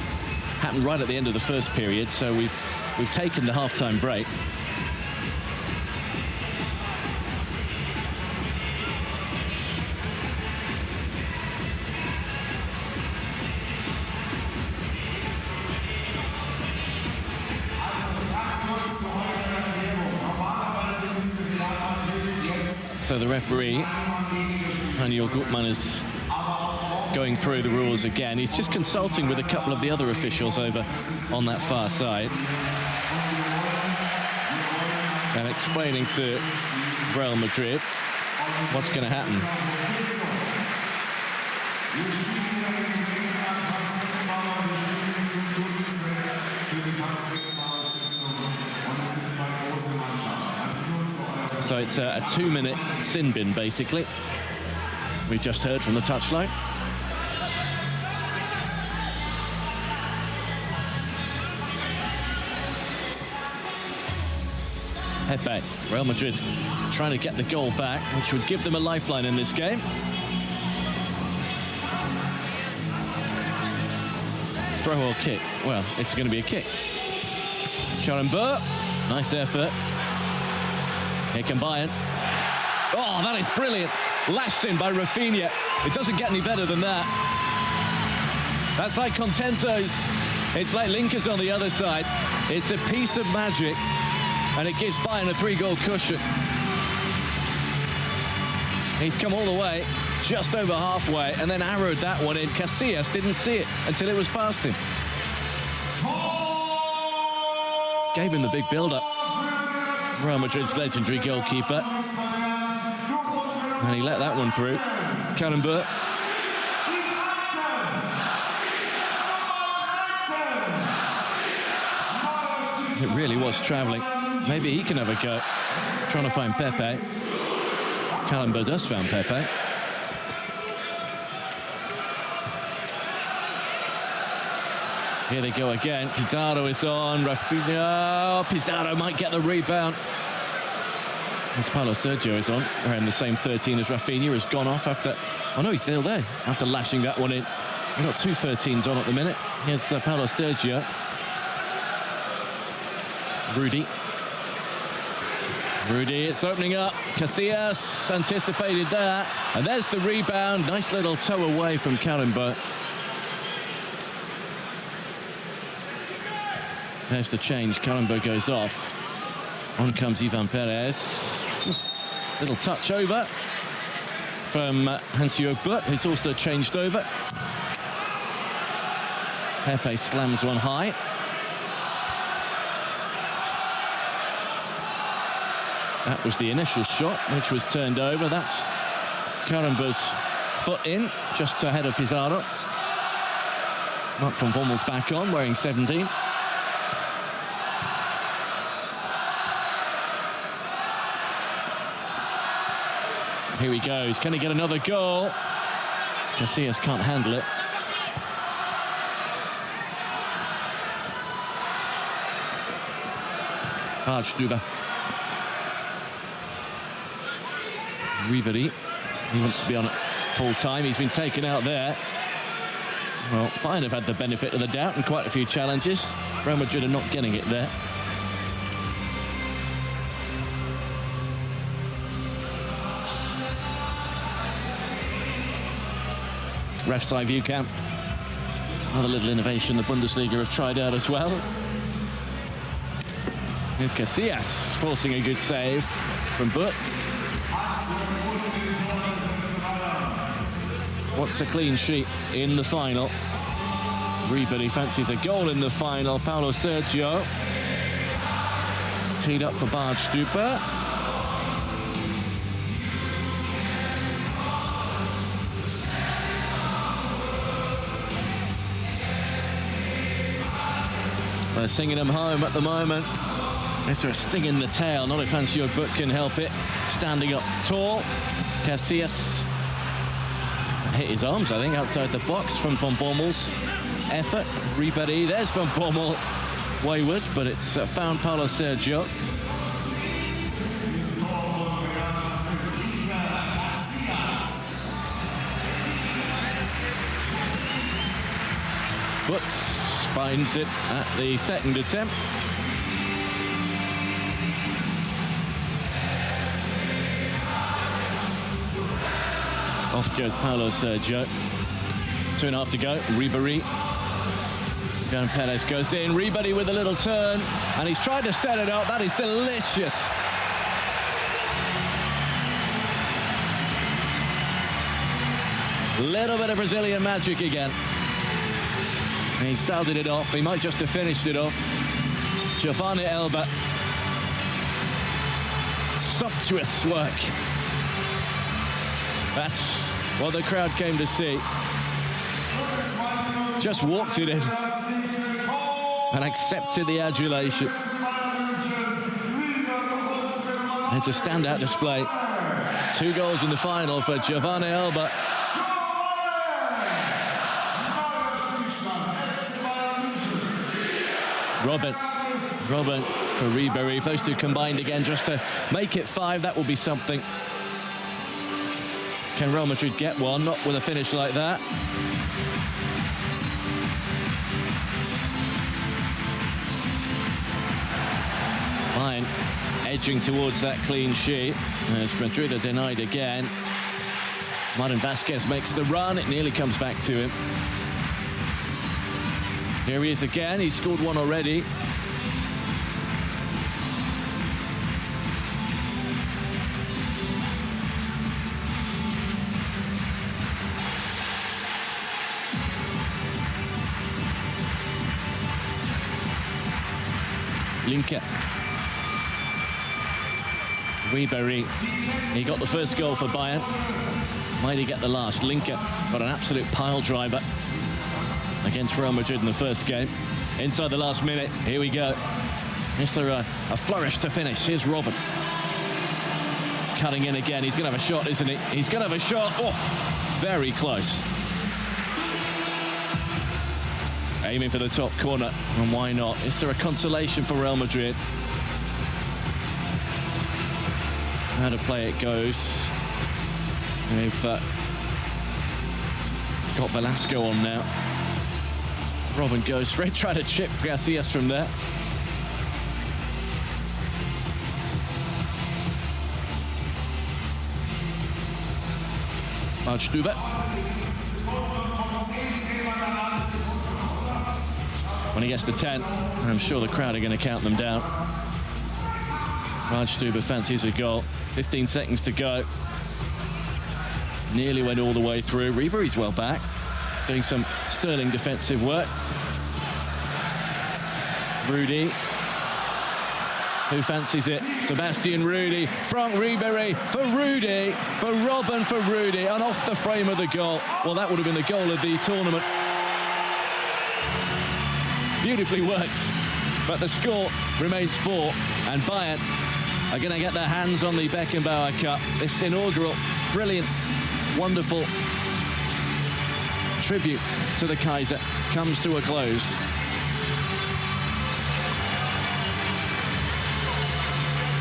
happened right at the end of the first period, so we've taken the half-time break. So the referee, Daniel Gutmann, is going through the rules again. He's just consulting with a couple of the other officials over on that far side. and explaining to Real Madrid what's going to happen. So it's a 2-minute sin bin, basically. We just heard from the touchline. Pepe, Real Madrid trying to get the goal back, which would give them a lifeline in this game. Throw or kick? Well, it's going to be a kick. Stekelenburg, nice effort. Here can Bayern. Oh, that is brilliant. Lashed in by Rafinha. It doesn't get any better than that. That's like Contento's. It's like Linker's on the other side. It's a piece of magic, and it gives Bayern a 3-goal cushion. He's come all the way, just over halfway, and then arrowed that one in. Casillas didn't see it until it was past him. Gave him the big build-up. Real Madrid's legendary goalkeeper. And he let that one through. Stekelenburg. It really was travelling. Maybe he can have a go. Trying to find Pepe. Stekelenburg does find Pepe. Here they go again. Pizarro is on. Rafinha. Pizarro might get the rebound. As Paulo Sergio is on. Wearing the same 13 as Rafinha. Has gone off after... Oh no, he's still there. After lashing that one in. We've got 2 13s on at the minute. Here's Paulo Sergio. Rudy, it's opening up. Casillas anticipated that. And there's the rebound. Nice little toe away from Stekelenburg. There's the change. Stekelenburg goes off. On comes Ivan Perez. Little touch over from Hans-Jörg Butt, who's also changed over. Pepe slams one high. That was the initial shot, which was turned over. That's Stekelenburg's foot in, just ahead of Pizarro. Mark van Bommel's back on, wearing 17. Here he goes. Can he get another goal? Casillas can't handle it. Barrios. Ribéry. He wants to be on it full time. He's been taken out there. Well, Bayern have had the benefit of the doubt and quite a few challenges. Real Madrid are not getting it there. Ref's eye view cam. Another little innovation the Bundesliga have tried out as well. Here's Casillas forcing a good save from Butt. What's a clean sheet in the final? Ribéry fancies a goal in the final. Paulo Sergio. Teed up for Barrios. They're singing him home at the moment. Is there a sting in the tail? Not if Hans-Jörg Butt can help it. Standing up tall. Casillas hit his arms, I think, outside the box from Van Bommel's effort. Ribéry, there's Van Bommel. Wayward, but it's found Paulo Sergio. But finds it at the second attempt. Off goes Paulo Sergio. 2.5 to go. Ribéry. And Perez goes in. Ribéry with a little turn. And he's tried to set it up. That is delicious. Little bit of Brazilian magic again. And he started it off. He might just have finished it off. Giovanni Elba. sumptuous work. That's what the crowd came to see. Just walked it in and accepted the adulation. It's a standout display. 2 goals in the final for Giovanni Elba. Robben for Ribéry. If those two combined again just to make it 5, that will be something. Can Real Madrid get one? Not with a finish like that. Bayern edging towards that clean sheet as Madrid are denied again. Martin Vázquez makes the run. It nearly comes back to him. Here he is again. He's scored one already. Iker. Ribéry. He got the first goal for Bayern. Might he get the last? Iker got an absolute pile driver against Real Madrid in the first game. Inside the last minute, here we go. Is there a flourish to finish? Here's Robben. Cutting in again. He's going to have a shot, isn't he? He's going to have a shot. Oh, very close. Aiming for the top corner, and why not? Is there a consolation for Real Madrid? How to play it goes. They've got Velasco on now. Robben goes for it, trying to chip Casillas from there. Waldstübe. When he gets to 10, I'm sure the crowd are going to count them down. Waldstübe fancies a goal. 15 seconds to go. Nearly went all the way through. Ribéry's well back, doing some sterling defensive work. Rudy. Who fancies it? Sebastian Rudy. Franck Ribéry for Rudy. For Robben for Rudy. And off the frame of the goal. Well, that would have been the goal of the tournament. Beautifully worked. But the score remains 4. And Bayern are going to get their hands on the Beckenbauer Cup. This inaugural, brilliant, wonderful tribute to the Kaiser comes to a close.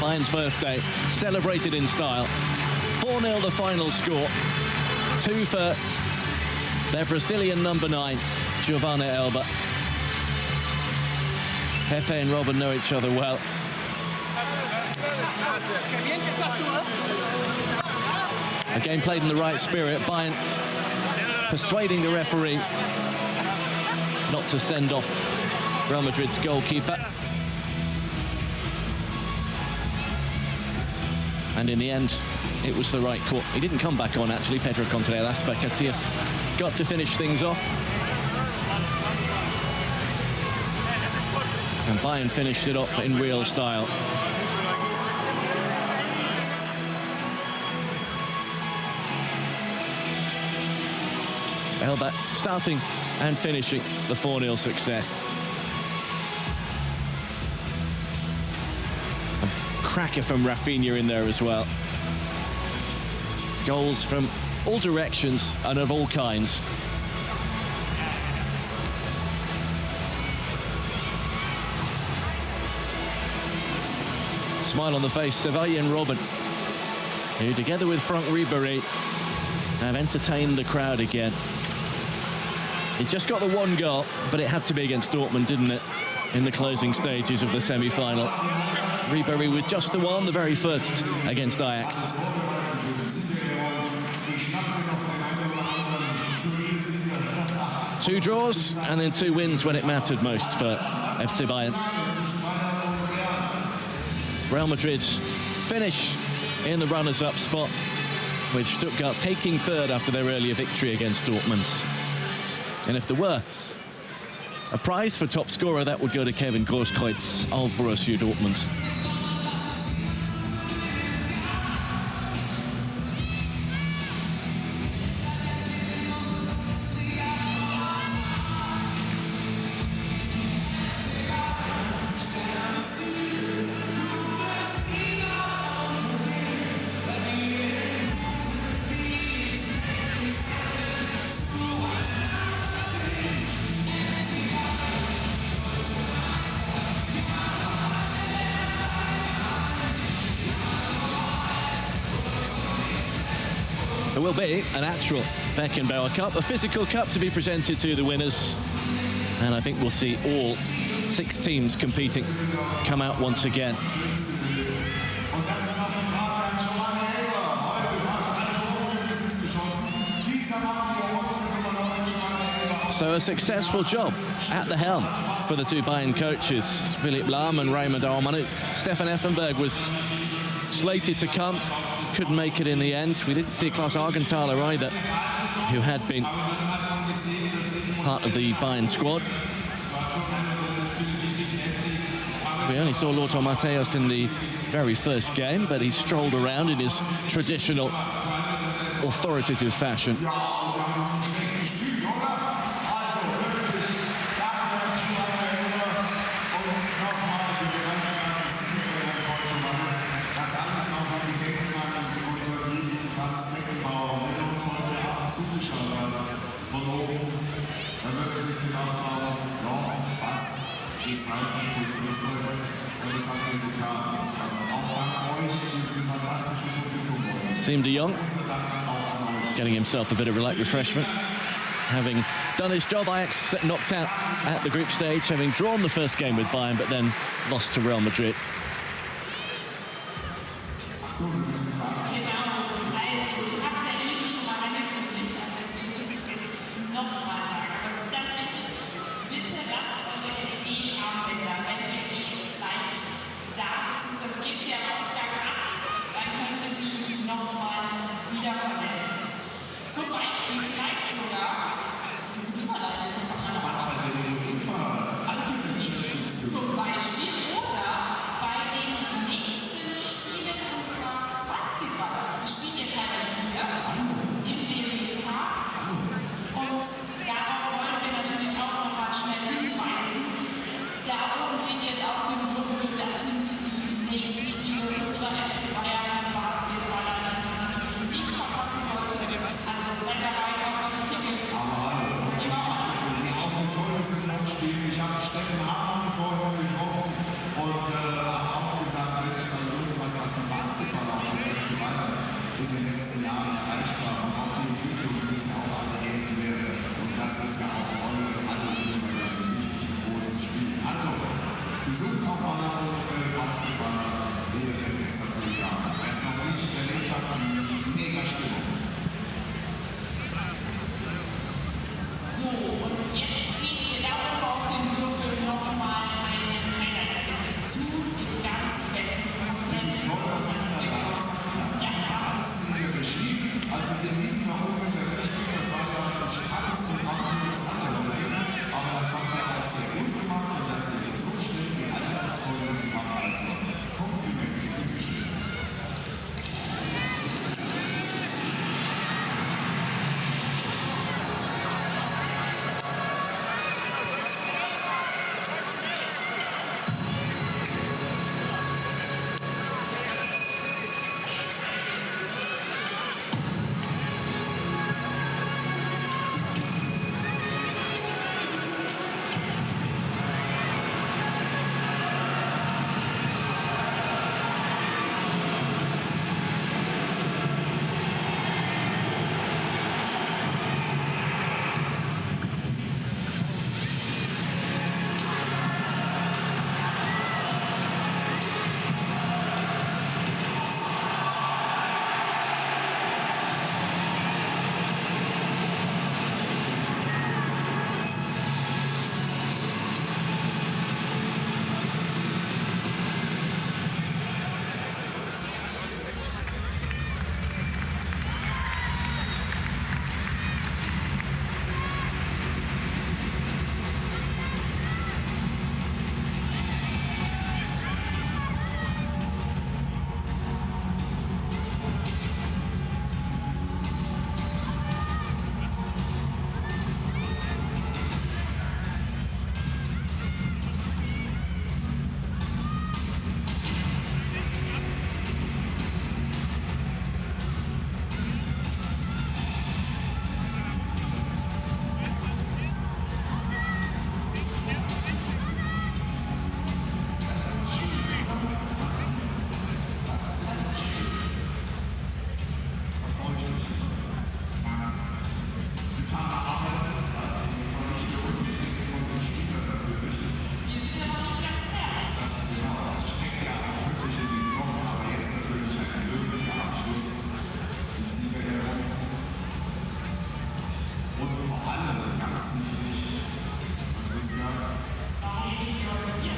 Bayern's birthday celebrated in style. 4-0 the final score. 2 for their Brazilian number 9, Giovanni Elba. Pepe and Robben know each other well. A game played in the right spirit. Bayern persuading the referee not to send off Real Madrid's goalkeeper. And in the end, it was the right call. He didn't come back on, actually, Pedro Contreras, but Casillas got to finish things off. And Bayern finished it off in real style. Elba starting and finishing the 4-0 success. Cracker from Rafinha in there as well. Goals from all directions and of all kinds. Smile on the face of Arjen Robben, who together with Franck Ribéry have entertained the crowd again. He just got the 1 goal, but it had to be against Dortmund, didn't it? In the closing stages of the semi-final. Ribéry with just the 1, the very first against Ajax. Two draws and then 2 wins when it mattered most for FC Bayern. Real Madrid finish in the runners-up spot, with Stuttgart taking 3rd after their earlier victory against Dortmund. And if there were a prize for top scorer, that would go to Kevin Grosskreutz of Borussia Dortmund. There will be an actual Beckenbauer Cup, a physical cup to be presented to the winners. And I think we'll see all 6 teams competing come out once again. So a successful job at the helm for the 2 Bayern coaches, Philipp Lahm and Raymond Almanu. Stefan Effenberg was slated to come, couldn't make it in the end. We didn't see Klaus Argenthaler either, who had been part of the Bayern squad. We only saw Lothar Matthäus in the very first game, but he strolled around in his traditional authoritative fashion. Franz Beckenbauer, wenn er uns heute Abend zugeschaut hat, von oben, dann wird er sich gedacht haben, ja, passt, geht's weiter, geht's Fußball, und das hat er getan. Auch an euch, diesen fantastischen Publikum. Team de Jong getting himself a bit of light refreshment. Having done his job, Ajax knocked out at the group stage, having drawn the first game with Bayern, but then lost to Real Madrid.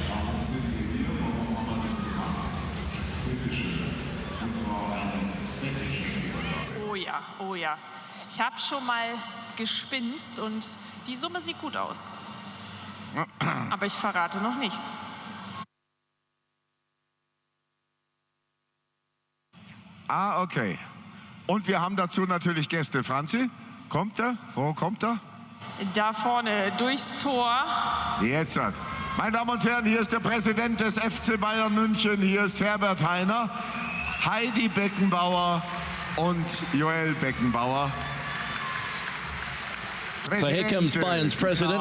Warum sind wir hier? Warum haben wir das gemacht? Bitte schön. Und zwar einen Petrić. Oh ja, oh ja. Ich habe schon mal gespinst und die Summe sieht gut aus. Aber ich verrate noch nichts. Ah, okay. Und wir haben dazu natürlich Gäste. Franzi, kommt er? Wo kommt er? Da vorne durchs Tor. Jetzt hat. Meine Damen und Herren, hier ist der Präsident des FC Bayern München. Hier ist Herbert Hainer, Heidi Beckenbauer und Joel Beckenbauer. So here comes Bayern's president.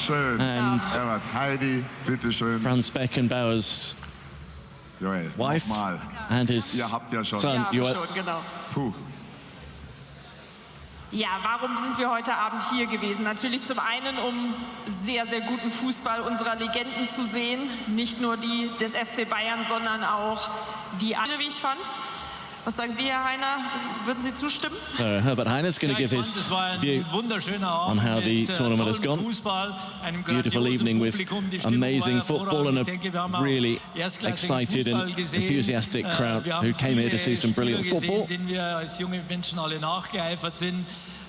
Schön. And Herbert, Heidi, bitteschön. Franz Beckenbauer's Joel, wife nochmal. and his Ihr habt ja schon. son Ja, Joel. schon, genau. Puh. Ja, warum sind wir heute Abend hier gewesen? Natürlich zum einen, um sehr, sehr guten Fußball unserer Legenden zu sehen. Nicht nur die des FC Bayern, sondern auch die andere, wie ich fand. Was sagen Sie, Herr Heiner? Würden Sie zustimmen? So Herbert Heiner's going to give his view on how the tournament has gone. Beautiful evening with amazing football and a really excited and enthusiastic crowd who came here to see some brilliant football.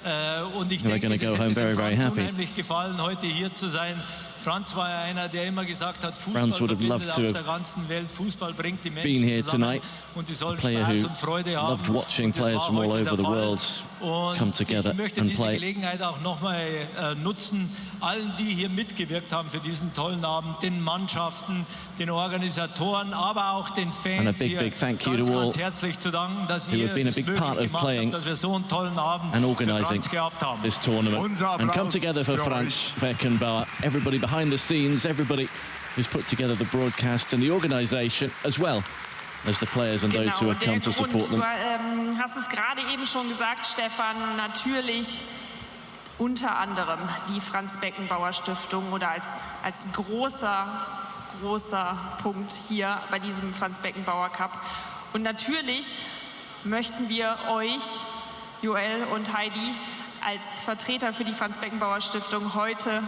They're going to go home very, very happy. Franz war ja einer, der immer gesagt hat, Franz would have loved to have been here tonight. A player who loved watching players from all over the world come together and play. Gelegenheit auch nochmal nutzen, allen, die hier mitgewirkt haben für diesen tollen Abend, den Mannschaften, den Organisatoren, aber auch den Fans And a big, hier big thank you to all ganz herzlich zu danken, dass who ihr have been a es big möglich part of gemacht playing habt, dass wir so einen tollen Abend and für organising Franz gehabt haben. this tournament and come together for Franz Beckenbauer. Everybody behind the scenes, everybody who's put together the broadcast and the organisation, as well as the players and those who have come to support them. Du hast es gerade eben schon gesagt, Stefan, natürlich unter anderem die Franz Beckenbauer Stiftung oder als großer Punkt hier bei diesem Franz Beckenbauer Cup. Und natürlich möchten wir euch, Joel und Heidi, als Vertreter für die Franz Beckenbauer Stiftung heute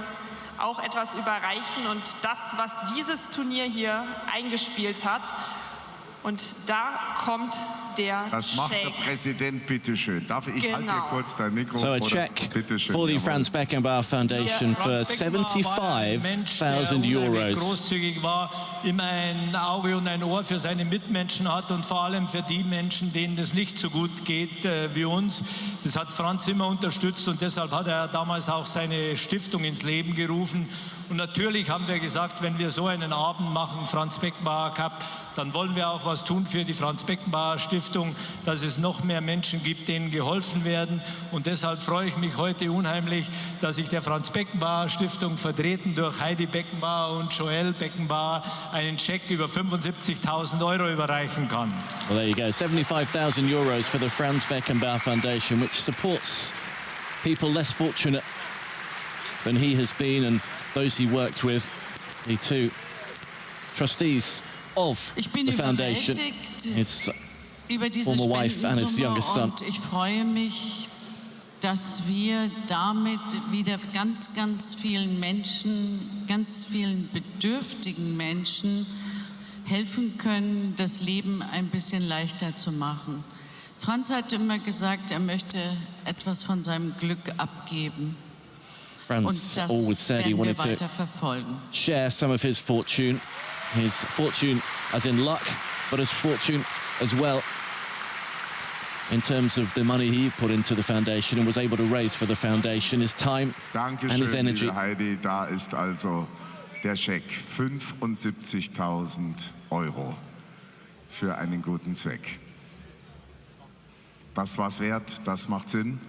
auch etwas überreichen und das, was dieses Turnier hier eingespielt hat. Und da kommt der Das macht der Check. Präsident, bitteschön. Darf ich halt dir kurz dein Mikro? So a check for the Franz Beckenbauer Foundation for 75,000 euros. Großzügig war, immer ein Auge und ein Ohr für seine Mitmenschen hat und vor allem für die Menschen, denen es nicht so gut geht wie uns. Das hat Franz immer unterstützt und deshalb hat er damals auch seine Stiftung ins Leben gerufen. Und natürlich haben wir gesagt, wenn wir so einen Abend machen, Franz Beckenbauer Cup, dann wollen wir auch was tun für die Franz Beckenbauer Stiftung, dass es noch mehr Menschen gibt, denen geholfen werden. Und deshalb freue ich mich heute unheimlich, dass ich der Franz Beckenbauer Stiftung, vertreten durch Heidi Beckenbauer und Joel Beckenbauer, einen Scheck über 75.000 Euro überreichen kann. Well, there you go, 75,000 euros for the Franz Beckenbauer Foundation, which supports people less fortunate than he has been and those he worked with, the two trustees of the foundation, his über diese former wife and his youngest son. Und ich freue mich, dass wir damit wieder ganz, ganz vielen Menschen, ganz vielen bedürftigen Menschen helfen können, das Leben ein bisschen leichter zu machen. Franz hat immer gesagt, er möchte etwas von seinem Glück abgeben. Und Franz das always said he werden wir wanted to weiter verfolgen. share some of his fortune as in luck, but his fortune as well in terms of the money he put into the foundation and was able to raise for the foundation, his time and his Dankeschön, energy. liebe Heidi. Da ist also der Scheck. 75.000 Euro für einen guten Zweck. Das war's wert, das macht Sinn.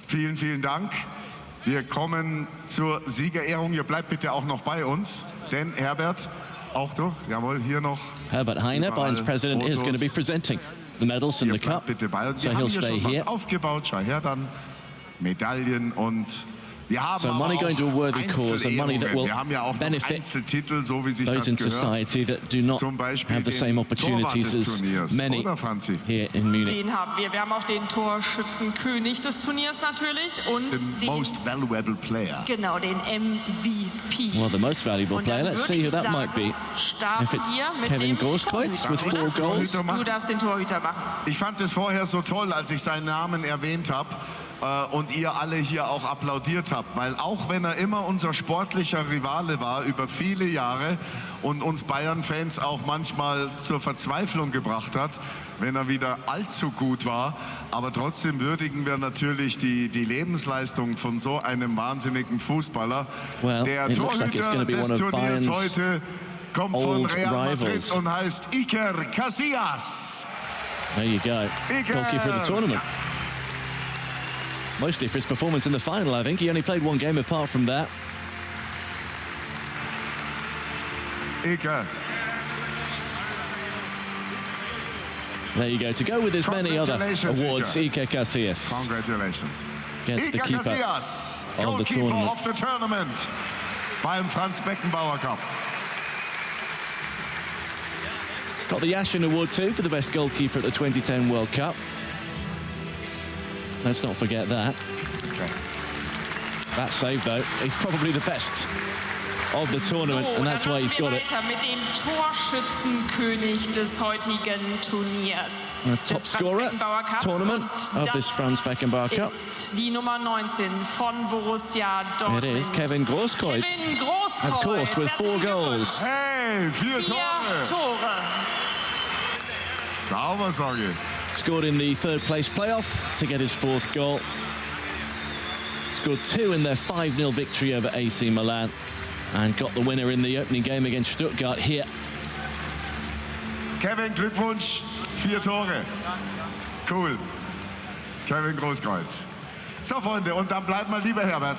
Vielen, vielen Dank. Wir kommen zur Siegerehrung. Ihr bleibt bitte auch noch bei uns, denn Herbert, auch du, jawohl, hier noch. Herbert Hainer, Bayern's president, is going to be presenting the medals and the cup. Bitte bei uns. So Wir he'll haben hier stay schon here. was aufgebaut. Schau her dann. Medaillen und Wir haben So aber money auch going to a worthy cause and money that will Wir haben ja auch noch benefit Einzeltitel, so wie sich those das in gehört. society that do not Zum Beispiel have the same den opportunities Torwart des as Turniers, many oder Franzi? here in Munich. Den haben wir. Wir haben auch den Torschützenkönig des Turniers natürlich und The most valuable player. genau, den MVP. Well, the most valuable Und player. dann Let's würde see who ich that sagen, might be. starten If it's wir mit Kevin dem Großkreuz with 4 Torhüter. goals. Du darfst den Torhüter machen. Ich fand es vorher so toll, als ich seinen Namen erwähnt habe und ihr alle hier auch applaudiert habt, weil auch wenn er immer unser sportlicher Rivale war über viele Jahre und uns Bayern-Fans auch manchmal zur Verzweiflung gebracht hat, wenn er wieder allzu gut war, aber trotzdem würdigen wir natürlich die Lebensleistung von so einem wahnsinnigen Fußballer. Well, Der it looks like it's Torhüter gonna be one des of Turniers Bayern's heute kommt von old Real Madrid rivals. und heißt Iker Casillas. There you go. Iker. Goalkeeper of the tournament. Mostly for his performance in the final, I think. He only played one game apart from that. Iker. There you go. To go with as many other Congratulations, awards, Iker. Iker Casillas Congratulations. gets the Iker keeper Casillas, of the goalkeeper tournament. of the tournament beim Franz Beckenbauer Cup. Got the Yashin Award too for the best goalkeeper at the 2010 World Cup. Let's not forget that. Okay. That save, though, is probably the best of the tournament, So, and that's dann why he's machen wir got it. weiter mit dem Torschützenkönig des heutigen Turniers. The des top Franz scorer Beckenbauer Cups. tournament Und of this das Franz Beckenbauer Cup. ist die Nummer 19 von Borussia Dortmund. It is Kevin Großkreuz, Kevin Großkreuz. of course, with 4 goals. Hey, 4 4 Tore. Tore. Sauber, sage ich. Scored in the third place playoff to get his 4th goal. Scored 2 in their 5-0 victory over AC Milan and got the winner in the opening game against Stuttgart here. Kevin, Glückwunsch. 4 Tore. Cool. Kevin Großkreuz. So, Freunde, und dann bleibt mal, lieber Herbert,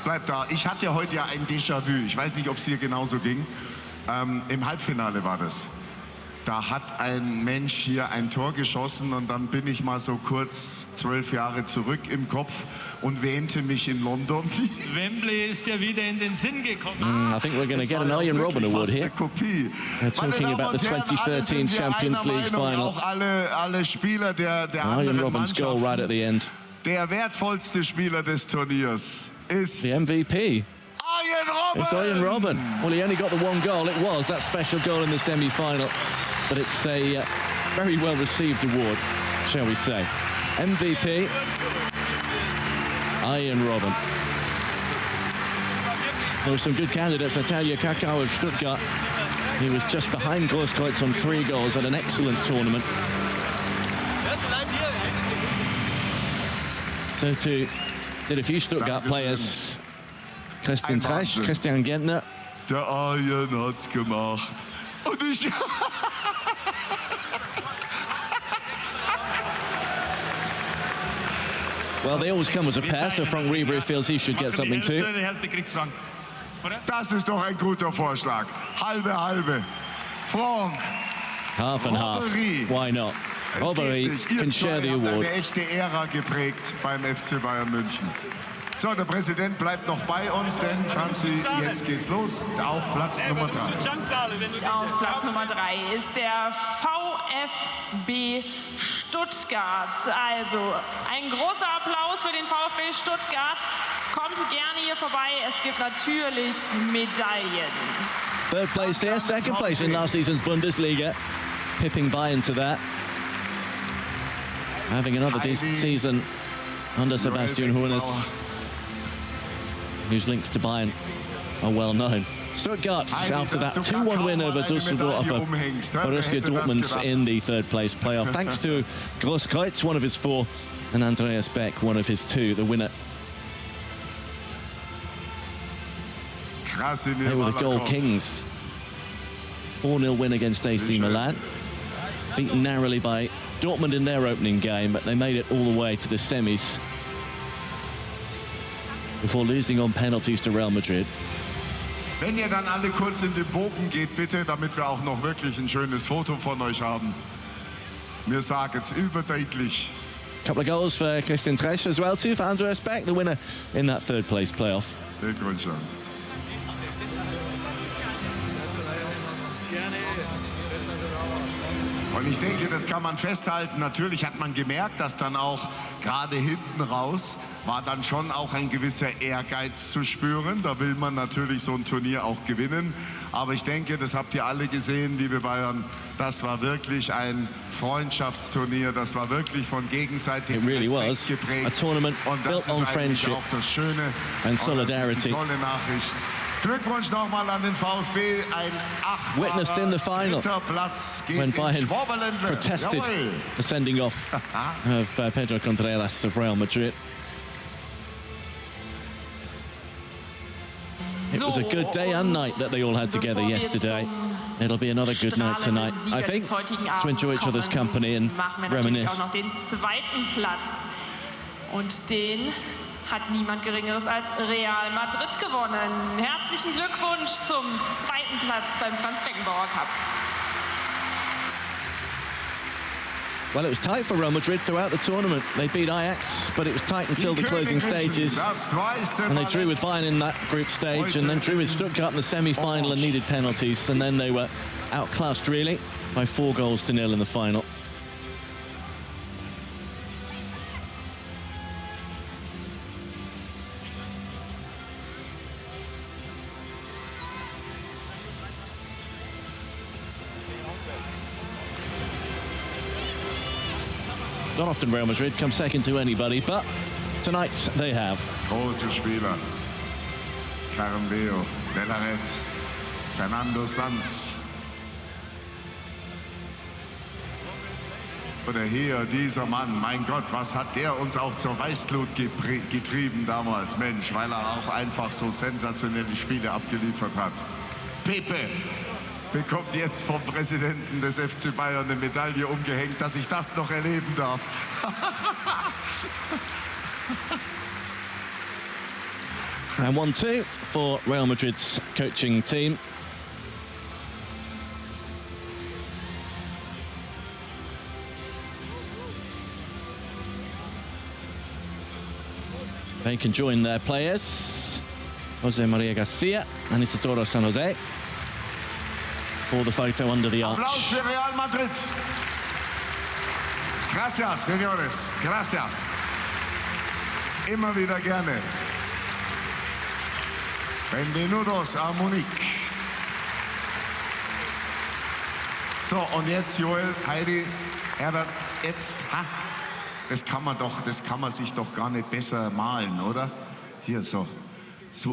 bleibt da. Ich hatte heute ja ein Déjà-vu. Ich weiß nicht, ob es dir genauso ging. Im Halbfinale war das. Da hat ein Mensch hier ein Tor geschossen und dann bin ich mal so kurz 12 Jahre zurück im Kopf und wähnte mich in London. Wembley ist ja wieder in den Sinn gekommen. I think we're going to get an Arjen Robben award here. They're talking about the 2013 Champions League final. Auch alle Spieler der Arjen anderen Robben's goal right at Mannschaften. the end. Der wertvollste Spieler des Turniers ist The MVP. Arjen Robben. It's Arjen Robben. Well, he only got the 1 goal. It was that special goal in the semi-final. But it's a very well-received award, shall we say. MVP, Arjen Robben. There were some good candidates. I tell you, Makaay of Stuttgart, he was just behind Großkreuz on 3 goals, had an excellent tournament. So too did a few Stuttgart players. Christian Tresch, Christian Gentner. Der Arjen hat's gemacht. Und ich... Well, they always come as a pair, so Franck Ribéry feels he should get something too. Das ist doch ein guter Vorschlag. Halbe, halbe. Franck. Half and half. Ribéry. Why not? Es geht Ribéry nicht. Ihr can share zwei the habt award. eine echte Ära geprägt beim FC Bayern München. So, der Präsident bleibt noch bei uns, denn Franzi, jetzt geht's los auf Platz Nummer 3. Auf Platz Nummer 3 ist der VfB Stuttgart. Also ein großer Applaus für den VfB Stuttgart. Kommt gerne hier vorbei. Es gibt natürlich Medaillen. 3rd place there, 2nd place in last season's Bundesliga. Pipping Bayern to that. Having another decent season under Sebastian Hoeneß, whose links to Bayern are well known. Stuttgart, after that 2-1 win over Düsseldorf, Borussia Dortmund in the 3rd place playoff. Thanks to Großkreuz, one of his 4, and Andreas Beck, one of his 2, the winner. They were the goal kings. 4-0 win against AC Milan. Beaten narrowly by Dortmund in their opening game, but they made it all the way to the semis before losing on penalties to Real Madrid. Wenn ihr dann alle kurz in den Bogen geht, bitte, damit wir auch noch wirklich ein schönes Foto von euch haben. Mir sagt es überdeutlich. Couple of goals for Christian Tresch as well, 2 for Andreas Beck, the winner in that third place playoff. Und ich denke, das kann man festhalten. Natürlich hat man gemerkt, dass dann auch gerade hinten raus war dann schon auch ein gewisser Ehrgeiz zu spüren. Da will man natürlich so ein Turnier auch gewinnen. Aber ich denke, das habt ihr alle gesehen, liebe Bayern. Das war wirklich ein Freundschaftsturnier. Das war wirklich von gegenseitigem Respekt geprägt. A tournament und das built on ist eigentlich friendship auch das Schöne and solidarity. Das ist die tolle Nachricht. Glückwunsch nochmal an den VfB, ein Witnessed in the final Platz when Bayern protested the sending off of Pedro Contreras of Real Madrid. It was a good day and night that they all had together yesterday. It'll be another good night tonight, I think, to enjoy each other's company and reminisce. Auch noch den zweiten Platz. Und den hat niemand Geringeres als Real Madrid gewonnen. Herzlichen Glückwunsch zum zweiten Platz beim Franz Beckenbauer Cup. Well, it was tight for Real Madrid throughout the tournament. They beat Ajax, but it was tight until the closing stages. And they drew with Bayern in that group stage, and then drew with Stuttgart in the semi-final and needed penalties. And then they were outclassed, really, by 4 goals to 0 in the final. Not often Real Madrid come second to anybody, but tonight they have. Große Spieler. Carambeo, Bellaret, Fernando Sanz. Oder hier, dieser Mann, mein Gott, was hat der uns auch zur Weißglut getrieben damals, Mensch, weil er auch einfach so sensationelle Spiele abgeliefert hat. Pepe bekommt jetzt vom Präsidenten des FC Bayern eine Medaille umgehängt, dass ich das noch erleben darf. And 1-2 for Real Madrid's coaching team. They can join their players, Jose Maria Garcia and Isidoro San Jose, for the photo under the arch. Applaus für Real Madrid. Gracias, señores. Gracias. Immer wieder gerne. Bienvenidos a Munich. So, und jetzt Joel, Heidi, Herbert, jetzt, das kann man sich doch gar nicht besser malen, oder? Hier, so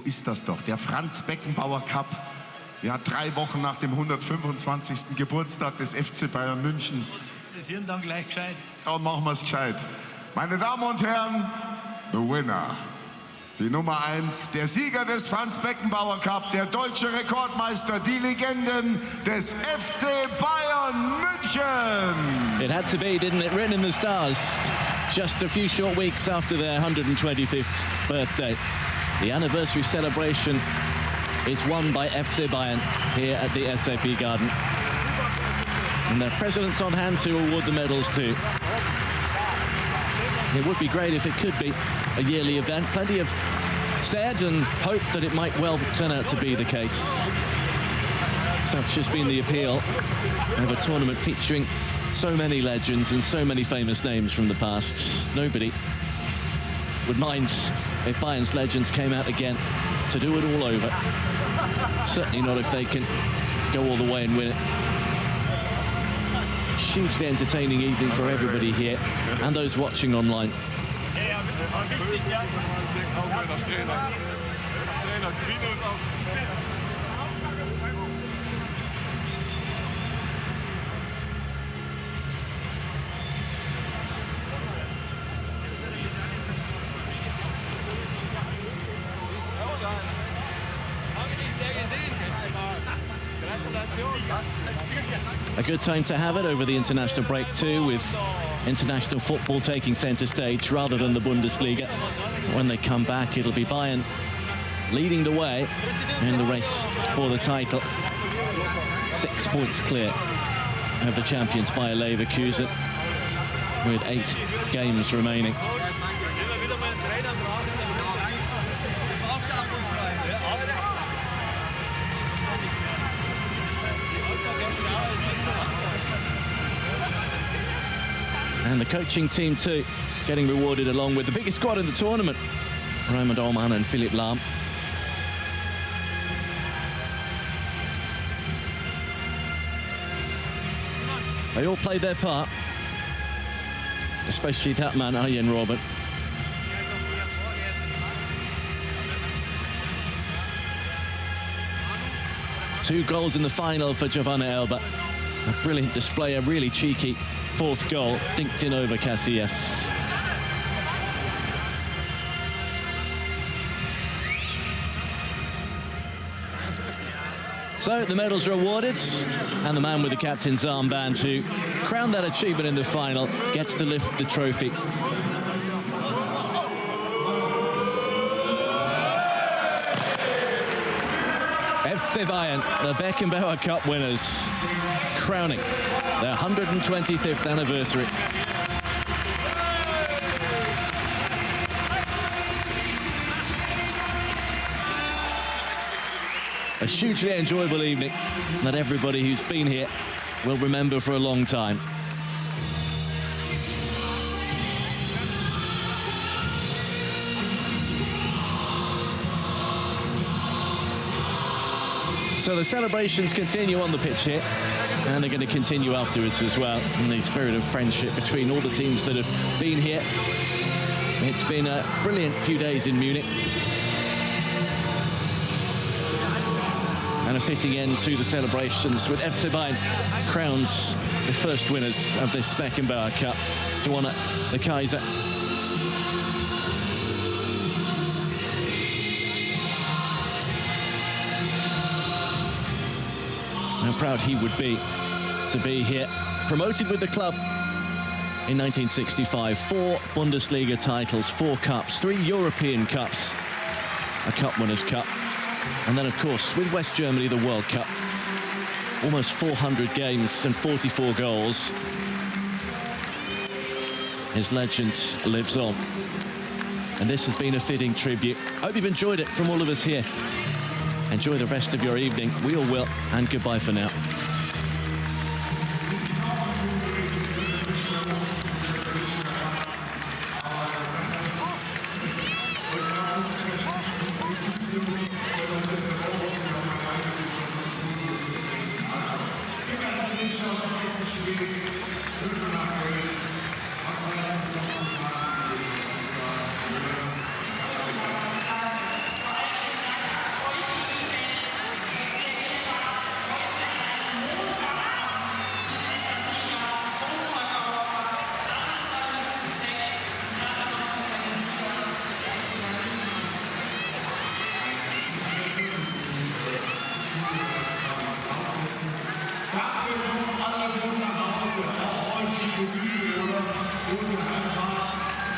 ist das doch. Der Franz Beckenbauer Cup. Ja, 3 Wochen nach dem 125. Geburtstag des FC Bayern München. Das Hirn dann gleich gescheit. Dann machen wir es gescheit. Meine Damen und Herren, the winner. Die Nummer 1, der Sieger des Franz Beckenbauer Cup, der deutsche Rekordmeister, die Legenden des FC Bayern München. It had to be, didn't it? Written in the stars. Just a few short weeks after their 125th birthday. The anniversary celebration is won by FC Bayern here at the SAP Garden. And their president's on hand to award the medals too. It would be great if it could be a yearly event. Plenty have said and hoped that it might well turn out to be the case. Such has been the appeal of a tournament featuring so many legends and so many famous names from the past. Nobody would mind if Bayern's legends came out again to do it all over. Certainly not if they can go all the way and win it. Hugely entertaining evening for everybody here and those watching online. A good time to have it over the international break too, with international football taking centre stage rather than the Bundesliga. When they come back, it'll be Bayern leading the way in the race for the title. 6 points clear of the champions Bayer Leverkusen. with 8 games remaining. And the coaching team too, getting rewarded along with the biggest squad in the tournament. Raymond Olman and Philipp Lahm. They all played their part, especially that man, Arjen Robben. Two goals in the final for Giovanni Elba. A brilliant display, a really cheeky 4th goal, dinked in over Casillas. So the medals are awarded, and the man with the captain's armband who crowned that achievement in the final gets to lift the trophy. FC Bayern, the Beckenbauer Cup winners, crowning their 125th anniversary. A hugely enjoyable evening that everybody who's been here will remember for a long time. So the celebrations continue on the pitch here, and they're going to continue afterwards as well, in the spirit of friendship between all the teams that have been here. It's been a brilliant few days in Munich, and a fitting end to the celebrations with FC Bayern crowns the first winners of this Beckenbauer Cup to honour the Kaiser. How proud he would be to be here. Promoted with the club in 1965, 4 Bundesliga titles, 4 cups, 3 European Cups, a Cup Winners' Cup, and then, of course, with West Germany, the World Cup. Almost 400 games and 44 goals. His legend lives on. And this has been a fitting tribute. Hope you've enjoyed it from all of us here. Enjoy the rest of your evening. We all will. And goodbye for now.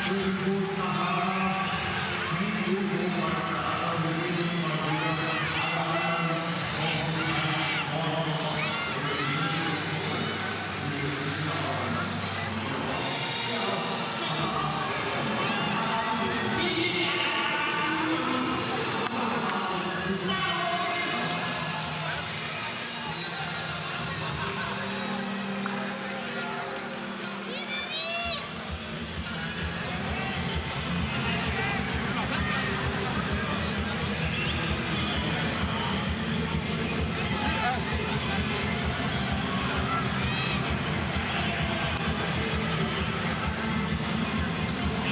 Schönen Gruß nach Hause.